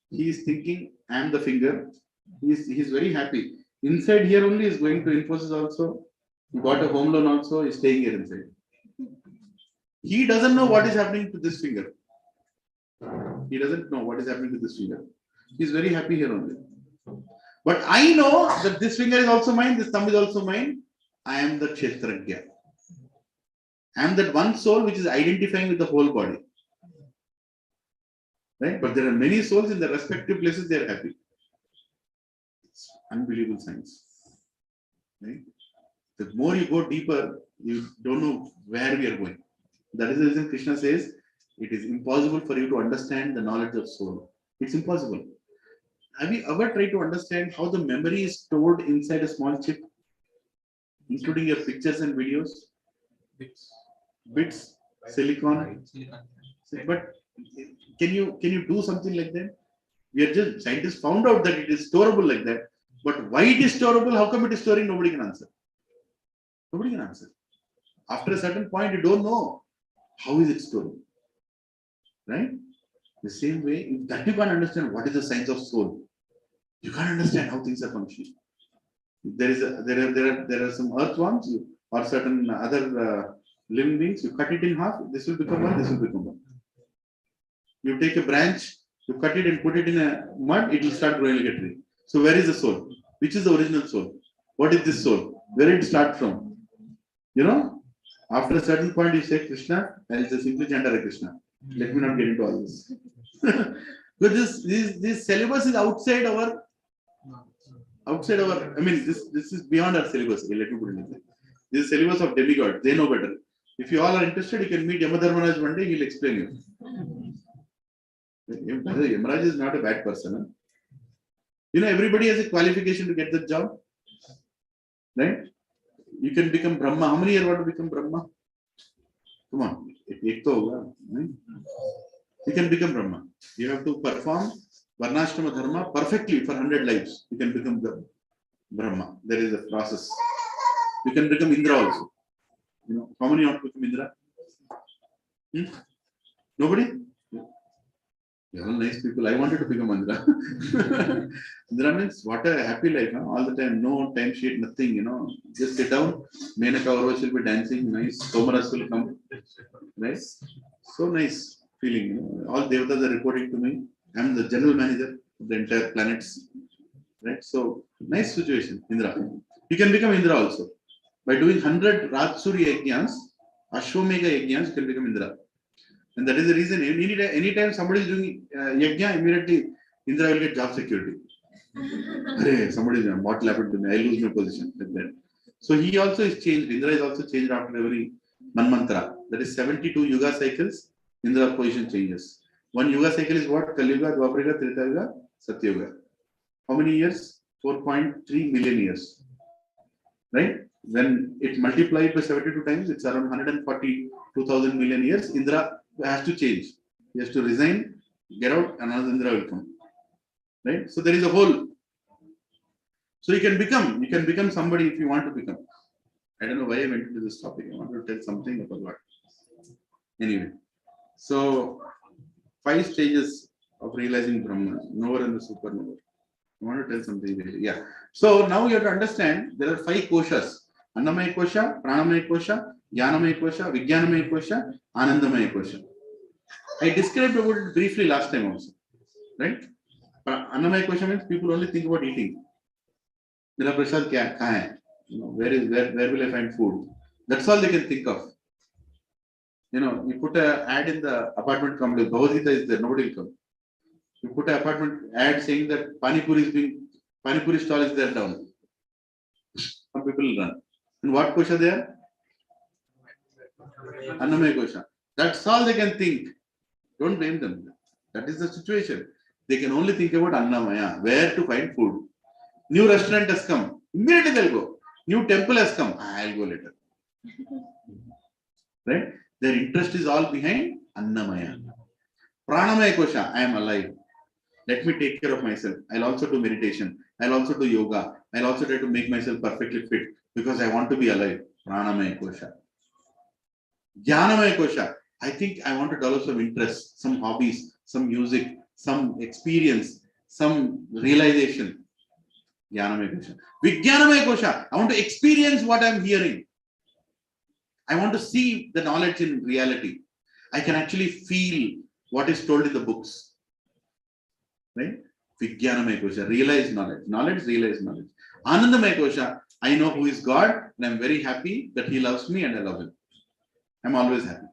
He is thinking, I am the finger. He is very happy. Inside here only is going to Infosys also. He got a home loan also. He is staying here inside. He doesn't know what is happening to this finger. He doesn't know what is happening to this finger. He is very happy here only. But I know that this finger is also mine. This thumb is also mine. I am the Kshetragya. I am that one soul which is identifying with the whole body. Right? But there are many souls in the respective places, they are happy. It's unbelievable science. Right? The more you go deeper, you don't know where we are going. That is the reason Krishna says it is impossible for you to understand the knowledge of soul. It's impossible. Have you ever tried to understand how the memory is stored inside a small chip, including your pictures and videos? Bits, silicon. But can you do something like that? We are just, scientists found out that it is storable like that. But why it is storable, how come it is storing, nobody can answer. Nobody can answer. After a certain point, you don't know how is it stored. Right? The same way, if that you can't understand what is the science of soul, you can't understand how things are functioning. There are some earthworms or certain other living beings. You cut it in half, this will become one, this will become one. You take a branch, you cut it and put it in a mud, it will start growing like a tree. So where is the soul? Which is the original soul? What is this soul? Where did it start from? You know, after a certain point, you say Krishna, and it's simply chant Hare Krishna. Let me not get into all this. But this syllabus is outside our. I mean, this is beyond our syllabus. Okay, let me put it like that. This is syllabus of demigods. They know better. If you all are interested, you can meet Yamadharmaraj one day. He'll explain you. Yamaraj is not a bad person. Huh? You know, everybody has a qualification to get the job, right? You can become Brahma. How many years want to become Brahma? Come on, you can become Brahma. You have to perform Varnashrama Dharma perfectly for 100 lives. You can become the Brahma. There is a process. You can become Indra also. You know, how many want to become Indra? Nobody? You're all nice people. I wanted to become Indra. Indra means what a happy life, huh? All the time, no time sheet, nothing, you know. Just sit down, Menaka Urvashi will be dancing, nice, Somaras will come. Nice. So nice feeling, you know. All Devatas are reporting to me. I'm the general manager of the entire planets. Right? So nice situation, Indra. You can become Indra also. By doing 100 Rajsuri Yajnas, Ashwamega Yajnas, you can become Indra. And that is the reason, anytime somebody is doing Yajna, immediately Indra will get job security. Somebody is doing, what happened to me? I lose my position. Like that. So he also is changed. Indra is also changed after every Manmantra. That is 72 Yuga cycles, Indra position changes. One Yuga cycle is what? Kali Yuga, Dwapara Yuga, Treta Yuga, Satya Yuga. How many years? 4.3 million years. Right? When it multiplied by 72 times, it's around 142,000 million years. Indra has to change. He has to resign, get out, another Indra will come. Right? So there is a whole. So you can become somebody if you want to become. I don't know why I went into this topic. I want to tell something about what. Anyway. So 5 stages of realizing Brahman, knower and the supernova. I want to tell something really. Yeah. So now you have to understand there are 5 koshas. Annamaya kosha, Pranamaya kosha, Jnanamaya kosha, Vijnanamaya kosha, Anandamaya kosha. I described about it briefly last time also. Right? Annamaya kosha means people only think about eating. Mera prasad kya hai? You know, where will I find food? That's all they can think of. You know, you put an ad in the apartment complex, Bhagavad Gita is there, nobody will come. You put an apartment ad saying that Pani Puri stall is there down. Some people will run. And what kosha they are? Annamaya kosha. That's all they can think. Don't blame them. That is the situation. They can only think about Annamaya, where to find food. New restaurant has come. Immediately they'll go. New temple has come. I'll go later. Right? Their interest is all behind Annamaya. Pranamaya kosha. I am alive. Let me take care of myself. I'll also do meditation. I'll also do yoga. I'll also try to make myself perfectly fit because I want to be alive. Pranamaya kosha. Jnanamaya kosha. I think I want to develop some interests, some hobbies, some music, some experience, some realization. Jnanamaya kosha. Vijnanamaya kosha. I want to experience what I'm hearing. I want to see the knowledge in reality. I can actually feel what is told in the books. Right? Vijnanamaya kosha. Realize knowledge. Knowledge, realize knowledge. Anandamaya kosha. I know who is God and I'm very happy that He loves me and I love Him. I'm always happy.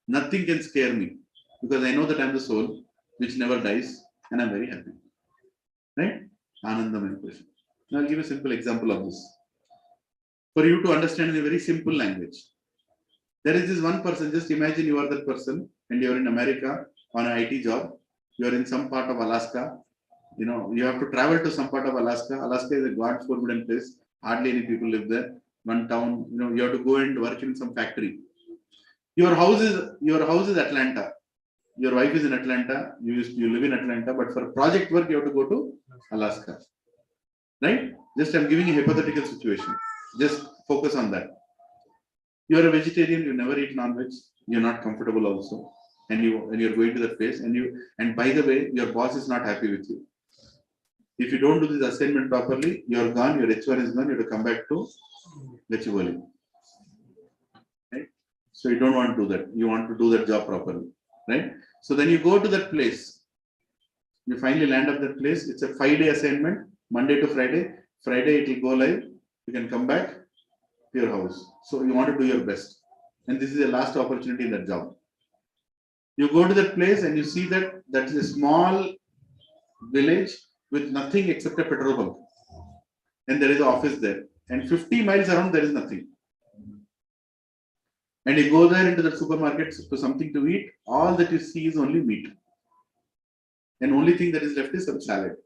Nothing can scare me because I know that I'm the soul which never dies and I'm very happy. Right? Anandamaya kosha. Now I'll give a simple example of this. For you to understand in a very simple language. There is this one person, just imagine you are that person and you are in America on an IT job. You are in some part of Alaska. You know, you have to travel to some part of Alaska. Alaska is a God forbidden place. Hardly any people live there. One town, you know, you have to go and work in some factory. Your house is Atlanta. your wife is in Atlanta, you live in Atlanta, but for project work, you have to go to Alaska. Right? Just I'm giving a hypothetical situation. Just focus on that. You are a vegetarian, you never eat non-veg, you're not comfortable also. And you're going to that place and by the way, your boss is not happy with you. If you don't do this assignment properly, you're gone, your H1 is gone, you have to come back to Gachibowli. Right? So you don't want to do that. You want to do that job properly. Right? So then you go to that place. You finally land at that place. It's a 5-day assignment, Monday to Friday. Friday it will go live. You can come back to your house. So you want to do your best. And this is the last opportunity in that job. You go to that place and you see that is a small village with nothing except a petrol bunk. And there is an office there. And 50 miles around there is nothing. And you go there into the supermarket for something to eat, all that you see is only meat. And only thing that is left is some salad.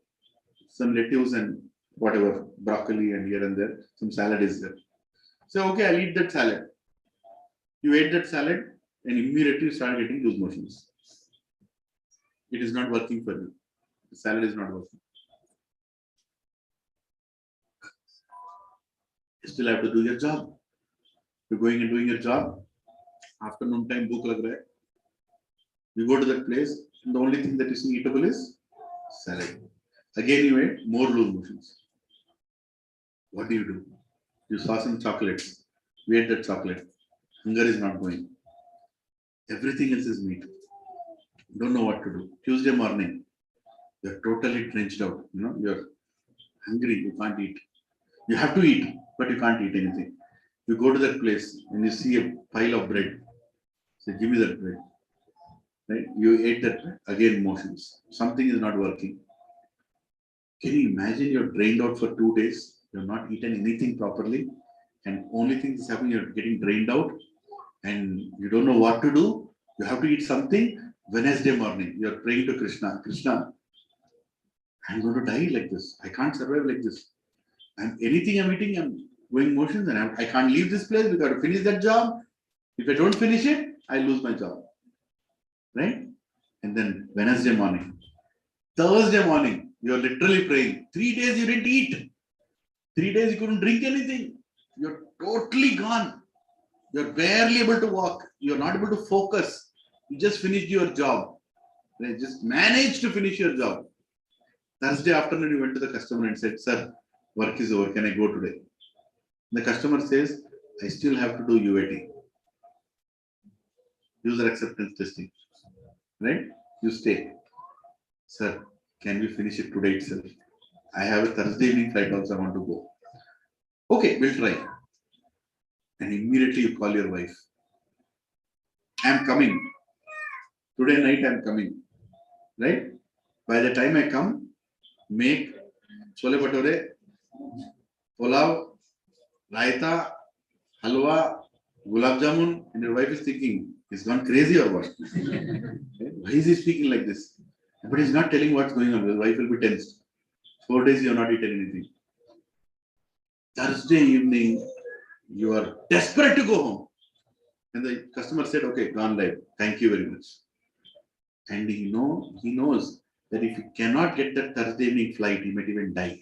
Some lettuce and whatever, broccoli and here and there, some salad is there. So, okay, I'll eat that salad. You ate that salad and immediately start getting loose motions. It is not working for you. The salad is not working. You still have to do your job. You're going and doing your job. Afternoon time, book lag raha hai. You go to that place, and the only thing that you see eatable is salad. Again, you ate more loose motions. What do? You saw some chocolates. You ate that chocolate. Hunger is not going. Everything else is meat. You don't know what to do. Tuesday morning, you're totally drenched out. You're hungry. You can't eat. You have to eat, but you can't eat anything. You go to that place and you see a pile of bread. Say, give me that bread. Right? You ate that bread. Again, motions. Something is not working. Can you imagine you're drained out for 2 days? You've not eaten anything properly. And only thing is happening, you're getting drained out. And you don't know what to do. You have to eat something. Wednesday morning, you're praying to Krishna. Krishna, I'm going to die like this. I can't survive like this. Anything I'm eating, I'm going motions and I can't leave this place. We got to finish that job. If I don't finish it, I lose my job. Right? And then Wednesday morning. Thursday morning, you're literally praying. 3 days you didn't eat. 3 days you couldn't drink anything. You're totally gone. You're barely able to walk. You're not able to focus. You just finished your job. You just managed to finish your job. Thursday afternoon, you went to the customer and said, sir, work is over. Can I go today? The customer says, I still have to do UAT. User acceptance testing. Right? You stay. Sir, can we finish it today itself? I have a Thursday evening flight also I want to go. Okay, we'll try. And immediately you call your wife. I'm coming. Today night I'm coming. Right? By the time I come, make chole bhature, pulao, raita, halwa, gulab jamun, and your wife is thinking, he's gone crazy or what? Why is he speaking like this? But he's not telling what's going on. His wife will be tensed. 4 days you have not eaten anything. Thursday evening, you are desperate to go home. And the customer said, okay, gone live. Thank you very much. And he knows that if he cannot get that Thursday evening flight, he might even die.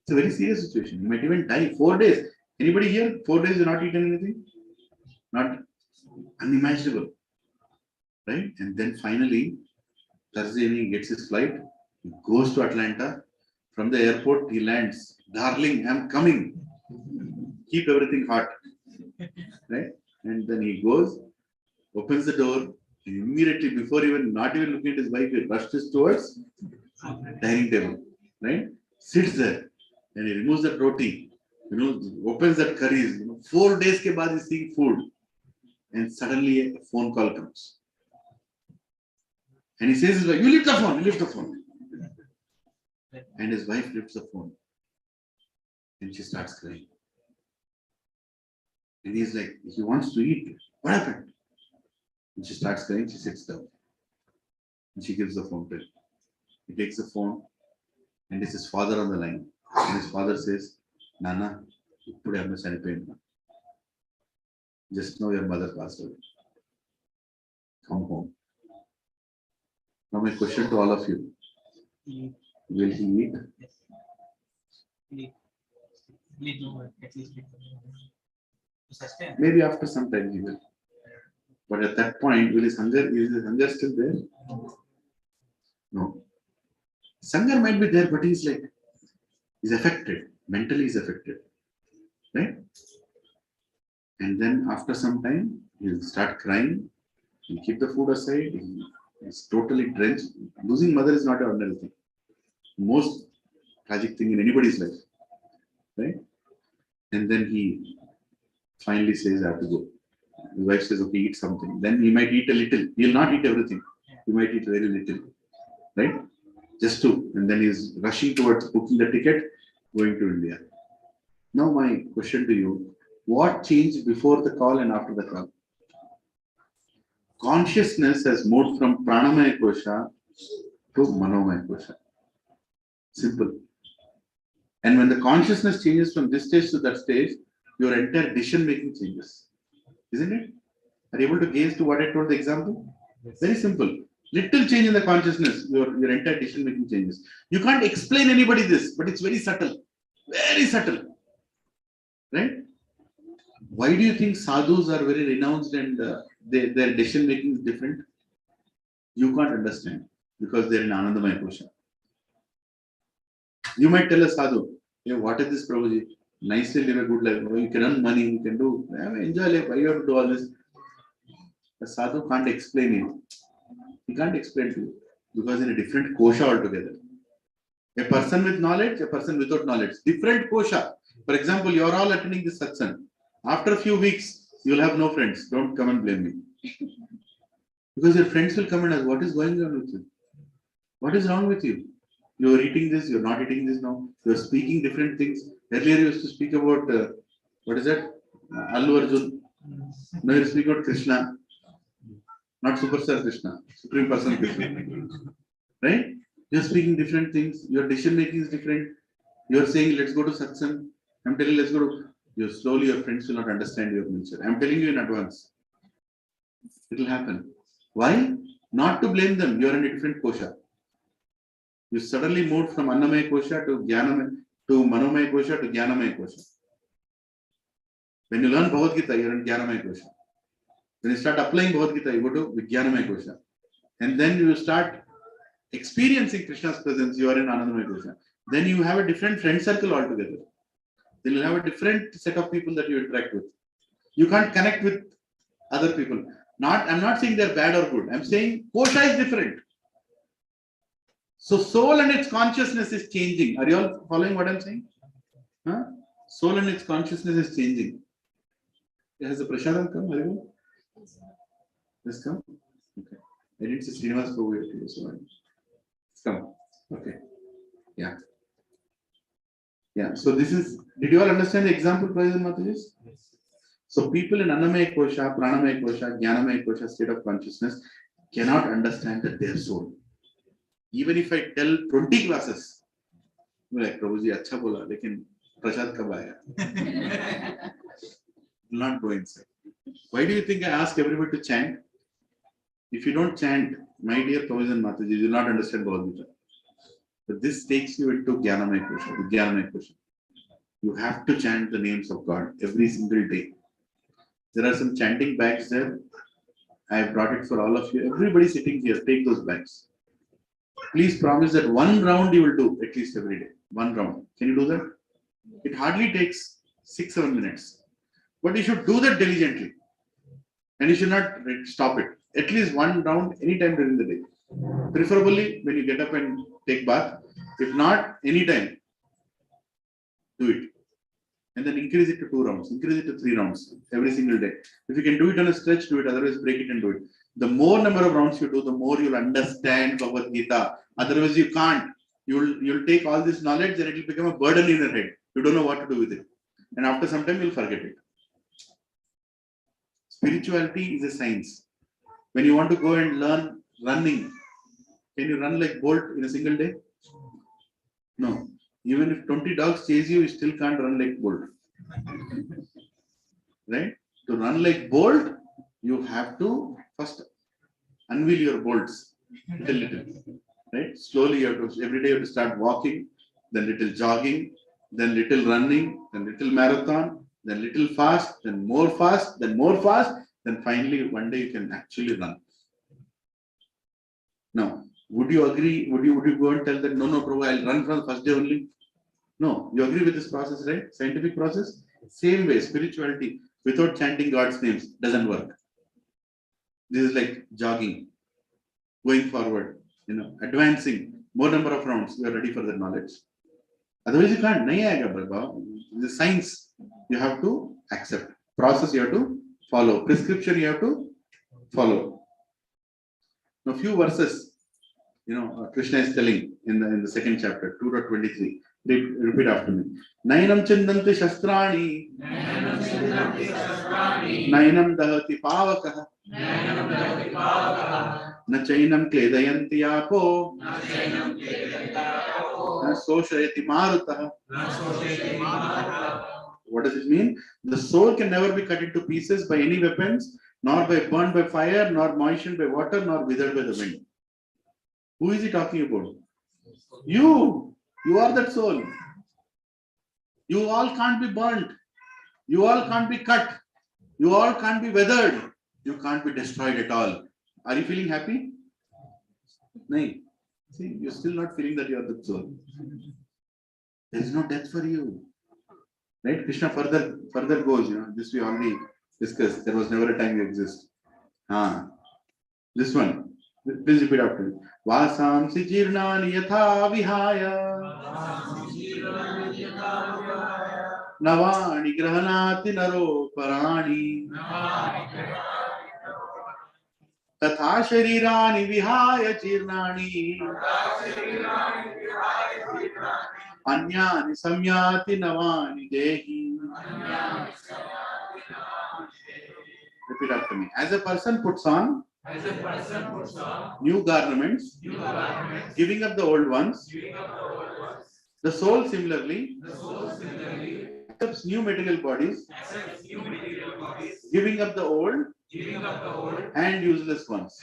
It's a very serious situation. He might even die. 4 days. Anybody here? 4 days you not eaten anything? Not unimaginable. Right? And then finally, Thursday evening he gets his flight. He goes to Atlanta. From the airport, he lands. Darling, I'm coming. Keep everything hot. Right? And then he goes, opens the door, and immediately, before not even looking at his wife, he rushes towards dining table. Right? Sits there. And he removes that roti. Opens that curries. 4 days ke baad he's seeing food. And suddenly a phone call comes. And he says, you lift the phone, you lift the phone. And his wife lifts the phone. And she starts crying. And he's like, he wants to eat. What happened? And she starts crying, she sits down. And she gives the phone to him. He takes the phone, and it's his father on the line. And his father says, Nana, today I'm celebrating. Just know your mother passed away. Come home. Now my question to all of you. Will he eat? Maybe after some time he will. But at that point, is his hunger still there? No. Hunger might be there, but he's affected. Mentally he's affected. Right? And then after some time, he'll start crying. He'll keep the food aside. He's totally drenched. Losing mother is not an ordinary thing. Most tragic thing in anybody's life. Right? And then he finally says, I have to go. The wife says, okay, eat something. Then he might eat a little. He'll not eat everything. He might eat very little. Right? Just to. And then he's rushing towards booking the ticket, going to India. Now my question to you, what changed before the call and after the call? Consciousness has moved from Pranamaya Kosha to Manomaya Kosha. Simple. And when the consciousness changes from this stage to that stage, your entire decision making changes. Isn't it? Are you able to gaze to what I told the example? Yes. Very simple. Little change in the consciousness, your entire decision making changes. You can't explain anybody this, but it's very subtle. Very subtle. Right? Why do you think sadhus are very renounced and their decision making is different? You can't understand because they're in Anandamaya Kosha. You might tell a sadhu, hey, what is this Prabhuji? Nicely live a good life. You can earn money, you can do, enjoy life. Why you have to do all this? A sadhu can't explain it. He can't explain to you because in a different kosha altogether. A person with knowledge, a person without knowledge. Different kosha. For example, you are all attending this satsang. After a few weeks, you will have no friends. Don't come and blame me. Because your friends will come and ask, what is going on with you? What is wrong with you? You are eating this, you are not eating this now. You are speaking different things. Earlier you used to speak about, what is that? Allu Arjun. Now you speak about Krishna. Not Superstar Krishna, Supreme Person Krishna. Right? You are speaking different things. Your decision making is different. You are saying, let's go to satsang. I'm telling you, let's go to. Slowly your friends will not understand your nature. I'm telling you in advance. It will happen. Why? Not to blame them. You are in a different kosha. You suddenly moved from Annamaya Kosha to Jnanamaya, to Manomaya Kosha to Jnanamaya Kosha. When you learn Bhagavad Gita, you are in Jnanamaya Kosha. When you start applying Bhagavad Gita, you go to Vijnanamaya Kosha. And then you start experiencing Krishna's presence, you are in Anandamaya Kosha. Then you have a different friend circle altogether. Then you'll have a different set of people that you interact with. You can't connect with other people. I'm not saying they're bad or good. I'm saying kosha is different. So soul and its consciousness is changing. Are you all following what I'm saying? Huh? Soul and its consciousness is changing. Has the prasadam come? Are you? Let's come. Okay. I didn't see Srinivas Prabhu yet, so let's come. Okay. Yeah. Yeah. So this is. Did you all understand the example, Prasadam Mataji? Yes. So people in Annamaya Kosha, Pranamaya Kosha, Jnanamaya Kosha state of consciousness cannot understand that their soul. Even if I tell 20 classes, like Prabhuji, acha bola, lekin prasad kab aaya? Will not go inside. Why do you think I ask everybody to chant? If you don't chant, my dear Prabhuji and Mataji, you will not understand Bhagavad Gita. But this takes you into Jnanamaya Kosha, Vijnanamaya Kosha. You have to chant the names of God every single day. There are some chanting bags there. I have brought it for all of you. Everybody sitting here, take those bags. Please promise that one round you will do at least every day. One round. Can you do that? It hardly takes 6-7 minutes. But you should do that diligently. And you should not stop it. At least one round anytime during the day. Preferably when you get up and take bath. If not, anytime. Do it. And then increase it to 2 rounds. Increase it to 3 rounds every single day. If you can do it on a stretch, do it. Otherwise, break it and do it. The more number of rounds you do, the more you'll understand Bhagavad Gita. Otherwise, you can't. You'll take all this knowledge and it will become a burden in your head. You don't know what to do with it. And after some time, you'll forget it. Spirituality is a science. When you want to go and learn running, can you run like Bolt in a single day? No. Even if 20 dogs chase you, you still can't run like Bolt. Right? To run like Bolt, you have to first unveil your bolts. little, right? Slowly you have to, every day you have to start walking, then little jogging, then little running, then little marathon, then little fast, then more fast, then more fast, then finally one day you can actually run. Now, would you agree? Would you go and tell that no, Prabhu, I'll run from the first day only? No, you agree with this process, right? Scientific process? Same way, spirituality without chanting God's names doesn't work. This is like jogging, going forward, advancing, more number of rounds, you are ready for the knowledge. Otherwise, you can't. The science you have to accept. Process you have to follow. Prescription you have to follow. Now, few verses, Krishna is telling in the second chapter, 2.23. Repeat after me. Nainam chindanti shastrani. Nainam dahati pavakaha. Na chainam kledayanti apo. Na soshayati marutaha. What does it mean? The soul can never be cut into pieces by any weapons, nor by burned by fire, nor moistened by water, nor withered by the wind. Who is he talking about? You are that soul. You all can't be burnt. You all can't be cut. You all can't be weathered. You can't be destroyed at all. Are you feeling happy? No. See, you're still not feeling that you are the soul. There is no death for you. Right? Krishna further goes, this we already discussed. There was never a time you exist. This one. Please repeat after me. Vasamsi jirnani yatha vihaya. Navani grahanati naro parani. Tatha sharirani vihaya jirnani. Anyani samyati navani dehi. Repeat after me. As a person puts on new garments, giving up the old ones, the soul similarly accepts new material bodies, giving up the old and useless ones.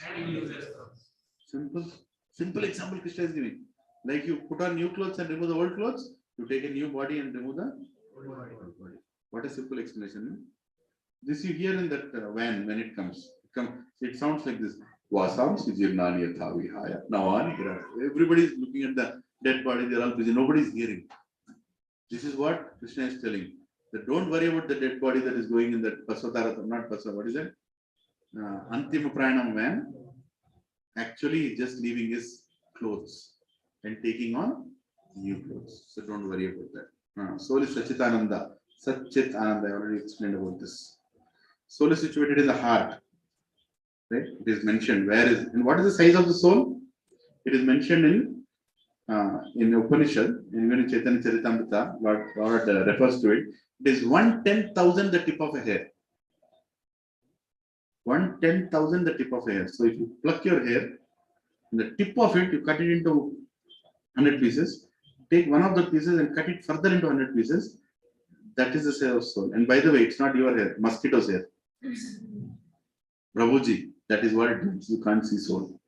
Simple example Krishna is giving. Like you put on new clothes and remove the old clothes, you take a new body and remove the old body. What a simple explanation. This you hear in that van when it comes. It sounds like this. Everybody is looking at the dead body, they're all busy. Nobody is hearing. This is what Krishna is telling. That don't worry about the dead body that is going in that Pasvataratham, not Pasva, what is it? Antima Prayanam van. Actually, he's just leaving his clothes and taking on new clothes. So don't worry about that. Soul is Sachitananda. Satchit Ananda. I already explained about this. Soul is situated in the heart. Right? It is mentioned. And what is the size of the soul? It is mentioned in Upanishad, even in Chaitanya Charitamrita, Lord refers to it. It is 1/10,000 the tip of a hair. 1/10,000 the tip of a hair. So if you pluck your hair, the tip of it, you cut it into 100 pieces. Take one of the pieces and cut it further into 100 pieces. That is the size of soul. And by the way, it's not your hair, mosquito's hair. Prabhuji, that is what it means. You can't see soul.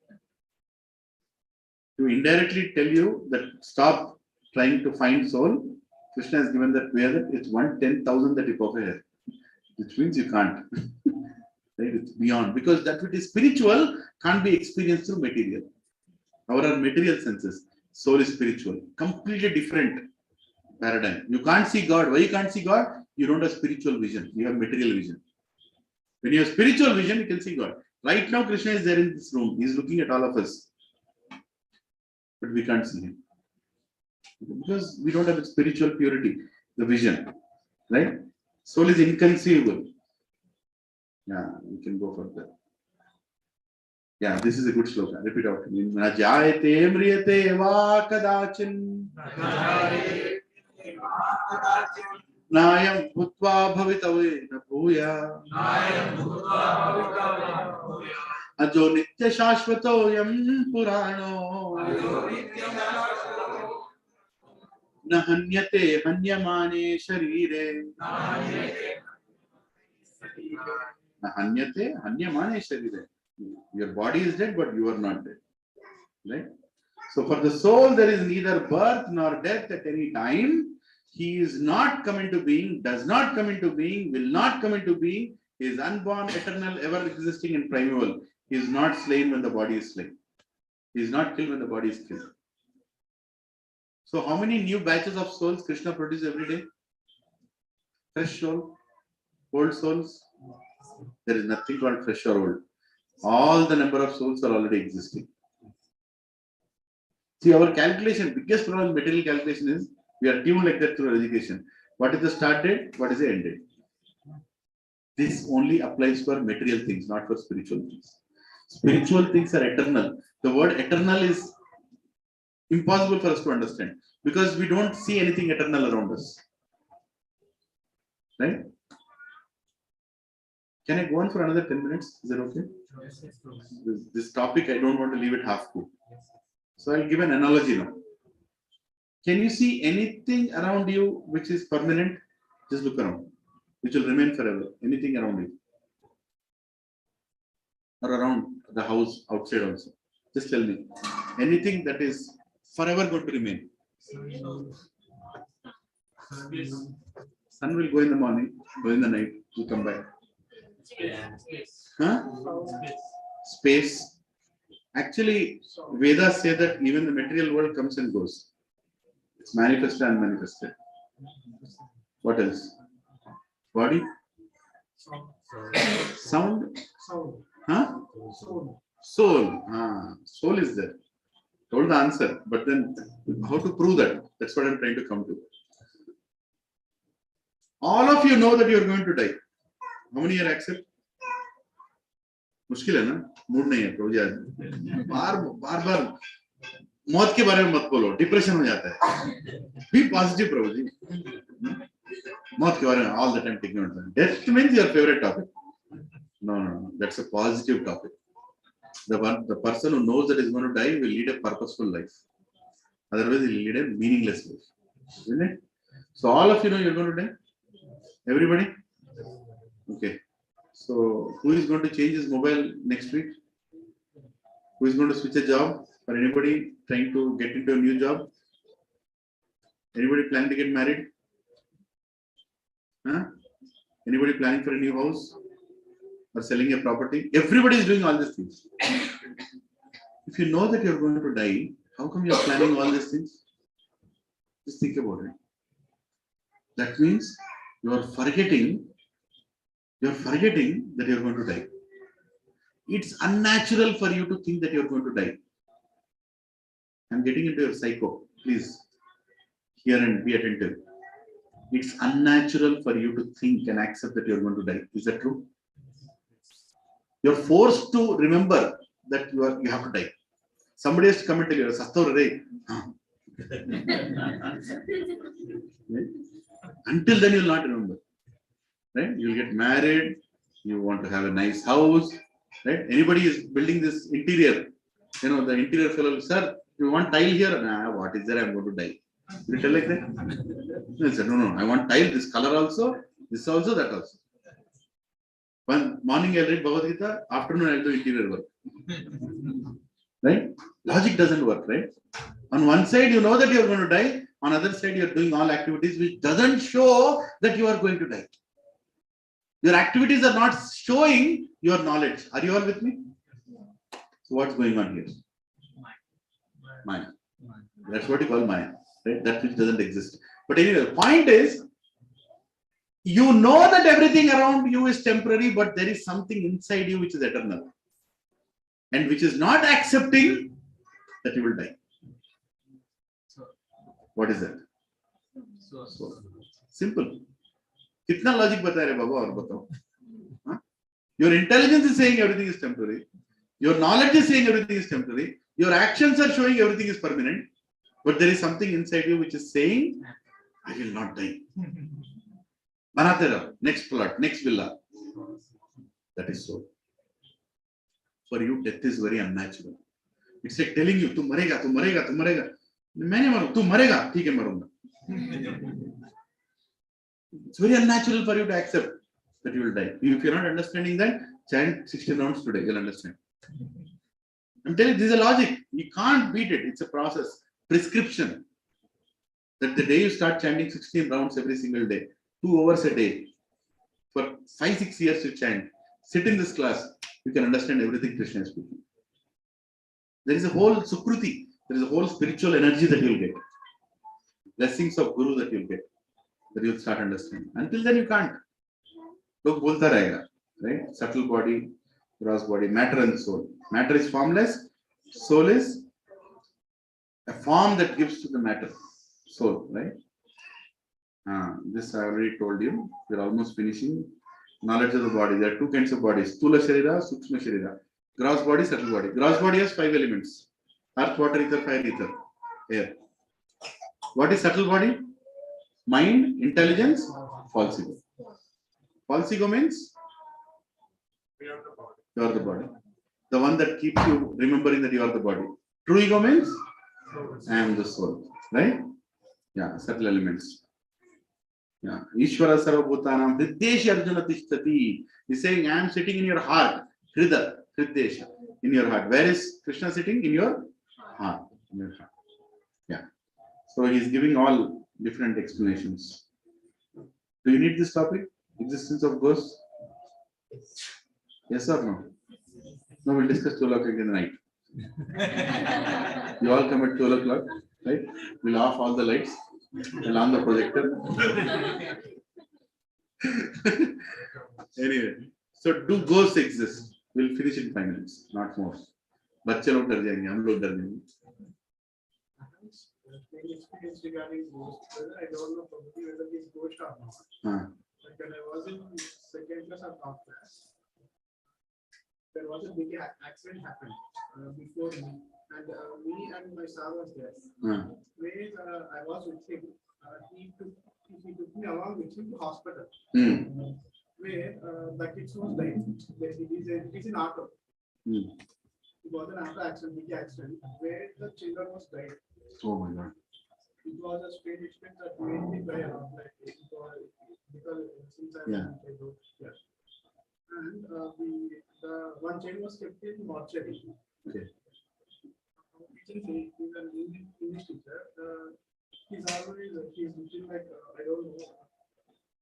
To indirectly tell you that stop trying to find soul, Krishna has given that way that it's 1/10,000 the tip of a hair, which means you can't. Right? It's beyond, because that which is spiritual can't be experienced through material. Our material senses. Soul is spiritual. Completely different paradigm. You can't see God. Why you can't see God? You don't have spiritual vision. You have material vision. When you have spiritual vision, you can see God. Right now, Krishna is there in this room. He is looking at all of us. But we can't see him. Because we don't have the spiritual purity, the vision. Right? Soul is inconceivable. Yeah, we can go further. Yeah, this is a good sloka. Repeat after me. Najayate mriyate va kadachin. Nayam bhutva bhavitave na bhuya. Ajo nitya shashvato yam purano. Nahanyate hanyamane sharire. Nahanyate hanyamane sharire. Your body is dead, but you are not dead. Right? So for the soul, there is neither birth nor death at any time. He is not come into being, does not come into being, will not come into being. He is unborn, eternal, ever existing and primeval. He is not slain when the body is slain. He is not killed when the body is killed. So how many new batches of souls Krishna produces every day? Fresh soul, old souls? There is nothing called fresh or old. All the number of souls are already existing. See, our calculation, biggest problem in material calculation is we are tuned like that through our education. What is the start date? What is the end date? This only applies for material things, not for spiritual things. Spiritual things are eternal. The word eternal is impossible for us to understand because we don't see anything eternal around us. Right? Can I go on for another 10 minutes? Is that okay? This topic, I don't want to leave it half cooked. So I'll give an analogy now. Can you see anything around you which is permanent? Just look around. Which will remain forever. Anything around you. Or around the house, outside also. Just tell me. Anything that is forever going to remain. Sun will go in the morning, go in the night, will come back. Huh? Space. Actually, Vedas say that even the material world comes and goes. It's manifested and unmanifested. What else? Body? Sound? Huh? Soul. Soul is there. Told the answer, but then how to prove that? That's what I'm trying to come to. All of you know that you are going to die. How many here accept? मुश्किल है ना? Mood नहीं है प्रभु जी बार मौत के बारे में मत बोलो, डिप्रेशन हो जाता है. Be positive प्रभु जी. मौत के बारे में all the time taking note. Death means your favorite topic. No, that's a positive topic. The person who knows that is going to die will lead a purposeful life. Otherwise, he will lead a meaningless life. Isn't it? So all of you know you're going to die. Everybody. Okay. So who is going to change his mobile next week? Who is going to switch a job? Or anybody trying to get into a new job? Anybody planning to get married? Huh? Anybody planning for a new house? Or selling a property? Everybody is doing all these things. If you know that you're going to die, how come you're planning all these things? Just think about it. That means you are forgetting that you're going to die. It's unnatural for you to think that you're going to die. I'm getting into your psycho. Please hear and be attentive. It's unnatural for you to think and accept that you're going to die. Is that true? You're forced to remember that you have to die. Somebody has to come and tell you, until then you'll not remember. Right? You'll get married, you want to have a nice house, right? Anybody is building this interior, the interior fellow, sir, you want tile here? Nah, what is there? I'm going to die. You tell like that? He said, no, I want tile, this color also, this also, that also. One morning I'll read Bhagavad Gita, afternoon I'll do interior work. Right? Logic doesn't work, right? On one side, you know that you're going to die. On other side, you're doing all activities which doesn't show that you are going to die. Your activities are not showing your knowledge. Are you all with me? So what's going on here? Maya. That's what you call Maya. Right? That which doesn't exist. But anyway, the point is, you know that everything around you is temporary, but there is something inside you which is eternal. And which is not accepting that you will die. What is that? So simple. Kitna logic bata rahe baba aur batao? Your intelligence is saying everything is temporary. Your knowledge is saying everything is temporary. Your actions are showing everything is permanent. But there is something inside you which is saying, I will not die. Banate raho, next plot, next villa. That is so. For you, death is very unnatural. It's like telling you, tu marega, tu marega, tu marega. Maine maru, tu marega, theek hai marunga. It's very unnatural for you to accept that you will die. If you're not understanding that, chant 16 rounds today, you'll understand. I'm telling you, this is a logic. You can't beat it. It's a process. Prescription. That the day you start chanting 16 rounds every single day, 2 hours a day, for 5-6 years you chant, sit in this class, you can understand everything Krishna is speaking. There is a whole sukruti, there is a whole spiritual energy that you'll get. Blessings of Guru that you'll get, that you'll start understanding. Until then you can't. Log bolta rahega, right? Subtle body, gross body, matter and soul. Matter is formless, soul is a form that gives to the matter. Soul, right? This I already told you. We're almost finishing. Knowledge of the body. There are 2 kinds of bodies. Stula Sharira, Sukshma Sharira. Gross body, subtle body. Gross body has 5 elements. Earth, water, ether, fire, ether, air. What is subtle body? Mind, intelligence, false ego. False ego means? You are the body. The one that keeps you remembering that you are the body. True ego means? I am the soul. Right? Yeah, subtle elements. Yeah. Ishvara Sarvabhutanam Hriddesha Arjuna Tishtati. He's saying, I am sitting in your heart. Hrida, Hriddesha. In your heart. Where is Krishna sitting? In your heart. In your heart. Yeah. So he's giving all different explanations. Do you need this topic? Existence of ghosts? Yes or no? No, we'll discuss 12 o'clock in the night. You all come at 12 o'clock, right? We'll off all the lights. We'll on the projector. Anyway, so do ghosts exist? We'll finish in 5 minutes, not more. बच्चे लोग डर जाएंगे, हम लोग डर जाएंगे. Experience regarding ghosts, I don't know probably whether these ghosts are not. Like when I was in 2nd class or 3rd class, there was a big accident happened before me, and me and my son was there. Where I was with him, he took me along with him to hospital. Where the kids was dying. It is an auto. It was an auto accident, big accident, where the children was dying. Oh my God. It was a strange experience that made me cry a lot, like because since I was in childhood, yeah. And the one child was kept in mortuary. Okay. He's an English teacher. He's looking like I don't know.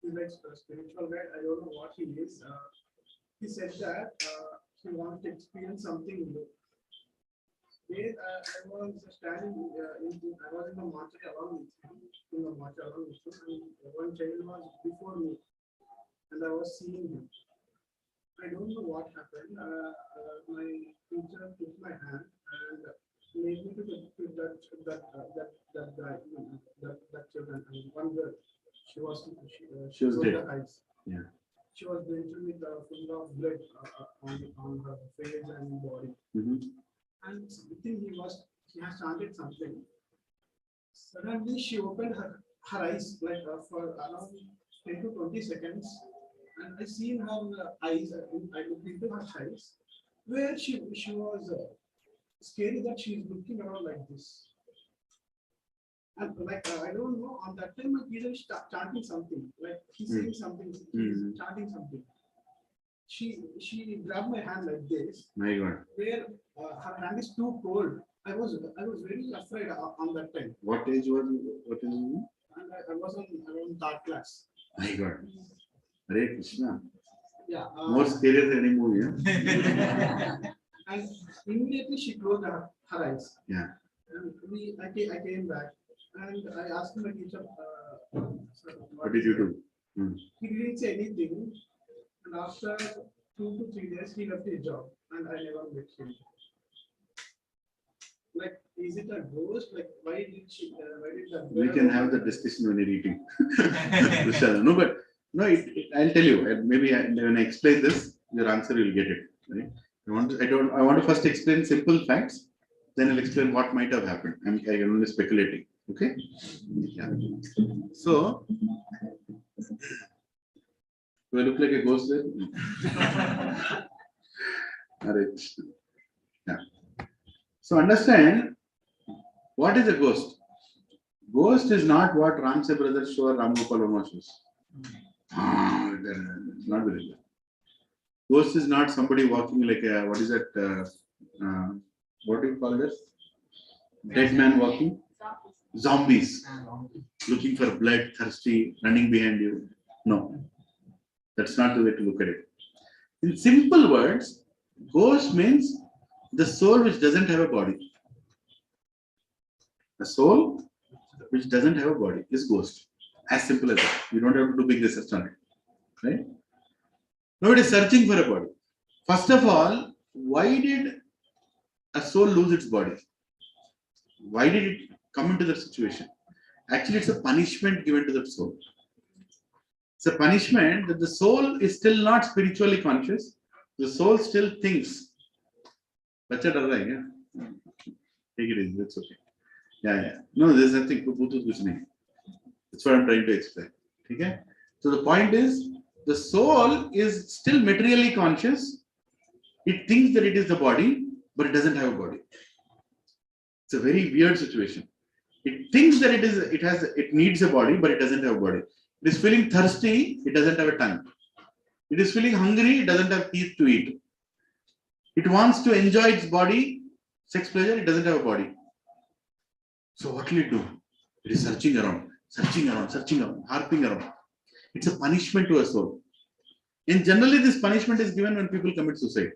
He's like a spiritual guy. I don't know what he is. He said that he wants to experience something new. I was standing I was in the mortuary along with him, and one child was before me, and I was seeing him. I don't know what happened. My teacher took my hand and made me to that guy, that children, and one girl. She was dead. Eyes. Yeah. She was bleeding with full of blood on her face and body. And something he has chanted something. Suddenly she opened her eyes like for around 10 to 20 seconds, and I seen her eyes. I looked into her eyes, where she was scary that she is looking around like this. And like I don't know. On that time, my teacher is chanting something. Like he's saying something. He's chanting something. She grabbed my hand like this. My God. Where her hand is too cold. I was very afraid on that time. What age was you? What age were you? And I was around 3rd class. My God. Hare Krishna. Yeah. More scary than any movie. Yeah? And immediately she closed her eyes. Yeah. And I came back and I asked my teacher. What did you do? He didn't say anything. And after 2 to 3 days, he left his job, and I never met him. Like, is it a ghost? Like, why did that? We can have the discussion when you're eating. No, but no, I'll tell you. Maybe when I explain this, your answer will get it. Right? I want to first explain simple facts. Then I'll explain what might have happened. I'm only speculating. Okay. Yeah. So. Do I look like a ghost there? Yeah. So understand, what is a ghost? Ghost is not what Ramsay brothers show or Ram Gopal Verma shows. It's not very good. Ghost is not somebody walking like a, what is that? what do you call this? Dead man walking? Zombies. Looking for blood, thirsty, running behind you. No, that's not the way to look at it. In simple words, ghost means the soul which doesn't have a body. A soul which doesn't have a body is ghost. As simple as that. You don't have to do big research on it. Right? Now it is searching for a body. First of all, why did a soul lose its body? Why did it come into that situation? Actually, it's a punishment given to that soul. It's a punishment that the soul is still not spiritually conscious. The soul still thinks. Bacha dar raha hai kya? Take it easy, that's okay. Yeah. No, there's nothing. That's what I'm trying to explain. Okay? So the point is, the soul is still materially conscious. It thinks that it is the body, but it doesn't have a body. It's a very weird situation. It thinks that it needs a body, but it doesn't have a body. It is feeling thirsty, it doesn't have a tongue. It is feeling hungry, it doesn't have teeth to eat. It wants to enjoy its body, sex pleasure, it doesn't have a body. So what will it do? It is searching around, harping around. It's a punishment to a soul. And generally, this punishment is given when people commit suicide.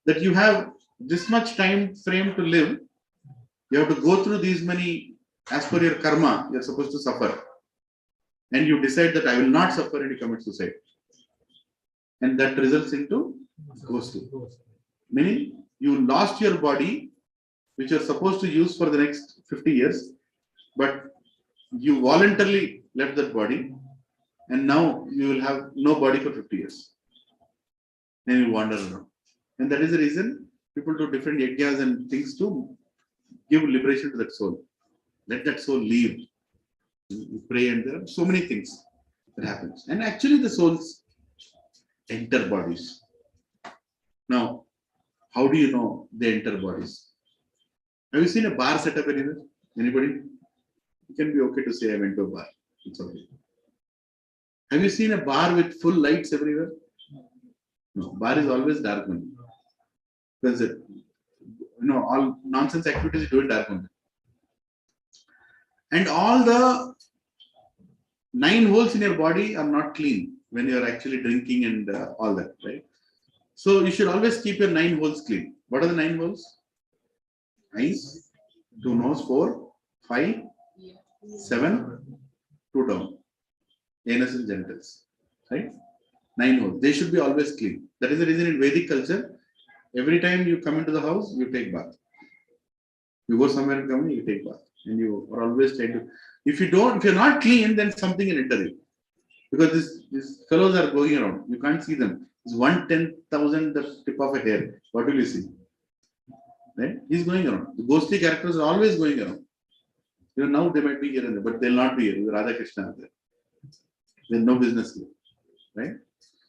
That you have this much time frame to live, you have to go through these many, as per your karma, you're supposed to suffer. And you decide that I will not suffer and you commit suicide. And that results into ghosting. Meaning, you lost your body, which you're supposed to use for the next 50 years, but you voluntarily left that body, and now you will have no body for 50 years. Then you wander around. And that is the reason people do different yajnas and things to give liberation to that soul. Let that soul leave. You pray, and there are so many things that happens. And actually the souls enter bodies. Now, how do you know they enter bodies? Have you seen a bar set up anywhere? Anybody? It can be okay to say I went to a bar. It's okay. Have you seen a bar with full lights everywhere? No, bar is always dark only. Because all nonsense activities do it dark only. And all the 9 holes in your body are not clean when you are actually drinking and all that, right? So you should always keep your 9 holes clean. What are the 9 holes? Eyes, 2 nose, 4, 5, 7, 2 down. Anus and genitals, right? 9 holes. They should be always clean. That is the reason in Vedic culture, every time you come into the house, you take bath. You go somewhere and come in, you take bath. And you are always trying to. If you're not clean, then something will enter you. Because these fellows are going around. You can't see them. It's 1/10,000 the tip of a hair. What will you see? Right? He's going around. The ghostly characters are always going around. Now they might be here and there, but they'll not be here. Radha Krishna are there. There's no business here. Right?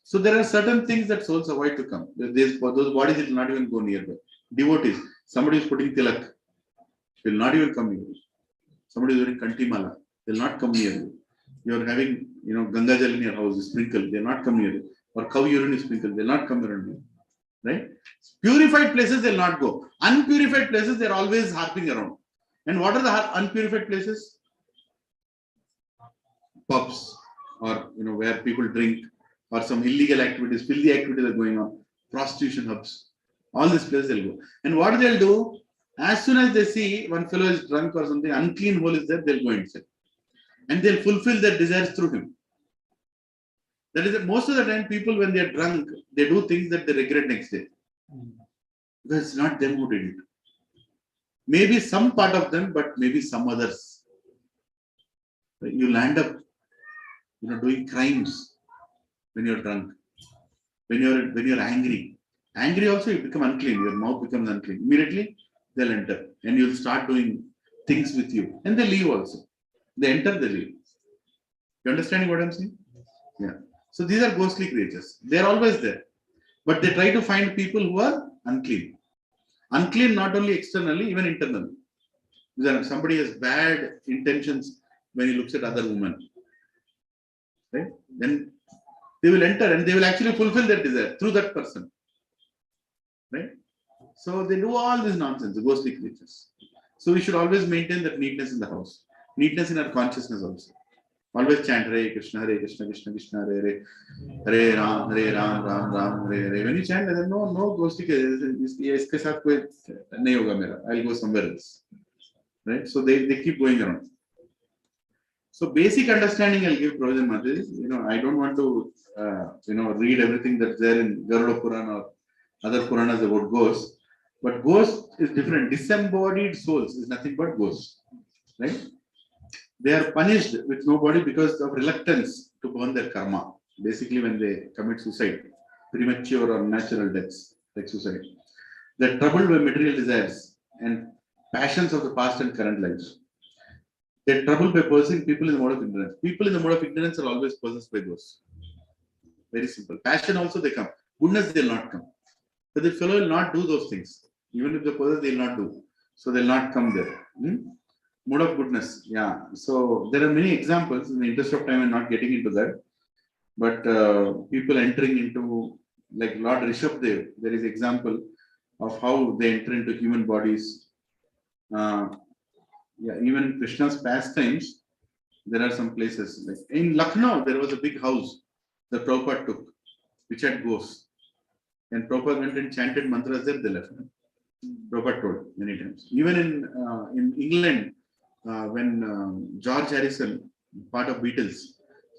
So there are certain things that souls avoid to come. Those bodies will not even go nearby. Devotees. Somebody is putting tilak. Will not even come near you. Somebody is wearing kanti mala. They'll not come near you. You're having, Ganga Jal in your house, sprinkle. They'll not come near you. Or cow urine is sprinkled. They'll not come around you. Right? Purified places, they'll not go. Unpurified places, they're always harping around. And what are the unpurified places? Pubs. Or, where people drink. Or some illegal activities, filthy activities are going on. Prostitution hubs. All these places they'll go. And what they'll do, as soon as they see one fellow is drunk or something, unclean hole is there, they'll go inside. And they'll fulfill their desires through him. That is, most of the time, people, when they are drunk, they do things that they regret next day. Because it's not them who did it. Maybe some part of them, but maybe some others. You'll end up, doing crimes when you're drunk. When you're angry. Angry also, you become unclean. Your mouth becomes unclean. Immediately, they'll enter. And you'll start doing things with you. And they leave also. They enter, they leave. You understanding what I'm saying? Yeah. So these are ghostly creatures. They're always there. But they try to find people who are unclean. Unclean not only externally, even internally. If somebody has bad intentions when he looks at other women, right? Then they will enter and they will actually fulfill their desire through that person. Right? So they do all this nonsense, the ghostly creatures. So we should always maintain that neatness in the house, neatness in our consciousness also. Always chant Hare Krishna, Krishna Krishna, Hare Ram, Ram Ram, Hare. When you chant, then no ghostly creatures. Iske saath koi nahi hoga mera. I'll go somewhere else. Right? So they keep going around. So basic understanding I'll give Provision Mother is, I don't want to, read everything that's there in Garuda Purana or other Puranas about ghosts. But ghost is different. Disembodied souls is nothing but ghosts. Right? They are punished with no body because of reluctance to burn their karma. Basically, when they commit suicide, premature or natural deaths, like suicide. They're troubled by material desires and passions of the past and current lives. They're troubled by pursuing people in the mode of ignorance. People in the mode of ignorance are always possessed by ghosts. Very simple. Passion also they come. Goodness they'll not come. But the fellow will not do those things. Even if they possess, they'll not do. So they'll not come there. Mode of goodness. Yeah. So there are many examples. In the interest of time, I'm not getting into that. But people entering into, like Lord Rishabdev, there is example of how they enter into human bodies. Even in Krishna's pastimes, there are some places. Like in Lucknow, there was a big house that Prabhupada took, which had ghosts. And Prabhupada went and chanted mantras there, they left. Prabhupada told many times. Even in England, when George Harrison, part of Beatles,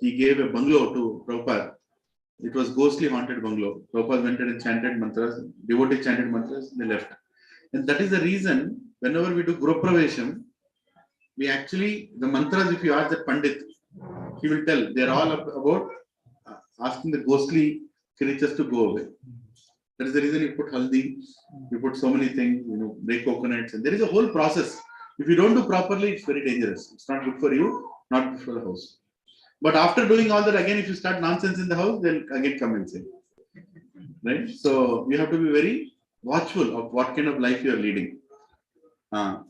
he gave a bungalow to Prabhupada. It was ghostly haunted bungalow. Prabhupada went and chanted mantras, devotees chanted mantras, they left. And that is the reason, whenever we do Guru Pravesham, we actually, the mantras, if you ask the Pandit, he will tell, they're all about asking the ghostly creatures to go away. That is the reason you put haldi, you put so many things, break coconuts, and there is a whole process. If you don't do properly, it's very dangerous. It's not good for you, not good for the house. But after doing all that, again, if you start nonsense in the house, they'll again come and say. Right? So you have to be very watchful of what kind of life you are leading.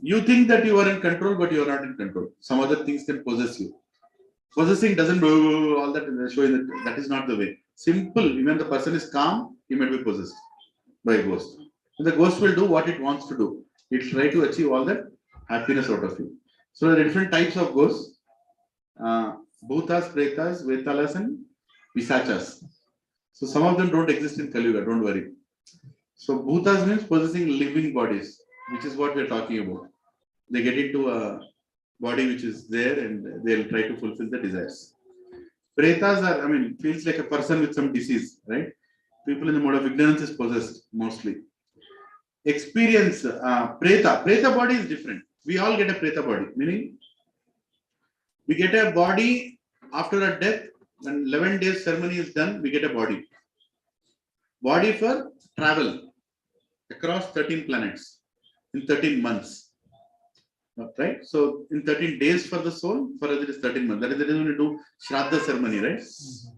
You think that you are in control, but you are not in control. Some other things can possess you. Possessing doesn't do all that. Showing that is not the way. Simple. Even the person is calm, he might be possessed by a ghost. And the ghost will do what it wants to do. It will try to achieve all that happiness out of you. So there are different types of ghosts. Bhutas, Pretas, Vetalas, and Pisachas. So some of them don't exist in Kali Yuga, don't worry. So Bhutas means possessing living bodies, which is what we're talking about. They get into a body which is there and they'll try to fulfill the desires. Pretas are, feels like a person with some disease, right? People in the mode of ignorance is possessed mostly. Experience, Preta body is different. We all get a Preta body, meaning we get a body after a death. When 11 days ceremony is done, we get a body. Body for travel across 13 planets in 13 months. Right? So in 13 days for the soul, for us it is 13 months. That is the reason we do Shraddha ceremony, right?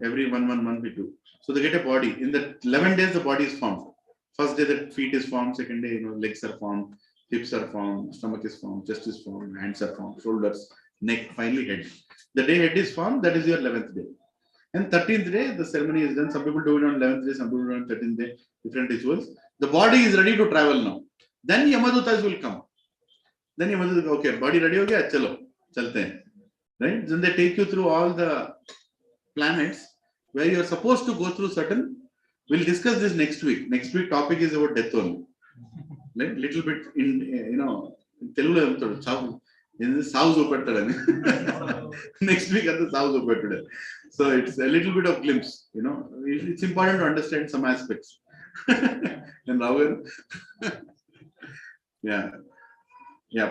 Every one month we do. So they get a body. In the 11 days, the body is formed. First day, the feet is formed. Second day, legs are formed, hips are formed, stomach is formed, chest is formed, hands are formed, shoulders, neck, finally head. The day head is formed, that is your 11th day. And 13th day, the ceremony is done. Some people do it on 11th day, some people do it on 13th day, different rituals. The body is ready to travel now. Then Yamadutas will come. Then Yamadutas, okay, body ready, okay, chalo, chalte hain. Right? Then they take you through all the planets where you are supposed to go through certain. We'll discuss this next week. Next week topic is about death only. Like little bit in Telugu, in the South next week at the South today. So it's a little bit of glimpse. It's important to understand some aspects. And now, yeah,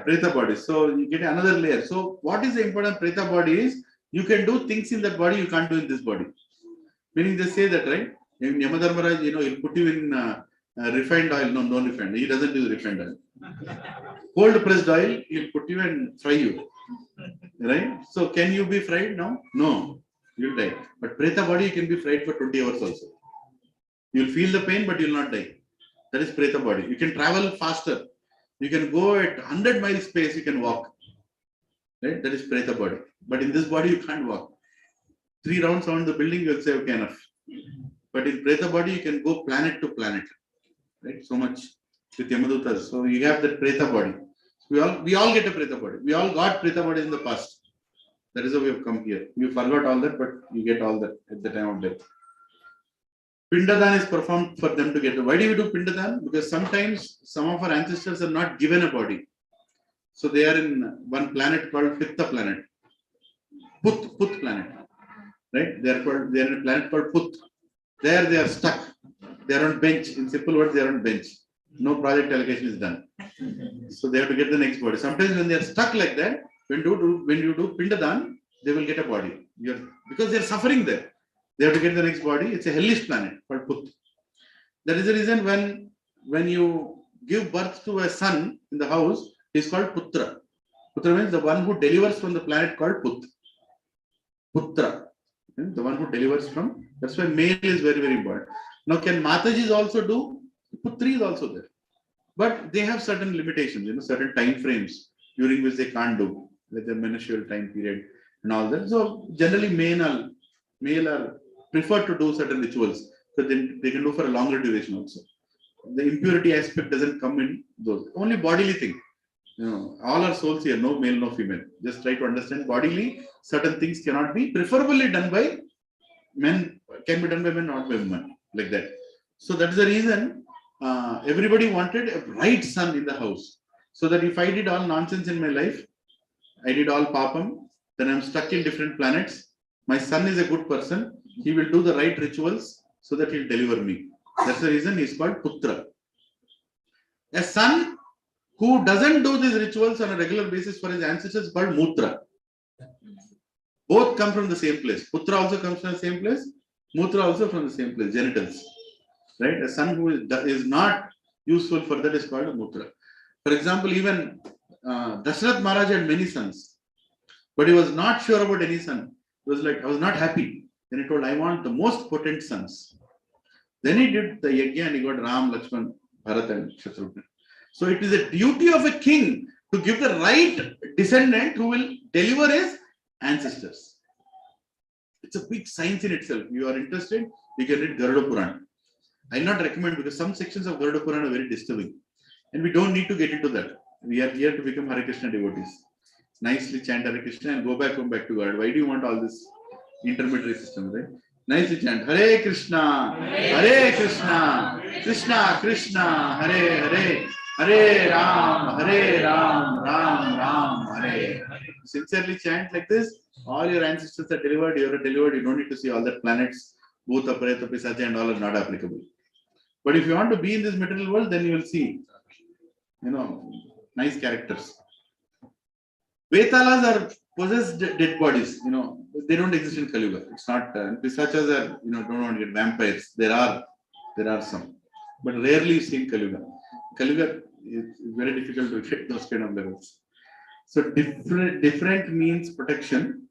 Preta body. So you get another layer. So what is the important Preta body is? You can do things in that body you can't do in this body. Meaning they say that, right? In Yamadharmaraj, he'll put you in refined oil. No, non refined. He doesn't do refined oil. Cold pressed oil, he'll put you and fry you. Right? So can you be fried now? No. You'll die. But Preta body, you can be fried for 20 hours also. You'll feel the pain, but you'll not die. That is Preta body. You can travel faster. You can go at 100 miles pace, you can walk. Right? That is Preta body. But in this body, you can't walk. 3 rounds around the building, you'll say, okay, enough. But in Preta body, you can go planet to planet. Right? So much with Yamadutas. So you have that Preta body. We all get a Preta body. We all got Preta body in the past. That is how we have come here. You forgot all that, but you get all that at the time of death. Pindadan is performed for them to get. Why do we do Pindadan? Because sometimes some of our ancestors are not given a body. So they are in one planet called Pitta planet. Put planet. Right? They are in a planet called Put. There they are stuck. They are on bench. In simple words, they are on bench. No project allocation is done. So they have to get the next body. Sometimes when they are stuck like that, when you do Pindadan, they will get a body. Because they are suffering there. They have to get the next body. It's a hellish planet called Put. That is the reason when you give birth to a son in the house, he's called Putra. Putra means the one who delivers from the planet called Put. Putra. The one who delivers from. That's why male is very, very important. Now, can Matajis also do? Putri is also there. But they have certain limitations, certain time frames during which they can't do, like the menstrual time period and all that. So generally male are preferred to do certain rituals, but then they can do for a longer duration also. The impurity aspect doesn't come in those. Only bodily thing. All our souls here, no male, no female. Just try to understand bodily, certain things cannot be preferably done by men, can be done by men, not by women, like that. So that's the reason everybody wanted a bright sun in the house. So that if I did all nonsense in my life, I did all papam, then I'm stuck in different planets. My son is a good person. He will do the right rituals so that he'll deliver me. That's the reason he's called Putra. A son who doesn't do these rituals on a regular basis for his ancestors is called Mutra. Both come from the same place. Putra also comes from the same place. Mutra also from the same place, genitals. Right? A son who is not useful for that is called a Mutra. For example, even Dashrath Maharaj had many sons, but he was not sure about any son. He was like, I was not happy. Then he told, I want the most potent sons. Then he did the yajna and he got Ram, Lakshman, Bharat and Shatrugna. So it is a duty of a king to give the right descendant who will deliver his ancestors. It's a big science in itself. You are interested, you can read Garuda Purana. I will not recommend because some sections of Garuda Purana are very disturbing. And we don't need to get into that. We are here to become Hare Krishna devotees. Nicely chant Hare Krishna and go back to God. Why do you want all this intermediary system, right? Nicely chant Hare Krishna, Hare Krishna, Krishna Krishna, Hare Hare, Hare Ram, Ram Ram, Hare. Sincerely chant like this. All your ancestors are delivered. You are delivered. You don't need to see all the planets, Bhuta, Preta, Pisacha, and all are not applicable. But if you want to be in this material world, then you will see, nice characters. Vetalas are possessed dead bodies. They don't exist in Kali Yuga. It's not. Pisachas are, don't want to get vampires. There are some, but rarely seen Kali Yuga. Kali Yuga is very difficult to get those kind of levels. So different means protection.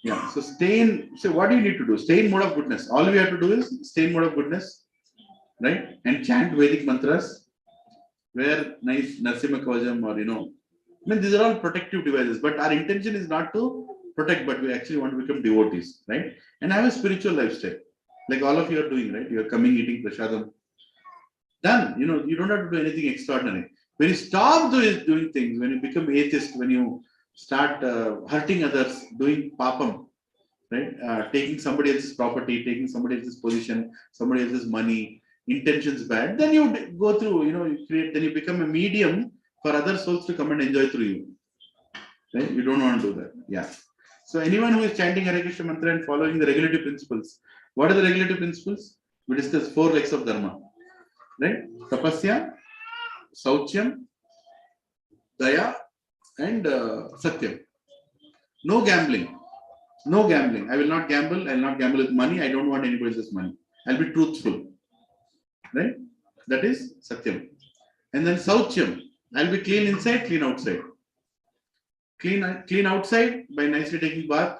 Yeah. So so what do you need to do? Stay in mode of goodness. All we have to do is stay in mode of goodness, right? And chant Vedic mantras. Wear nice Narsimha Kavacham or these are all protective devices. But our intention is not to protect, but we actually want to become devotees, right? And have a spiritual lifestyle, like all of you are doing, right? You are coming, eating prasadam. Done. You don't have to do anything extraordinary. When you stop doing things, when you become atheist, when you start hurting others, doing papam, right? Taking somebody else's property, taking somebody else's position, somebody else's money, intentions bad, then you go through, then you become a medium for other souls to come and enjoy through you. Right? You don't want to do that. Yeah. So anyone who is chanting Hare Krishna mantra and following the regulative principles, what are the regulative principles? We discussed 4 legs of dharma. Right? Tapasya, Sauchyam, Daya, and Satyam. No gambling. No gambling. I will not gamble. I will not gamble with money. I don't want anybody else's money. I'll be truthful. Right? That is Satyam. And then Sauchyam. I'll be clean inside, clean outside. Clean outside by nicely taking bath.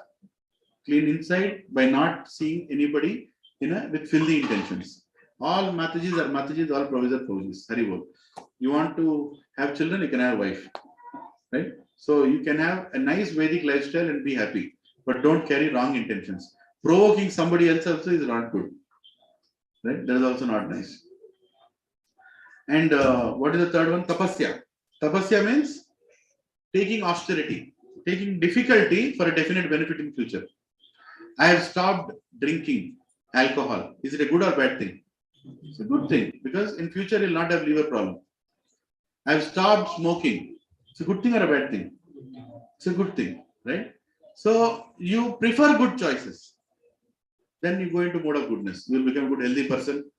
Clean inside by not seeing anybody with filthy intentions. All Matajis are Matajis, all Provis are Provis. Haribol. You want to have children, you can have a wife. Right? So you can have a nice Vedic lifestyle and be happy. But don't carry wrong intentions. Provoking somebody else also is not good. Right? That is also not nice. And what is the third one? Tapasya. Tapasya means taking austerity, taking difficulty for a definite benefit in future. I have stopped drinking alcohol. Is it a good or bad thing? It's a good thing because in future you'll not have liver problem. I have stopped smoking. It's a good thing or a bad thing? It's a good thing, right? So you prefer good choices. Then you go into mode of goodness. You'll become a good healthy person.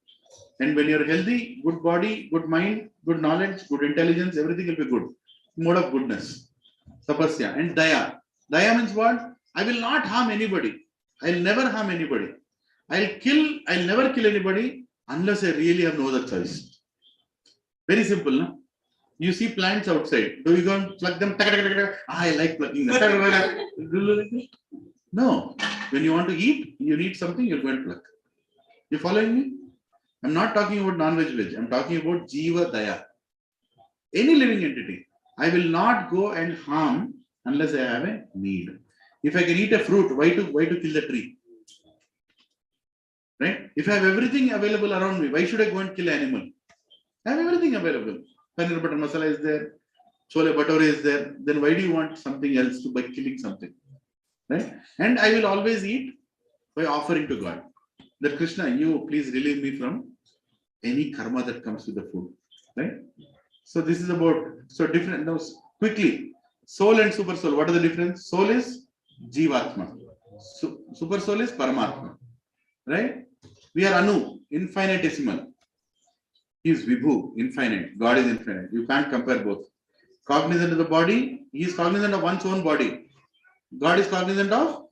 And when you're healthy, good body, good mind, good knowledge, good intelligence, everything will be good. Mode of goodness. Tapasya. And daya. Daya means what? I will not harm anybody. I'll never harm anybody. I'll never kill anybody unless I really have no other choice. Very simple, no? You see plants outside. Do you go and pluck them? I like plucking them. No. When you want to eat, you need something, you'll go and pluck. You following me? I'm not talking about non-veg. I'm talking about Jiva Daya. Any living entity. I will not go and harm unless I have a need. If I can eat a fruit, why to kill the tree? Right? If I have everything available around me, why should I go and kill an animal? I have everything available. Paneer butter masala is there, chole bhature is there. Then why do you want something else by killing something? Right? And I will always eat by offering to God. That Krishna, you please relieve me from any karma that comes with the food. Right? So this is about, so different. Now quickly, soul and super soul. What is the difference? Soul is Jivatma. Super soul is Paramatma. Right? We are Anu, infinitesimal. He is Vibhu, infinite. God is infinite. You can't compare both. Cognizant of the body, he is cognizant of one's own body. God is cognizant of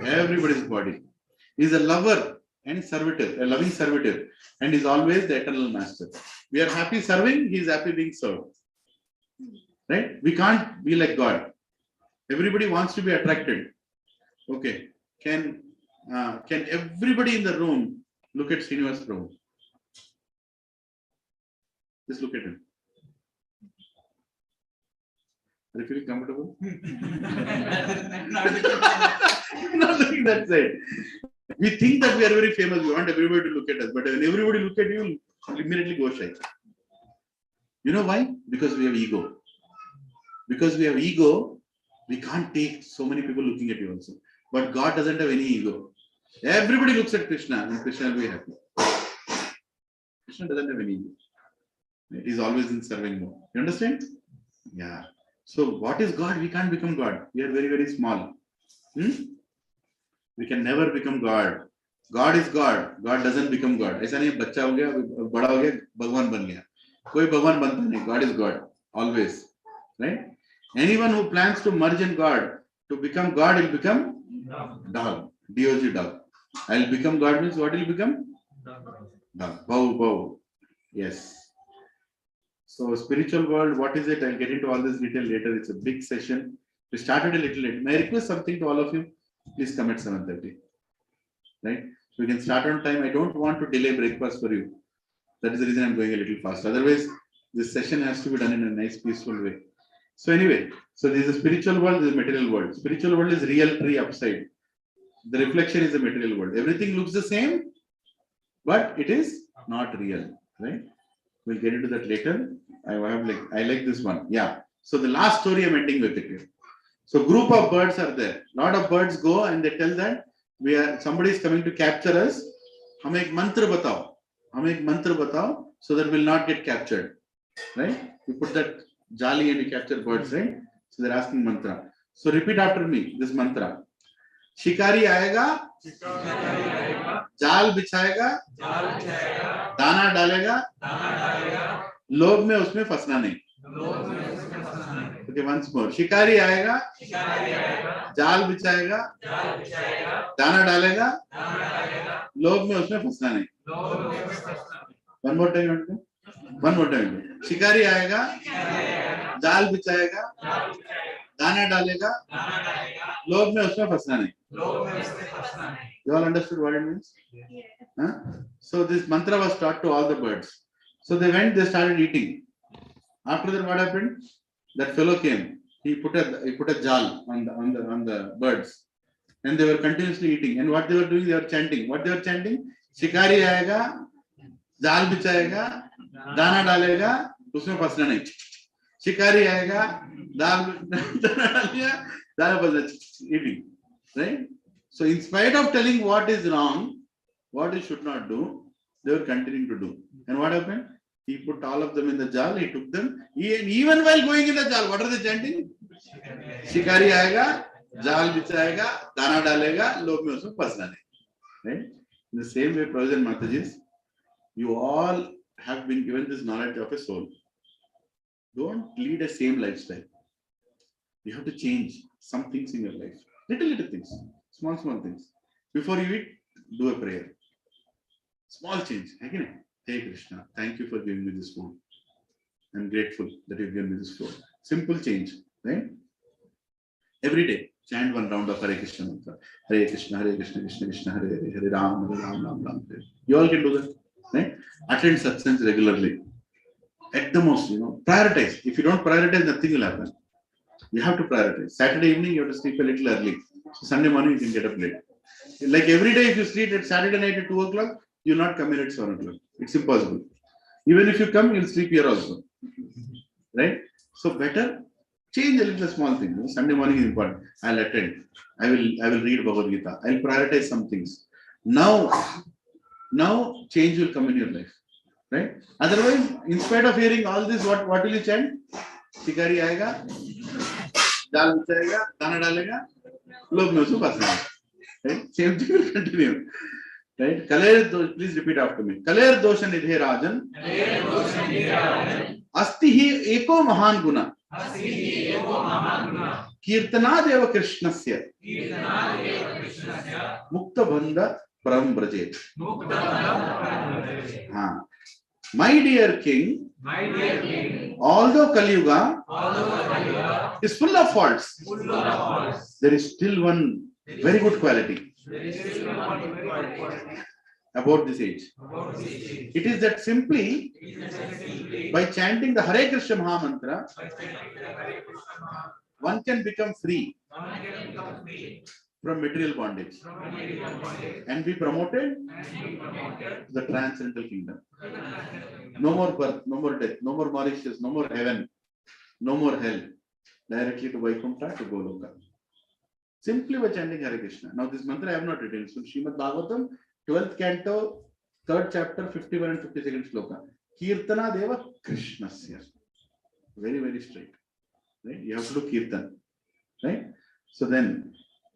everybody's body. He is a lover and servitor, a loving servitor, and is always the eternal master. We are happy serving, he is happy being served. Right? We can't be like God. Everybody wants to be attracted. Okay. Can everybody in the room look at Srinivas Prabhu? Just look at him. Are you feeling comfortable? Not looking that side. We think that we are very famous. We want everybody to look at us. But when everybody look at you, you'll immediately go shy. You know why? Because we have ego. Because we have ego, we can't take so many people looking at you also. But God doesn't have any ego. Everybody looks at Krishna and Krishna will be happy. Krishna doesn't have any ego. He is always in serving mode. You understand? Yeah. So what is God? We can't become God. We are very, very small. We can never become God. God is God. God doesn't become God. ऐसा नहीं बच्चा हो गया, बड़ा हो गया, भगवान बन गया. कोई भगवान बनता नहीं. God is God. Always. Right? Anyone who plans to merge in God, to become God, will become dog. D-O-G, dog. I'll become God means what will become? Dog. Bow. Yes. So spiritual world, what is it? I'll get into all this detail later. It's a big session. We started a little late. May I request something to all of you? Please come at 7:30. Right? So we can start on time. I don't want to delay breakfast for you. That is the reason I'm going a little fast. Otherwise, this session has to be done in a nice, peaceful way. So anyway, so there is a spiritual world, there is a material world. Spiritual world is real tree upside. The reflection is the material world. Everything looks the same, but it is not real. Right? We'll get into that later. I like this one. Yeah. So the last story I'm ending with it here. So group of birds are there. Lot of birds go and they tell that somebody is coming to capture us. हमें एक मंत्र बताओ. So that we'll not get captured. Right? You put that jali and you capture birds, right? So they're asking mantra. So repeat after me this mantra. शिकारी आएगा, जाल बिछाएगा, दाना डालेगा, लोभ में उसमें फंसना नहीं. Okay, once more. शिकारी आएगा, जाल बिछाएगा, दाना डालेगा, लोभ में उसमें फंसना नहीं. One more time. शिकारी आएगा, जाल बिछाएगा, दाना डालेगा, लोभ में उसमें फंसना नहीं. You all understood what it means? Yeah. Huh? So this mantra was taught to all the birds. So they went, they started eating. After that, what happened? That fellow came. He put a jal on the birds, and they were continuously eating. And what they were doing, they were chanting. What they were chanting? Shikari aayega, jal bichayega, दाना डालेगा उसमें फंसना नहीं. शिकारी आएगा दाना डालेगा दाना फंसना eating, right? So in spite of telling what is wrong, what you should not do, they were continuing to do. And what happened? He put all of them in the jal. He took them. Even while going in the jal, what are they chanting? शिकारी आएगा जाल बिछाएगा दाना डालेगा लोग में उसमें फंसना नहीं. Right? In the same way, brothers and Mataji's, you all have been given this knowledge of a soul. Don't lead a same lifestyle. You have to change some things in your life. Little things, small things. Before you eat, do a prayer. Small change. Again, hey Krishna, thank you for giving me this food. I'm grateful that you've given me this food. Simple change, right? Every day, chant one round of Hare Krishna mantra. Hare Krishna, Krishna Krishna, Hare Hare, Hare Ram, Ram, Hare. You all can do that, right? Attend satsangs regularly. At the most, prioritize. If you don't prioritize, nothing will happen. You have to prioritize. Saturday evening, you have to sleep a little early. So Sunday morning, you can get up late. Like every day, if you sleep at Saturday night at 2 o'clock, you'll not come here at 7 o'clock. It's impossible. Even if you come, you'll sleep here also. Right? So better change a little small thing. Sunday morning is important. I'll attend. I will read Bhagavad Gita. I'll prioritize some things. Now change will come in your life. Right? Otherwise, in spite of hearing all this, what will you chant? Shikari aayega, dal bichayega, dana dalega, log mein usko fasna. Right? Same thing will continue. Right? Please repeat after me. Kaler dosha nidhe rajan. Asti hi eko mahan guna. Kirtanadeva Krishnasya. Mukta bandha param brajet. My dear king, although Kali Yuga is full of faults, there is still one very good quality about this age. It is that simply by chanting the Hare Krishna Maha Mantra, one can become free from material bondage and be promoted to the transcendental kingdom. No more birth, no more death, no more Mauritius, no more heaven, no more hell. Directly to Vaikuntha, to Goloka. Simply by chanting Hare Krishna. Now this mantra I have not written. So Srimad Bhagavatam, 12th canto, 3rd chapter, 51 and 52nd sloka. Kirtana Deva Krishnasya. Very, very straight. Right? You have to do Kirtan. Right? So then,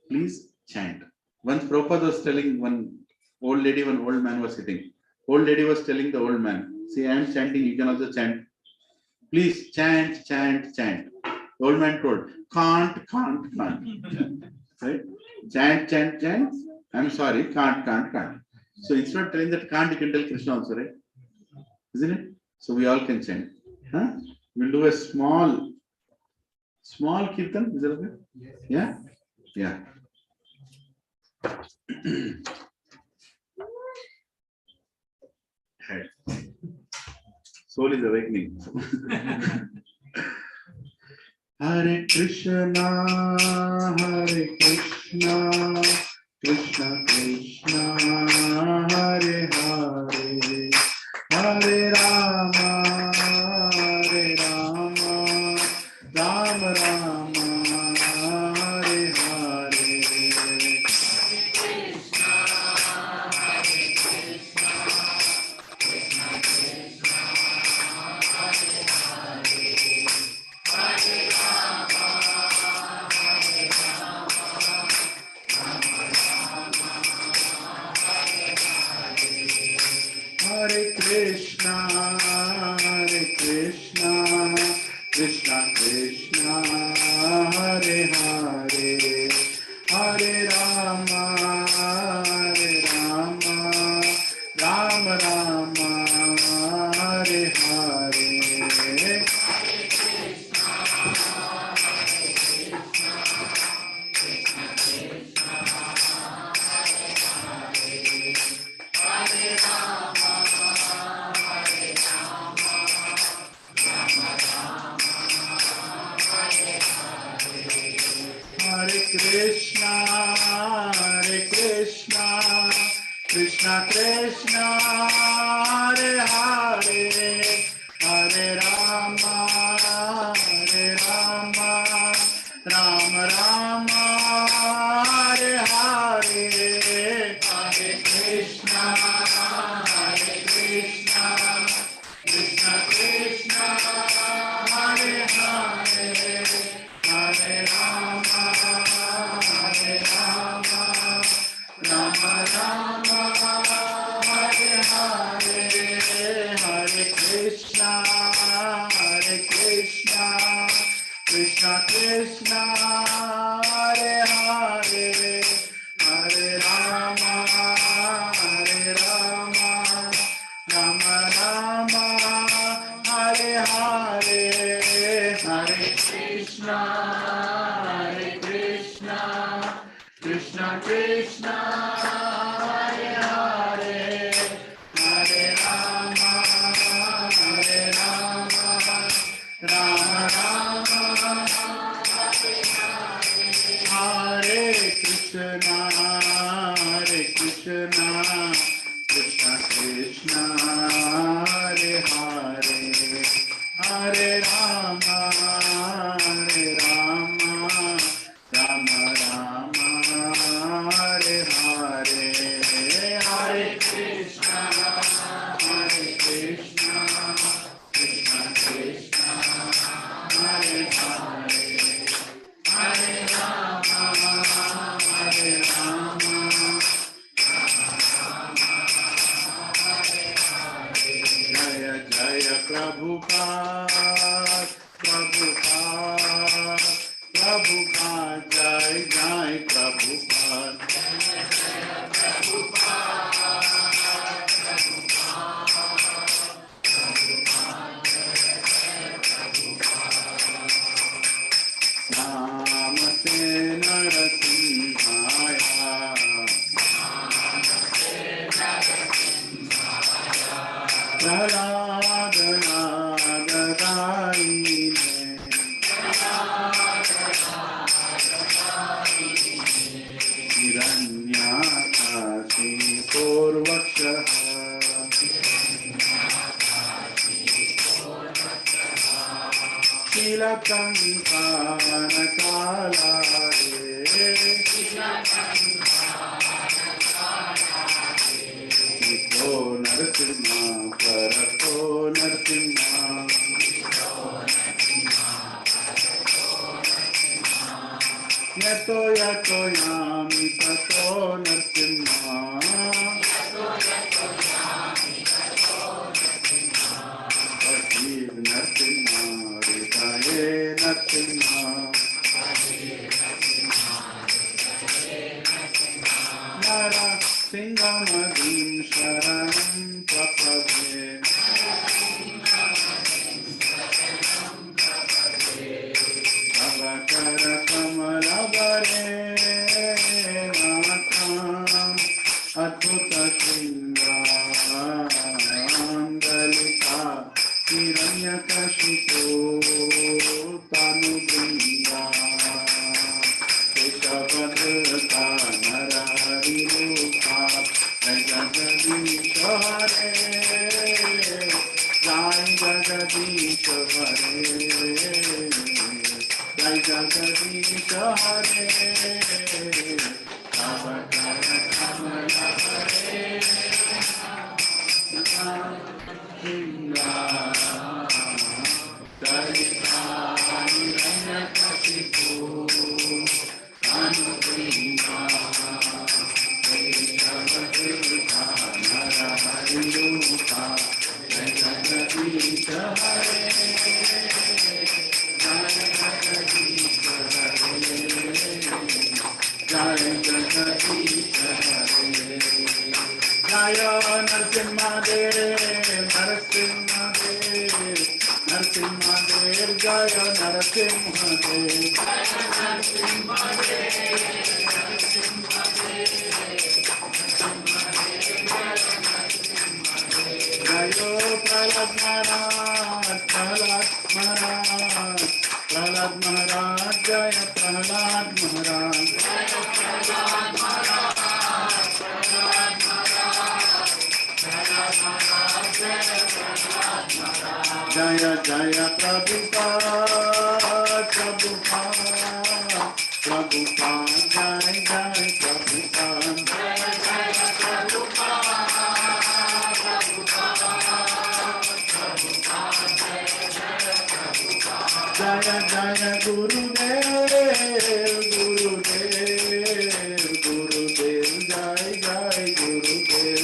please chant. Once Prabhupada was telling one old lady, one old man was sitting. Old lady was telling the old man, see, I am chanting, you can also chant. Please chant, chant, chant. The old man told, can't. Right? Chant, chant, chant. I'm sorry, can't. So instead of telling that can't, you can tell Krishna also, right? Isn't it? So we all can chant. Huh? We'll do a small kirtan. Is that okay? Yeah? Yeah. Soul is awakening. Hare Krishna, Krishna Krishna, Hare Hare, Hare Rama, Rama Rama, Hare Hare. Hare Krishna, Krishna Krishna, Hare Hare, Hare Rama, Rama Rama, Hare Hare. Hare Krishna, Krishna Krishna, Hare Hare, Krishna Krishna Hare Hare Hare Rama Rama Rama Hare Hare Hare Krishna Krishna Krishna Hare Hare Hare Rama Rama Rama Hare Krishna Krishna Krishna Hare Hare Hare Rama Rama Rama Hare Hare Hare Krishna Krishna Krishna Hare Hare Hare Rama Jaya Jaya Prabhupada Prabhupada Prabhupada Jai Jai Prabhupada Namaste Narasimhaya Hiranyakasi Purvakshaha Shilakankanakalare Ito Narasimha Parato Narasimha Yato Yato Yami Tato Narasimha Patir Narasimha Hridaye Narasimha Nara Singamadim Sharanam Prapade Avakara Kamalabare Natham Adbhuta Shindandalika Hiranyakashipu Tanubrinda Keshavadrita Nararirupa Jagadish Hare Jai Jagadish Hare Jai Jagadish Hare Avakara Kamalabare Shinda Dalita Hiranyakashipu Tanubrinda Keshavadrita Nararirupa Jagadish Hare Jai Jagadish Hare Jaya Narasimha Dev Narasimha Dev Narasimha Dev Jaya Narasimha Dev Jaya Prahlad Maharaj Prahlad Maharaj Jaya Prahlad Maharaj Jaya Jaya Prabhupada Prabhupada Prabhupada Jai Jai Prabhupada Jaya Jaya Gurudev Gurudev Gurudev Jai Jai Gurudev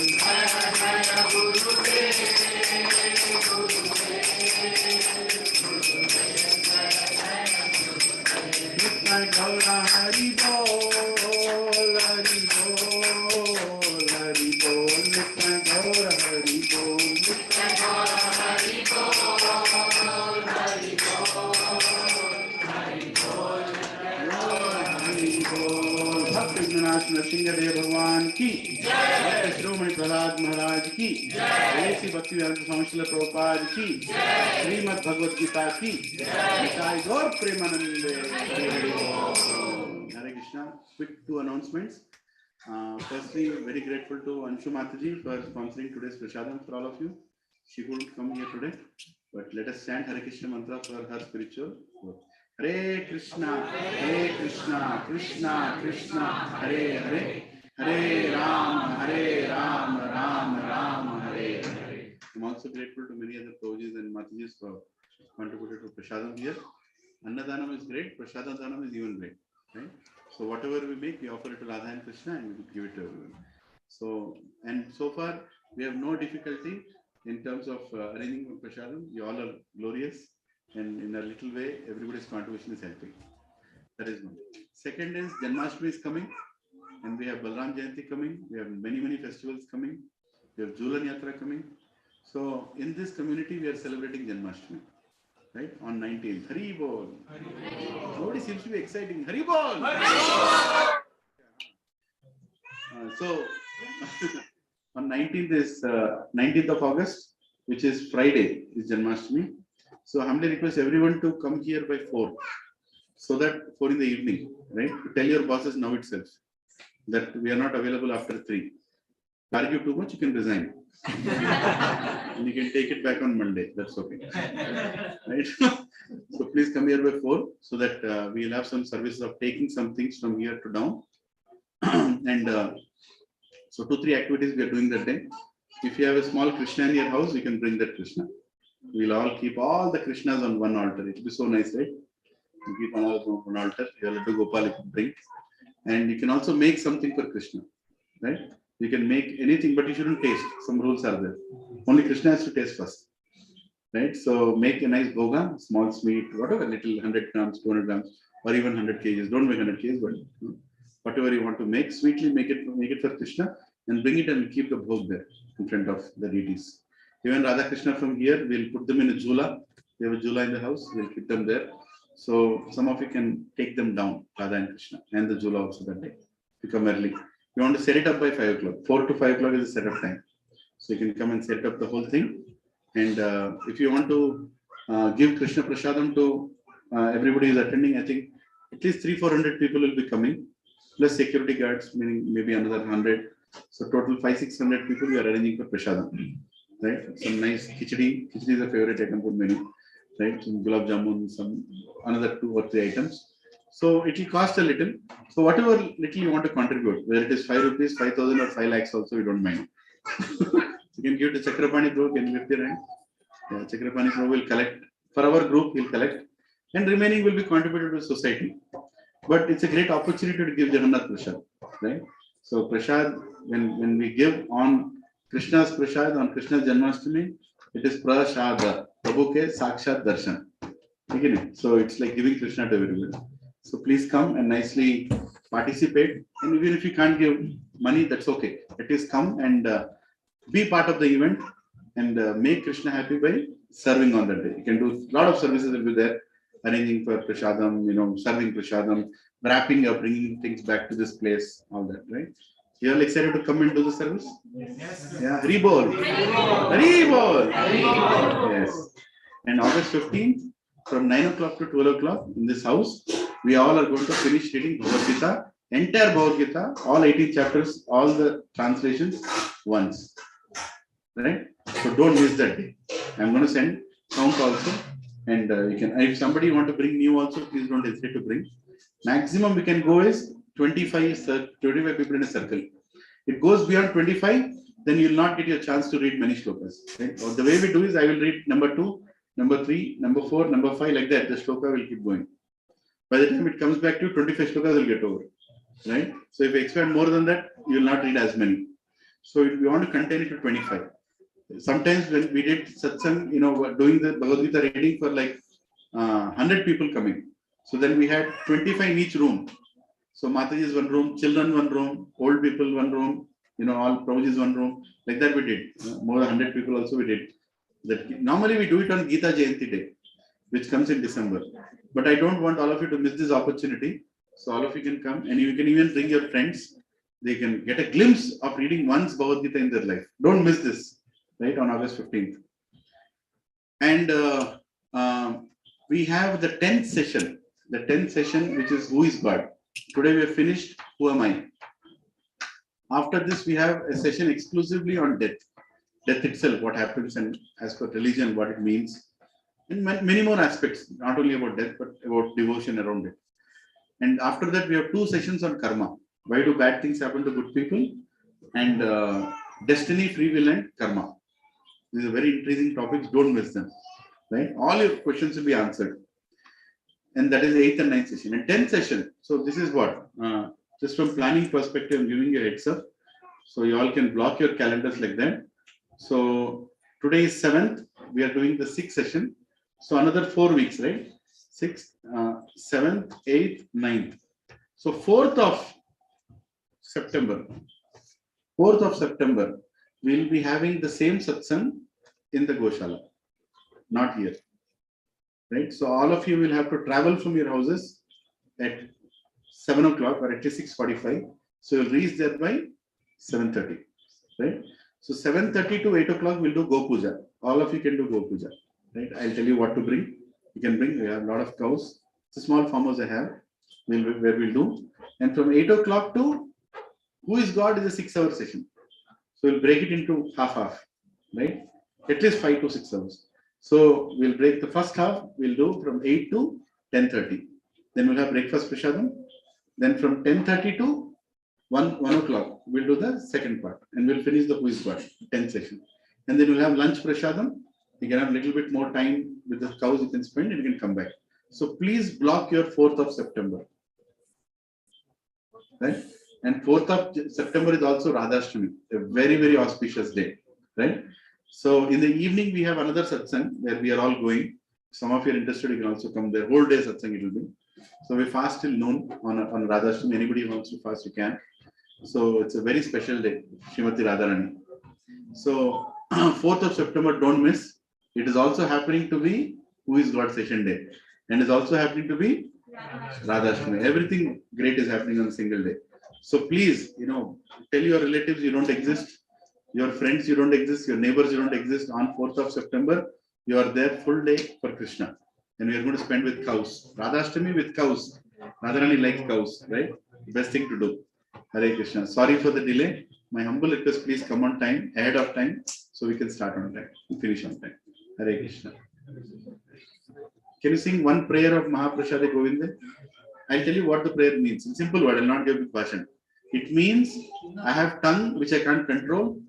Narasimhadeva भगवान की जय, श्रीमणि प्रहलाद महाराज की जय, श्री भक्तिवेदांत स्वामी श्रील प्रभुपाद की श्रीमद् भगवद गीता की जय, गौर प्रेमानंदे। Hare Krishna. Quick two announcements. Firstly, very grateful to Anshu Mataji for sponsoring today's prasadam for all of you. She couldn't come here today, but let us chant Hare Krishna mantra for her spiritual work. Hare Krishna, Krishna Krishna, Hare Hare, Hare Ram, Ram Ram, Hare Hare. I'm also grateful to many other Prabhujis and Matajis for contributed to prasadam here. Annadanam is great, prasadam is even great, right? So whatever we make, we offer it to Radha and Krishna and we give it to everyone. So, and so far, we have no difficulty in terms of arranging prasadam. You all are glorious, and in a little way, everybody's contribution is helping. That is one. Second is Janmashtami is coming, and we have Balram Jayanti coming. We have many festivals coming. We have Jhulan Yatra coming. So in this community, we are celebrating Janmashtami, right? On 19th. Hari Bol. Nobody seems to be exciting. Hari Bol. So on 19th is 19th of August, which is Friday, is Janmashtami. So humbly request everyone to come here by 4, so that 4 in the evening, right? To tell your bosses now itself that we are not available after 3. Argue too much, you can resign. And you can take it back on Monday. That's okay. Right? So please come here by 4, so that we'll have some services of taking some things from here to down. And so 2-3 activities we are doing that day. If you have a small Krishna in your house, you can bring that Krishna. We'll all keep all the Krishnas on one altar. It will be so nice, right? You keep all on one altar. You have to Gopal, you can bring. And you can also make something for Krishna, right? You can make anything, but you shouldn't taste. Some rules are there. Only Krishna has to taste first, right? So make a nice bhoga, small sweet, whatever, little 100 grams, 200 grams, or even 100 kgs. Don't make 100 kgs, but whatever you want to make, sweetly make it for Krishna, and bring it and keep the bhog there in front of the deities. Even Radha Krishna from here, we'll put them in a jhula. We have a jhula in the house. We'll keep them there. So some of you can take them down, Radha and Krishna, and the jhula also that day. You come early. You want to set it up by 5 o'clock. 4 to 5 o'clock is the setup time. So you can come and set up the whole thing. And if you want to give Krishna Prasadam to everybody who is attending, I think at least 300-400 people will be coming, plus security guards, meaning maybe another 100. So total 500-600 people we are arranging for Prasadam. Right? Some nice khichdi. Khichdi is a favorite item for many. Right? Some gulab jamun, some another 2 or 3 items. So it will cost a little. So whatever little you want to contribute, whether it is 5 rupees, 5,000 or 5 lakhs also, we don't mind. You can give to Chakrapani Prabhu, can lift your hand. Yeah, Chakrapani Prabhu will collect. For our group, he'll collect. And remaining will be contributed to society. But it's a great opportunity to give Jagannath Prasad. Right? So Prasad, when we give on Krishna's Prasad, on Krishna's Janmashtami, it is Prasada. Prabhu ke Sakshat Darshan. Okay? So it's like giving Krishna to everyone. So please come and nicely participate. And even if you can't give money, that's okay. At least come and be part of the event and make Krishna happy by serving on that day. You can do a lot of services will be there, arranging for prasadam, serving prasadam, wrapping up, bringing things back to this place, all that, right? You all excited to come and do the service? Yes. Yeah, Hari Bol. Hari Bol. Yes. And August 15th, from 9 o'clock to 12 o'clock in this house, we all are going to finish reading Bhagavad Gita, entire Bhagavad Gita, all 18 chapters, all the translations once. Right? So don't miss that day. I'm going to send count also. And you can, if somebody want to bring new also, please don't hesitate to bring. Maximum we can go is 25 people in a circle. It goes beyond 25, then you will not get your chance to read many shlokas. Right? Or the way we do is I will read number 2, number 3, number 4, number 5, like that. The shloka will keep going. By the time it comes back to 25 shlokas, will get over. Right? So if you expand more than that, you will not read as many. So if we want to contain it to 25. Sometimes when we did satsang, doing the Bhagavad Gita reading for like 100 people coming. So then we had 25 in each room. So Mataji is one room, children one room, old people one room, all Prabhuji one room. Like that we did. More than 100 people also we did. That normally we do it on Gita Jayanti Day, which comes in December. But I don't want all of you to miss this opportunity. So all of you can come and you can even bring your friends they can get a glimpse of reading once Bhagavad Gita in their life. Don't miss this, right, on August 15th. And we have the 10th session, which is Who is God? Today we have finished Who am I? After this, we have a session exclusively on death. Death itself, what happens, and as per religion, what it means. And many more aspects, not only about death, but about devotion around it. And after that, we have 2 sessions on karma. Why do bad things happen to good people? And destiny, free will, and karma. These are very intriguing topics. Don't miss them. Right? All your questions will be answered. And that is 8th and 9th session. And 10th session. So this is what? Just from planning perspective, I'm giving you a heads up. So you all can block your calendars like that. So today is 7th. We are doing the 6th session. So another 4 weeks, right? 6th, 7th, 8th, 9th. So 4th of September, we will be having the same satsang in the Goshala, not here. Right? So all of you will have to travel from your houses at 7 o'clock or at least 6:45. So you'll reach there by 7:30. Right? So 7:30 to 8 o'clock we'll do Go Puja. All of you can do Go Puja. Right? I'll tell you what to bring. You can bring, we have a lot of cows. It's a small farmers I have, where we'll do. And from 8 o'clock to Who is God is a 6-hour session. So we'll break it into half, right? At least 5 to 6 hours. So we'll break the first half, we'll do from 8 to 10:30. Then we'll have breakfast prashadam. Then from 10:30 to 1 o'clock, we'll do the second part. And we'll finish the Who is God, 10th session. And then we'll have lunch prashadam. You can have a little bit more time with the cows you can spend and you can come back. So please block your 4th of September. Right? And 4th of September is also Radhashtami, a very, very auspicious day. Right? So in the evening, we have another satsang where we are all going. Some of you are interested, you can also come there. Whole day satsang it will be. So we fast till noon on Radhashtami. Anybody who wants to fast, you can. So it's a very special day, Srimati Radharani. So 4th of September, don't miss. It is also happening to be Who is God session day. And it's also happening to be Radhashtami. Everything great is happening on a single day. So please, tell your relatives you don't exist. Your friends, you don't exist. Your neighbors, you don't exist. On 4th of September, you are there full day for Krishna. And we are going to spend with cows. Radhashtami with cows. Radharani likes cows, right? Best thing to do. Hare Krishna. Sorry for the delay. My humble request, please come on time, ahead of time, so we can start on time and finish on time. Hare Krishna. Can you sing one prayer of Mahaprasade Govinda? I'll tell you what the prayer means. In simple word, I'll not give big version. It means I have tongue which I can't control.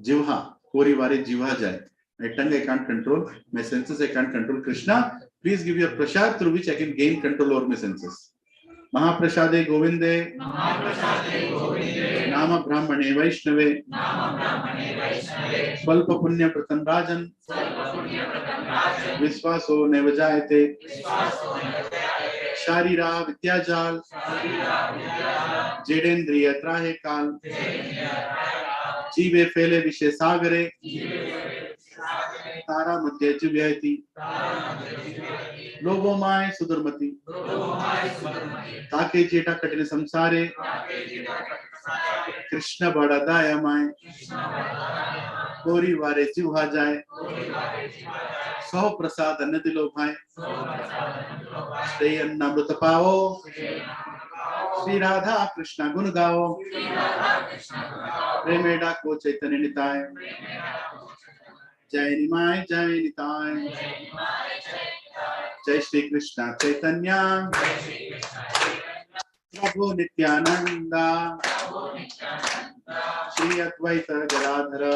Jivha, kori vare jivha jai. My tongue I can't control. My senses I can't control. Krishna, please give your prasad through which I can gain control over my senses. Mahaprasade Govinde, Nama Brahmane Vaishnave, Swalpa Punya Pratam Rajan, Visvaso Nevajayate, Sharira Vidyajal, Jedendriya Trahe Kal, Jive Fele Vishe Sagare, Tara Madhya Jivyati, Lobomai Sudurmati, Take Jeta Katine Samsare, Krishna Bada Dayamai, Kori Vare Jivha Jai, Soh Prasad Annadilo Bhai, Stay and Namrata Pao, Sri Radha Krishna Gunagao, Premeda Ko Chaitanya Nitai, Jai Nimai Jai Nitai, Jai Shri Krishna Chaitanya, Prabhu Nityananda, Shri Advaita Gadadhara,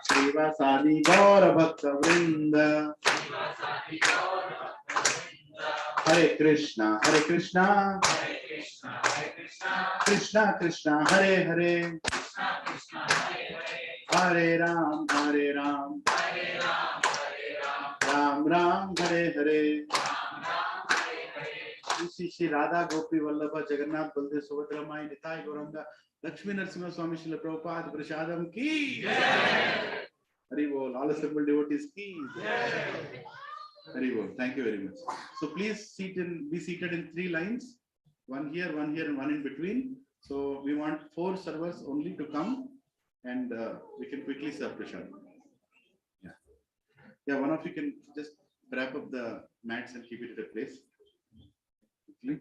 Shri Vasadi Gaura Bhakta Vrinda, Hare Krishna, Krishna Krishna, Hare Hare, Hare Ram, Ram Ram, Hare Hare. Shri Radha Gopi Vallabha Jagannath Baldev Subhadra Mai Nitai Gauranga Lakshmi Narasimha Swami Srila Prabhupada Prashadam ki Hari Bol. All assembled devotees ki Hari Bol. Thank you very much. So please be seated in 3 lines. One here, and one in between. So we want 4 servers only to come, and we can quickly serve Prashant. Yeah. Yeah, one of you can just wrap up the mats and keep it at a place. Quickly.